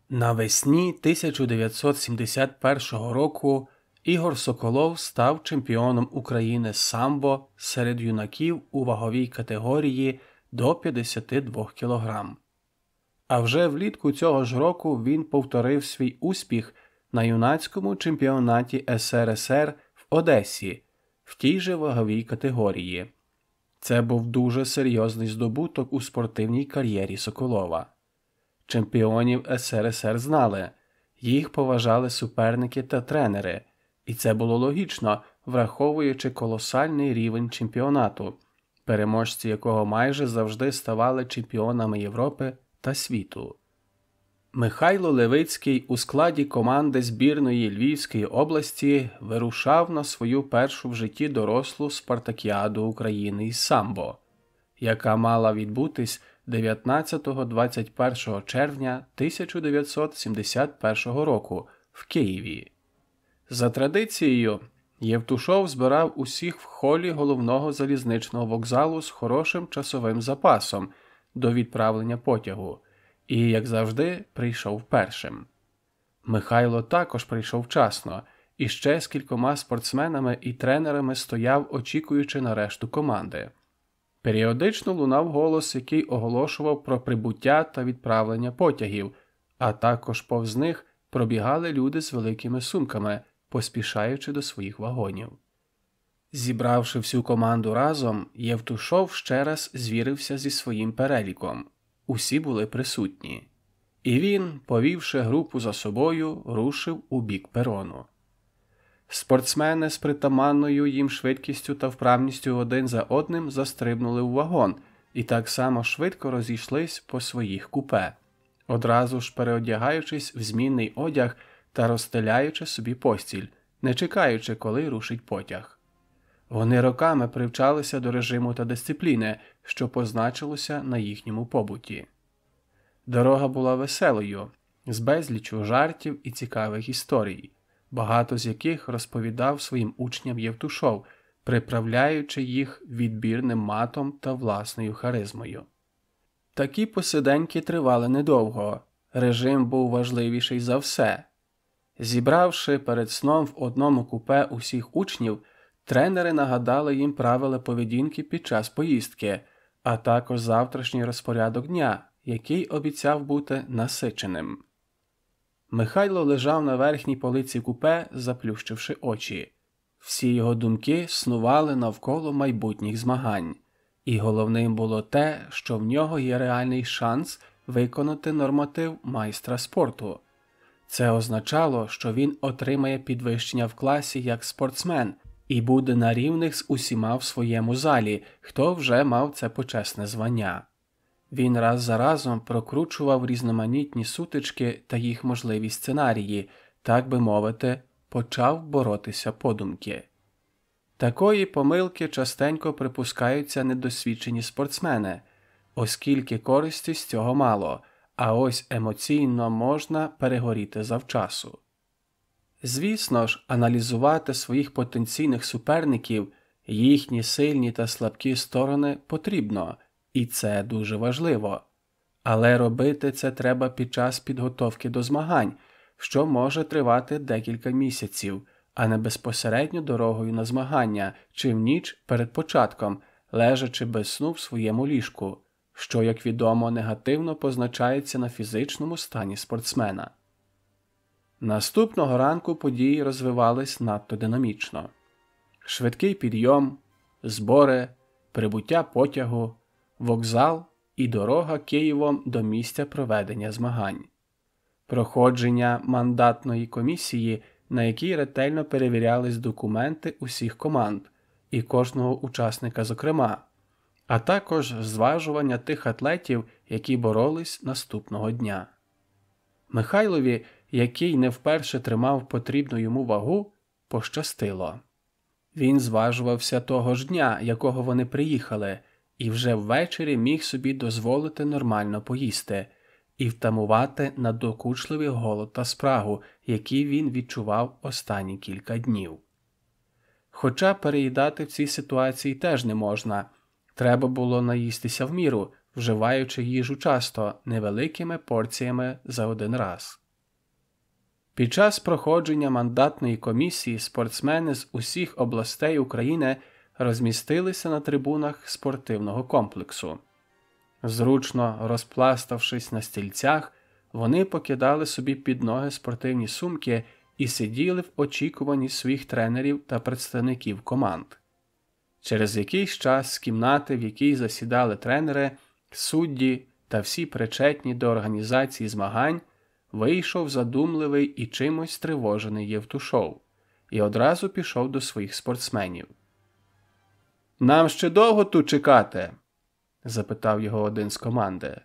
Навесні 1971 року Ігор Соколов став чемпіоном України з самбо серед юнаків у ваговій категорії до 52 кг. А вже влітку цього ж року він повторив свій успіх на юнацькому чемпіонаті СРСР в Одесі в тій же ваговій категорії. Це був дуже серйозний здобуток у спортивній кар'єрі Соколова. Чемпіонів СРСР знали, їх поважали суперники та тренери, і це було логічно, враховуючи колосальний рівень чемпіонату, переможці якого майже завжди ставали чемпіонами Європи та світу. Михайло Левицький у складі команди збірної Львівської області вирушав на свою першу в житті дорослу спартакіаду України із самбо, яка мала відбутись 19-21 червня 1971 року в Києві. За традицією, Євтушов збирав усіх в холі головного залізничного вокзалу з хорошим часовим запасом до відправлення потягу і, як завжди, прийшов першим. Михайло також прийшов вчасно і ще з кількома спортсменами і тренерами стояв, очікуючи на решту команди. Періодично лунав голос, який оголошував про прибуття та відправлення потягів, а також повз них пробігали люди з великими сумками, поспішаючи до своїх вагонів. Зібравши всю команду разом, Євтушов ще раз звірився зі своїм переліком. Усі були присутні. І він, повівши групу за собою, рушив у бік перону. Спортсмени з притаманною їм швидкістю та вправністю один за одним застрибнули у вагон і так само швидко розійшлись по своїх купе, одразу ж переодягаючись в змінний одяг та розстеляючи собі постіль, не чекаючи, коли рушить потяг. Вони роками привчалися до режиму та дисципліни, що позначилося на їхньому побуті. Дорога була веселою, з безліччю жартів і цікавих історій, багато з яких розповідав своїм учням Євтушов, приправляючи їх відбірним матом та власною харизмою. Такі посиденьки тривали недовго, режим був важливіший за все. Зібравши перед сном в одному купе усіх учнів, тренери нагадали їм правила поведінки під час поїздки, а також завтрашній розпорядок дня, який обіцяв бути насиченим. Михайло лежав на верхній полиці купе, заплющивши очі. Всі його думки снували навколо майбутніх змагань. І головним було те, що в нього є реальний шанс виконати норматив майстра спорту. Це означало, що він отримає підвищення в класі як спортсмен і буде на рівних з усіма в своєму залі, хто вже мав це почесне звання. Він раз за разом прокручував різноманітні сутички та їх можливі сценарії, так би мовити, почав боротися подумки. Такої помилки частенько припускаються недосвідчені спортсмени, оскільки користі з цього мало, а ось емоційно можна перегоріти завчасу. Звісно ж, аналізувати своїх потенційних суперників, їхні сильні та слабкі сторони потрібно, і це дуже важливо. Але робити це треба під час підготовки до змагань, що може тривати декілька місяців, а не безпосередньо дорогою на змагання чи в ніч перед початком, лежачи без сну в своєму ліжку, що, як відомо, негативно позначається на фізичному стані спортсмена. Наступного ранку події розвивались надто динамічно. Швидкий підйом, збори, прибуття потягу, вокзал і дорога Києвом до місця проведення змагань. Проходження мандатної комісії, на якій ретельно перевірялись документи усіх команд і кожного учасника зокрема, а також зважування тих атлетів, які боролись наступного дня. Михайлові, який не вперше тримав потрібну йому вагу, пощастило. Він зважувався того ж дня, якого вони приїхали, і вже ввечері міг собі дозволити нормально поїсти і втамувати надокучливий голод та спрагу, які він відчував останні кілька днів. Хоча переїдати в цій ситуації теж не можна, треба було наїстися в міру, вживаючи їжу часто, невеликими порціями за один раз. Під час проходження мандатної комісії спортсмени з усіх областей України розмістилися на трибунах спортивного комплексу. Зручно розпластавшись на стільцях, вони покидали собі під ноги спортивні сумки і сиділи в очікуванні своїх тренерів та представників команд. Через якийсь час з кімнати, в якій засідали тренери, судді та всі причетні до організації змагань, вийшов задумливий і чимось стривожений Євтушов і одразу пішов до своїх спортсменів. «Нам ще довго тут чекати?» – запитав його один з команди.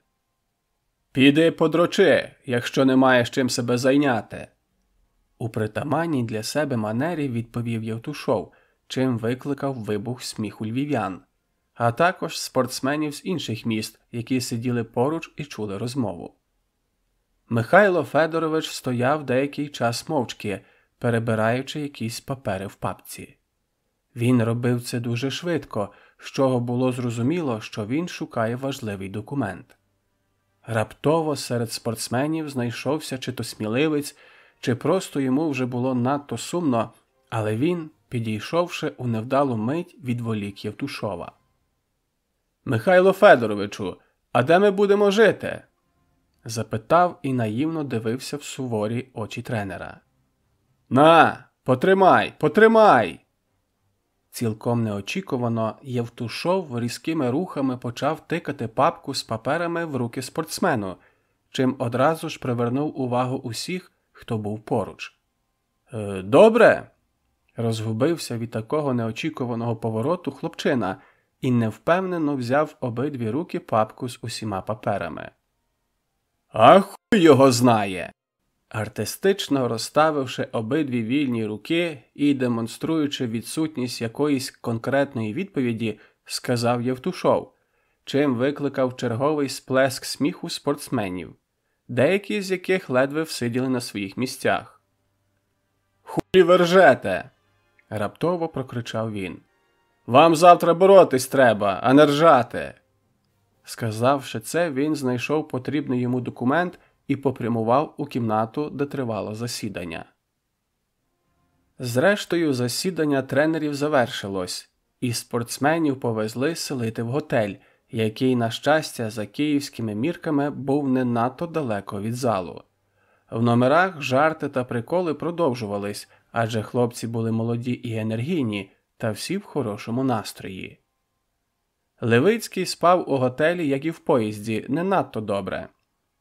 «Піди подрочи, якщо не маєш чим себе зайняти!» У притаманній для себе манері відповів Євтушов, чим викликав вибух сміху львів'ян. а також спортсменів з інших міст, які сиділи поруч і чули розмову. Михайло Федорович стояв деякий час мовчки, перебираючи якісь папери в папці. Він робив це дуже швидко, з чого було зрозуміло, що він шукає важливий документ. Раптово серед спортсменів знайшовся чи то сміливець, чи просто йому вже було надто сумно, але він, підійшовши у невдалу мить, відволік Євтушова. «Михайло Федоровичу, а де ми будемо жити?» – запитав і наївно дивився в суворі очі тренера. «На, потримай, потримай!» Цілком неочікувано Євтушов різкими рухами почав тикати папку з паперами в руки спортсмену, чим одразу ж привернув увагу усіх, хто був поруч. «Добре!» – розгубився від такого неочікуваного повороту хлопчина і невпевнено взяв в обидві руки папку з усіма паперами. «А хуй його знає!» Артистично розставивши обидві вільні руки і демонструючи відсутність якоїсь конкретної відповіді, сказав Євтушов, чим викликав черговий сплеск сміху спортсменів, деякі з яких ледве всиділи на своїх місцях. «Хулі ви ржете!» – раптово прокричав він. «Вам завтра боротись треба, а не ржати!» Сказавши це, він знайшов потрібний йому документ і попрямував у кімнату, де тривало засідання. Зрештою, засідання тренерів завершилось, і спортсменів повезли селити в готель, який, на щастя, за київськими мірками був не надто далеко від залу. В номерах жарти та приколи продовжувались, адже хлопці були молоді і енергійні, та всі в хорошому настрої. Левицький спав у готелі, як і в поїзді, не надто добре.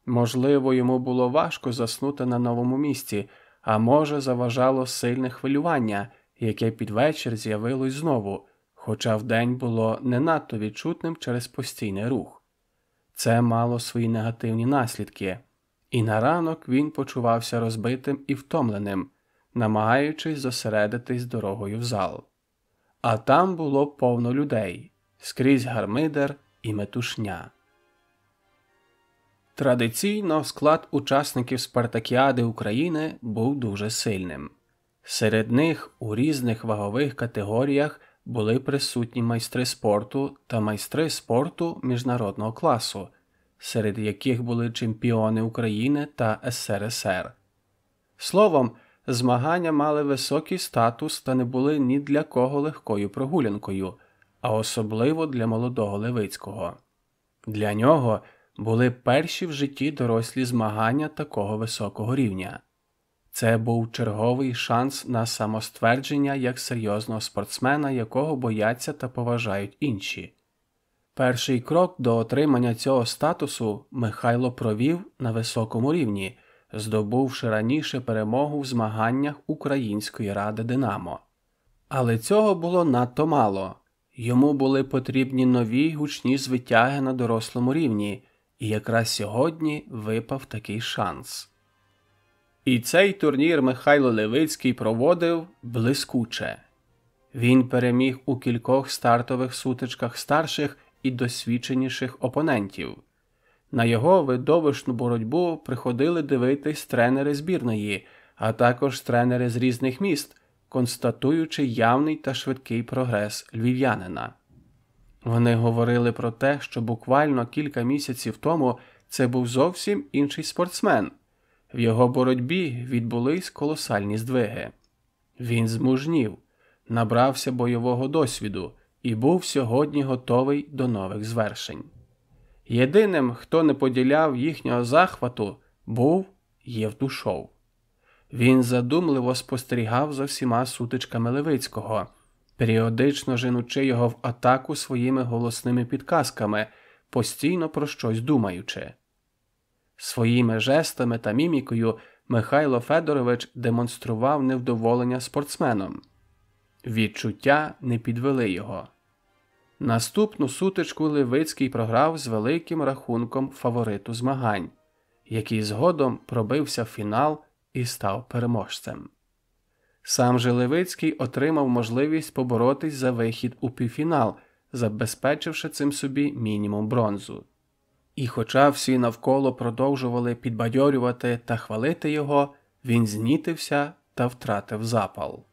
Можливо, йому було важко заснути на новому місці, а може заважало сильне хвилювання, яке під вечір з'явилось знову, хоча вдень було не надто відчутним через постійний рух. Це мало свої негативні наслідки, і на ранок він почувався розбитим і втомленим, намагаючись зосередитись дорогою в зал. А там було повно людей, скрізь гармидер і метушня. Традиційно склад учасників Спартакіади України був дуже сильним. Серед них у різних вагових категоріях були присутні майстри спорту та майстри спорту міжнародного класу, серед яких були чемпіони України та СРСР. Словом, змагання мали високий статус та не були ні для кого легкою прогулянкою, а особливо для молодого Левицького. Для нього були перші в житті дорослі змагання такого високого рівня. Це був черговий шанс на самоствердження як серйозного спортсмена, якого бояться та поважають інші. Перший крок до отримання цього статусу Михайло провів на високому рівні, здобувши раніше перемогу в змаганнях Української ради «Динамо». Але цього було надто мало. Йому були потрібні нові гучні звитяги на дорослому рівні, і якраз сьогодні випав такий шанс. І цей турнір Михайло Левицький проводив блискуче. Він переміг у кількох стартових сутичках старших і досвідченіших опонентів. На його видовищну боротьбу приходили дивитись тренери збірної, а також тренери з різних міст, констатуючи явний та швидкий прогрес львів'янина. Вони говорили про те, що буквально кілька місяців тому це був зовсім інший спортсмен. В його боротьбі відбулись колосальні здвиги. Він змужнів, набрався бойового досвіду і був сьогодні готовий до нових звершень. Єдиним, хто не поділяв їхнього захвату, був Євтушов. Він задумливо спостерігав за всіма сутичками Левицького, періодично женучи його в атаку своїми голосними підказками, постійно про щось думаючи. Своїми жестами та мімікою Михайло Федорович демонстрував невдоволення спортсменом. Відчуття не підвели його. Наступну сутичку Левицький програв з великим рахунком фавориту змагань, який згодом пробився в фінал і став переможцем. Сам же Левицький отримав можливість поборотись за вихід у півфінал, забезпечивши цим собі мінімум бронзу. І хоча всі навколо продовжували підбадьорювати та хвалити його, він знітився та втратив запал.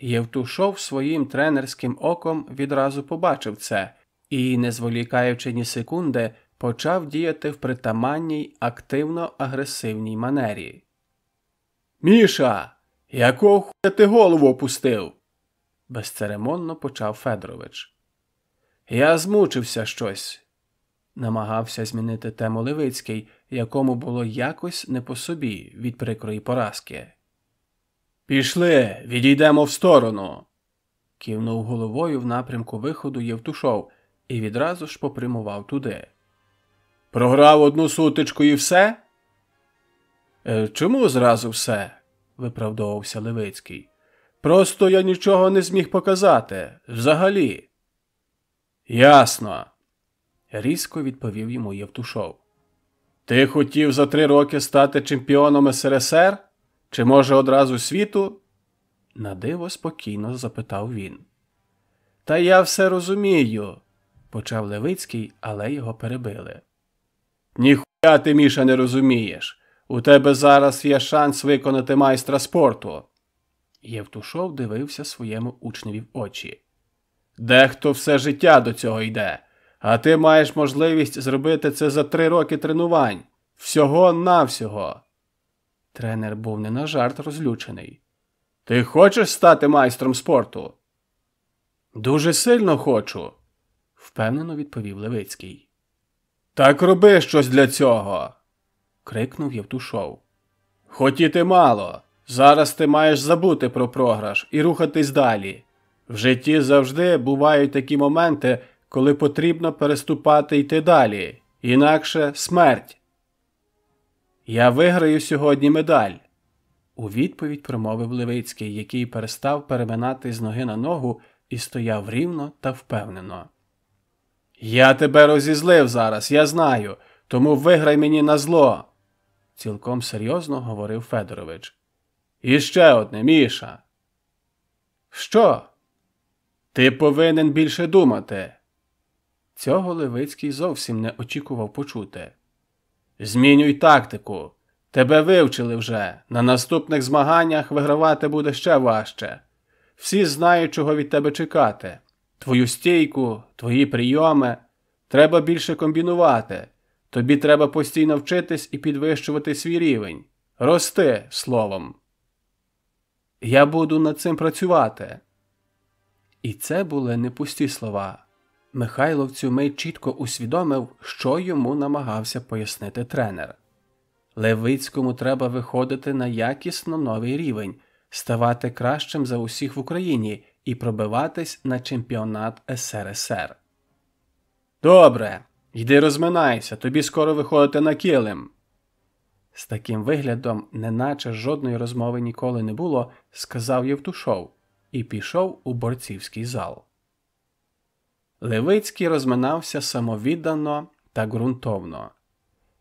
Євтушов своїм тренерським оком відразу побачив це і, не зволікаючи ні секунди, почав діяти в притаманній активно-агресивній манері. «Міша, якого хуя ти голову опустив?» – безцеремонно почав Федорович. «Я змучився щось», – намагався змінити тему Левицький, якому було якось не по собі від прикрої поразки. «Пішли, відійдемо в сторону!» – кивнув головою в напрямку виходу Євтушов і відразу ж попрямував туди. «Програв одну сутичку і все?» «Чому зразу все?» – виправдовувався Левицький. «Просто я нічого не зміг показати. Взагалі». «Ясно», – різко відповів йому Євтушов. «Ти хотів за 3 роки стати чемпіоном СРСР? Чи, може, одразу світу?» Надиво спокійно запитав він. «Та я все розумію», – почав Левицький, але його перебили. «Ніхуя ти, Міша, не розумієш. У тебе зараз є шанс виконати майстра спорту». Євтушов дивився своєму учневі в очі. «Дехто все життя до цього йде, а ти маєш можливість зробити це за 3 роки тренувань. Всього-навсього». Тренер був не на жарт розлючений. «Ти хочеш стати майстром спорту?» «Дуже сильно хочу», – впевнено відповів Левицький. «Так роби щось для цього!» – крикнув Євтушов. «Хотіти мало. Зараз ти маєш забути про програш і рухатись далі. В житті завжди бувають такі моменти, коли потрібно переступати й йти далі. Інакше смерть. Я виграю сьогодні медаль», – у відповідь промовив Левицький, який перестав переминати з ноги на ногу і стояв рівно та впевнено. «Я тебе розізлив зараз, я знаю, тому виграй мені назло», – цілком серйозно говорив Федорович. «І ще одне, Міша». «Що?» «Ти повинен більше думати». Цього Левицький зовсім не очікував почути. «Змінюй тактику. Тебе вивчили вже. На наступних змаганнях вигравати буде ще важче. Всі знають, чого від тебе чекати. Твою стійку, твої прийоми. Треба більше комбінувати. Тобі треба постійно вчитись і підвищувати свій рівень. Рости, словом». «Я буду над цим працювати». І це були не пусті слова. Михайло в цю мить чітко усвідомив, що йому намагався пояснити тренер. Левицькому треба виходити на якісно новий рівень, ставати кращим за усіх в Україні і пробиватись на чемпіонат СРСР. «Добре, йди розминайся, тобі скоро виходити на килим». З таким виглядом, неначе жодної розмови ніколи не було, сказав Євтушов і пішов у борцівський зал. Левицький розминався самовіддано та ґрунтовно.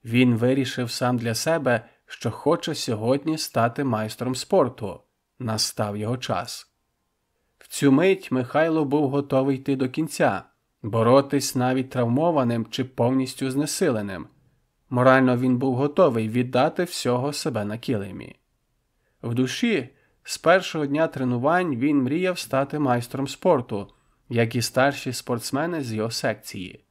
Він вирішив сам для себе, що хоче сьогодні стати майстром спорту. Настав його час. В цю мить Михайло був готовий йти до кінця, боротись навіть травмованим чи повністю знесиленим. Морально він був готовий віддати всього себе на килимі. В душі з першого дня тренувань він мріяв стати майстром спорту, як і старші спортсмени з його секції.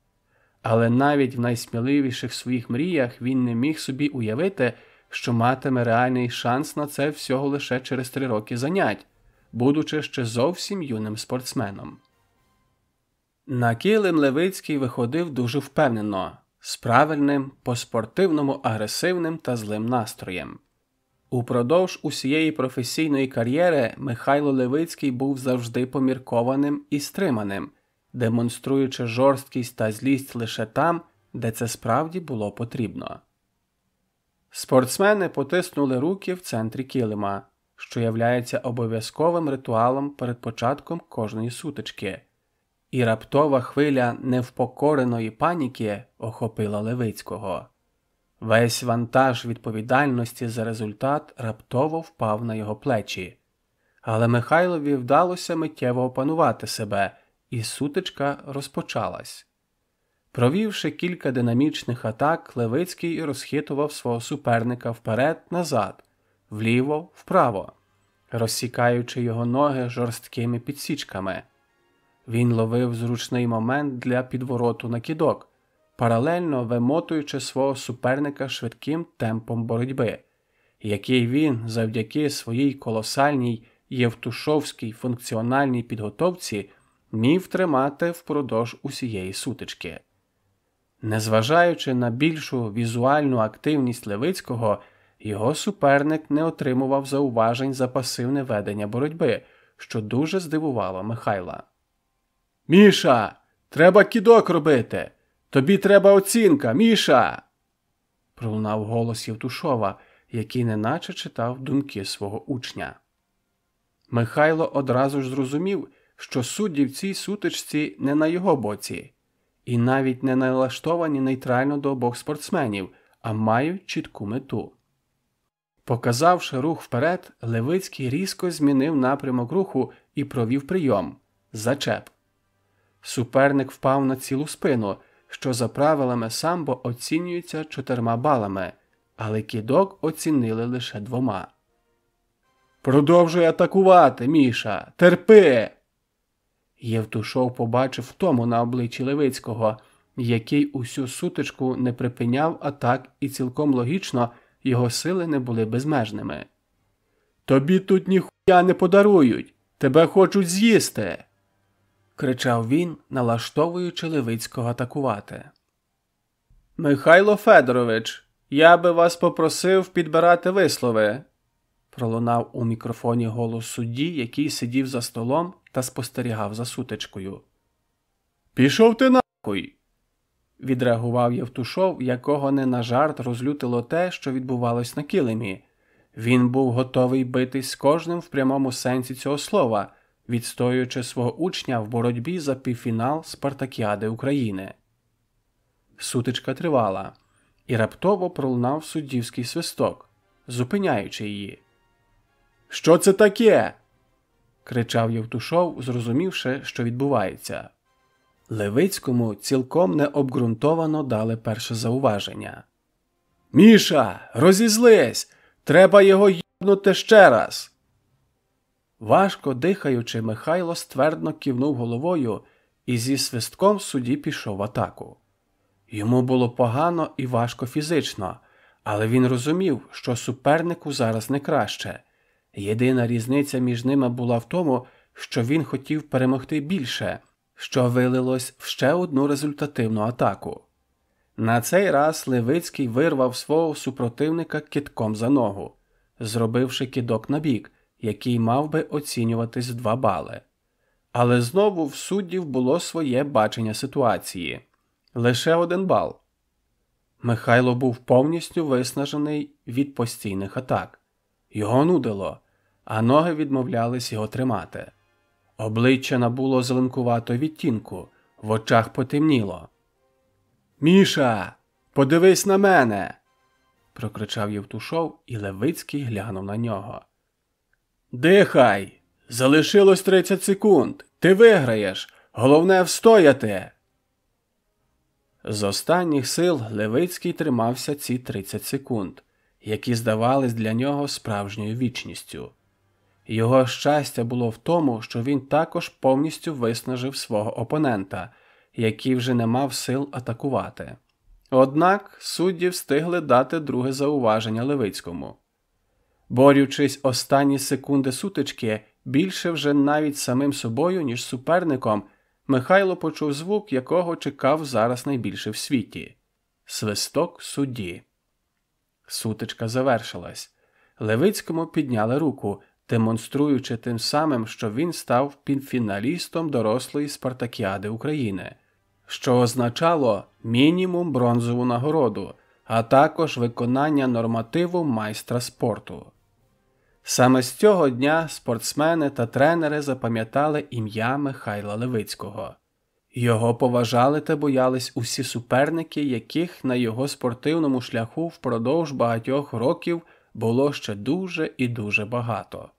Але навіть в найсміливіших своїх мріях він не міг собі уявити, що матиме реальний шанс на це всього лише через 3 роки занять, будучи ще зовсім юним спортсменом. На килим Левицький виходив дуже впевнено, з правильним, по-спортивному агресивним та злим настроєм. Упродовж усієї професійної кар'єри Михайло Левицький був завжди поміркованим і стриманим, демонструючи жорсткість та злість лише там, де це справді було потрібно. Спортсмени потиснули руки в центрі килима, що являється обов'язковим ритуалом перед початком кожної сутички, і раптова хвиля невпокореної паніки охопила Левицького. Весь вантаж відповідальності за результат раптово впав на його плечі. Але Михайлові вдалося миттєво опанувати себе і сутичка розпочалась. Провівши кілька динамічних атак, Левицький розхитував свого суперника вперед-назад, вліво-вправо, розсікаючи його ноги жорсткими підсічками. Він ловив зручний момент для підвороту на кидок, паралельно вимотуючи свого суперника швидким темпом боротьби, який він завдяки своїй колосальній євтушовській функціональній підготовці міг тримати впродовж усієї сутички. Незважаючи на більшу візуальну активність Левицького, його суперник не отримував зауважень за пасивне ведення боротьби, що дуже здивувало Михайла. «Міша, треба кидок робити! Тобі треба оцінка, Міша!» пролунав голос Євтушова, який неначе читав думки свого учня. Михайло одразу ж зрозумів, що судді в цій сутичці не на його боці, і навіть не налаштовані нейтрально до обох спортсменів, а мають чітку мету. Показавши рух вперед, Левицький різко змінив напрямок руху і провів прийом – зачеп. Суперник впав на цілу спину, що за правилами самбо оцінюється 4 балами, але кидок оцінили лише 2. «Продовжуй атакувати, Міша! Терпи!» Євтушов побачив втому на обличчі Левицького, який усю сутичку не припиняв атак, і цілком логічно його сили не були безмежними. «Тобі тут ніхуя не подарують! Тебе хочуть з'їсти!» кричав він, налаштовуючи Левицького атакувати. «Михайло Федорович, я би вас попросив підбирати вислови», пролунав у мікрофоні голос судді, який сидів за столом та спостерігав за сутичкою. «Пішов ти нахуй!» відреагував Євтушов, якого не на жарт розлютило те, що відбувалось на килимі. Він був готовий битись з кожним в прямому сенсі цього слова, відстоюючи свого учня в боротьбі за півфінал Спартакіади України. Сутичка тривала, і раптово пролунав суддівський свисток, зупиняючи її. «Що це таке?» – кричав Євтушов, зрозумівши, що відбувається. Левицькому цілком необґрунтовано дали перше зауваження. «Міша, розізлись! Треба його їбнути ще раз!» Важко дихаючи, Михайло ствердно кивнув головою і зі свистком судді пішов в атаку. Йому було погано і важко фізично, але він розумів, що супернику зараз не краще. Єдина різниця між ними була в тому, що він хотів перемогти більше, що вилилось в ще одну результативну атаку. На цей раз Левицький вирвав свого супротивника кидком за ногу, зробивши кидок на бік, який мав би оцінюватись в 2 бали. Але знову в суддів було своє бачення ситуації. Лише 1 бал. Михайло був повністю виснажений від постійних атак. Його нудило, а ноги відмовлялись його тримати. Обличчя набуло зеленкуватого відтінку, в очах потемніло. «Міша, подивись на мене!» – прокричав Євтушов, і Левицький глянув на нього. «Дихай! Залишилось 30 секунд! Ти виграєш! Головне встояти!» З останніх сил Левицький тримався ці 30 секунд, які здавались для нього справжньою вічністю. Його щастя було в тому, що він також повністю виснажив свого опонента, який вже не мав сил атакувати. Однак судді встигли дати друге зауваження Левицькому. Борючись останні секунди сутички, більше вже навіть самим собою, ніж суперником, Михайло почув звук, якого чекав зараз найбільше в світі – свисток судді. Сутичка завершилась. Левицькому підняли руку, демонструючи тим самим, що він став півфіналістом дорослої Спартакіади України, що означало мінімум бронзову нагороду, а також виконання нормативу майстра спорту. Саме з цього дня спортсмени та тренери запам'ятали ім'я Михайла Левицького. Його поважали та боялись усі суперники, яких на його спортивному шляху впродовж багатьох років було ще дуже і дуже багато.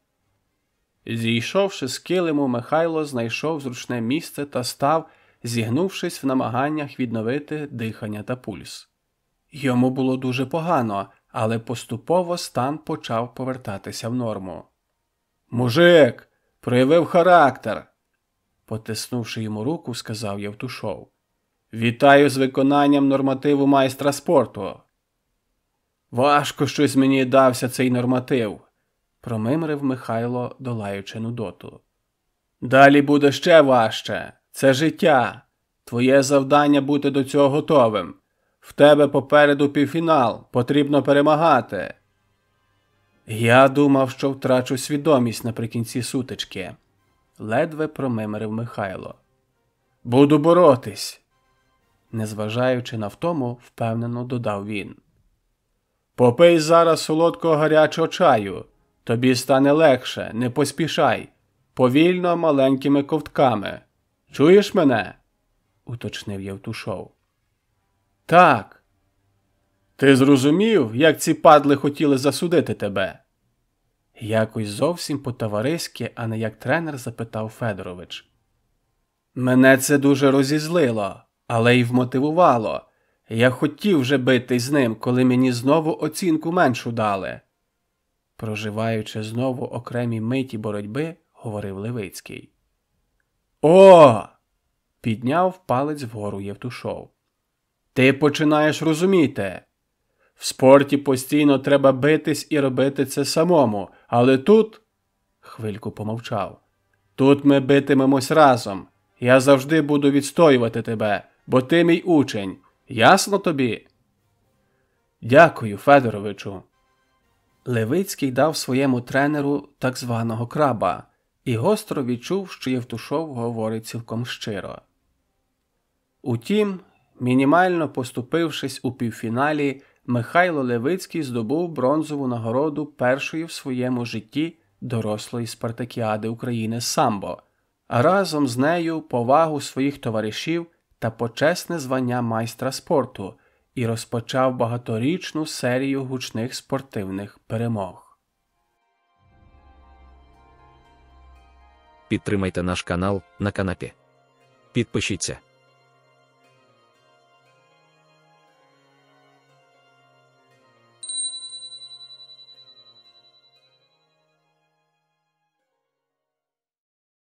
Зійшовши з килиму, Михайло знайшов зручне місце та став, зігнувшись в намаганнях відновити дихання та пульс. Йому було дуже погано, але поступово стан почав повертатися в норму. «Мужик, проявив характер!» Потиснувши йому руку, сказав Євтушов. «Вітаю з виконанням нормативу майстра спорту!» «Важко щось мені дався цей норматив», – промимрив Михайло, долаючи нудоту. «Далі буде ще важче. Це життя. Твоє завдання бути до цього готовим. В тебе попереду півфінал. Потрібно перемагати». «Я думав, що втрачу свідомість наприкінці сутички», – ледве промимрив Михайло. «Буду боротись», – незважаючи на втому, впевнено додав він. «Попий зараз солодкого гарячого чаю. Тобі стане легше, не поспішай. Повільно, маленькими ковтками. Чуєш мене?» – уточнив Євтушов. «Так». «Ти зрозумів, як ці падли хотіли засудити тебе?» Якось зовсім по-товариськи, а не як тренер, запитав Федорович. «Мене це дуже розізлило, але й вмотивувало. Я хотів вже битись з ним, коли мені знову оцінку меншу дали». Проживаючи знову окремі миті боротьби, говорив Левицький. «О!» – підняв палець вгору Євтушов. «Ти починаєш розуміти. В спорті постійно треба битись і робити це самому, але тут...» – хвильку помовчав. «Тут ми битимемось разом. Я завжди буду відстоювати тебе, бо ти мій учень. Ясно тобі?» «Дякую, Федоровичу». Левицький дав своєму тренеру так званого краба і гостро відчув, що Євтушов говорить цілком щиро. Утім, мінімально поступившись у півфіналі, Михайло Левицький здобув бронзову нагороду першої в своєму житті дорослої спартакіади України самбо, а разом з нею повагу своїх товаришів та почесне звання майстра спорту і розпочав багаторічну серію гучних спортивних перемог. Підтримайте наш канал на канапі. Підпишіться.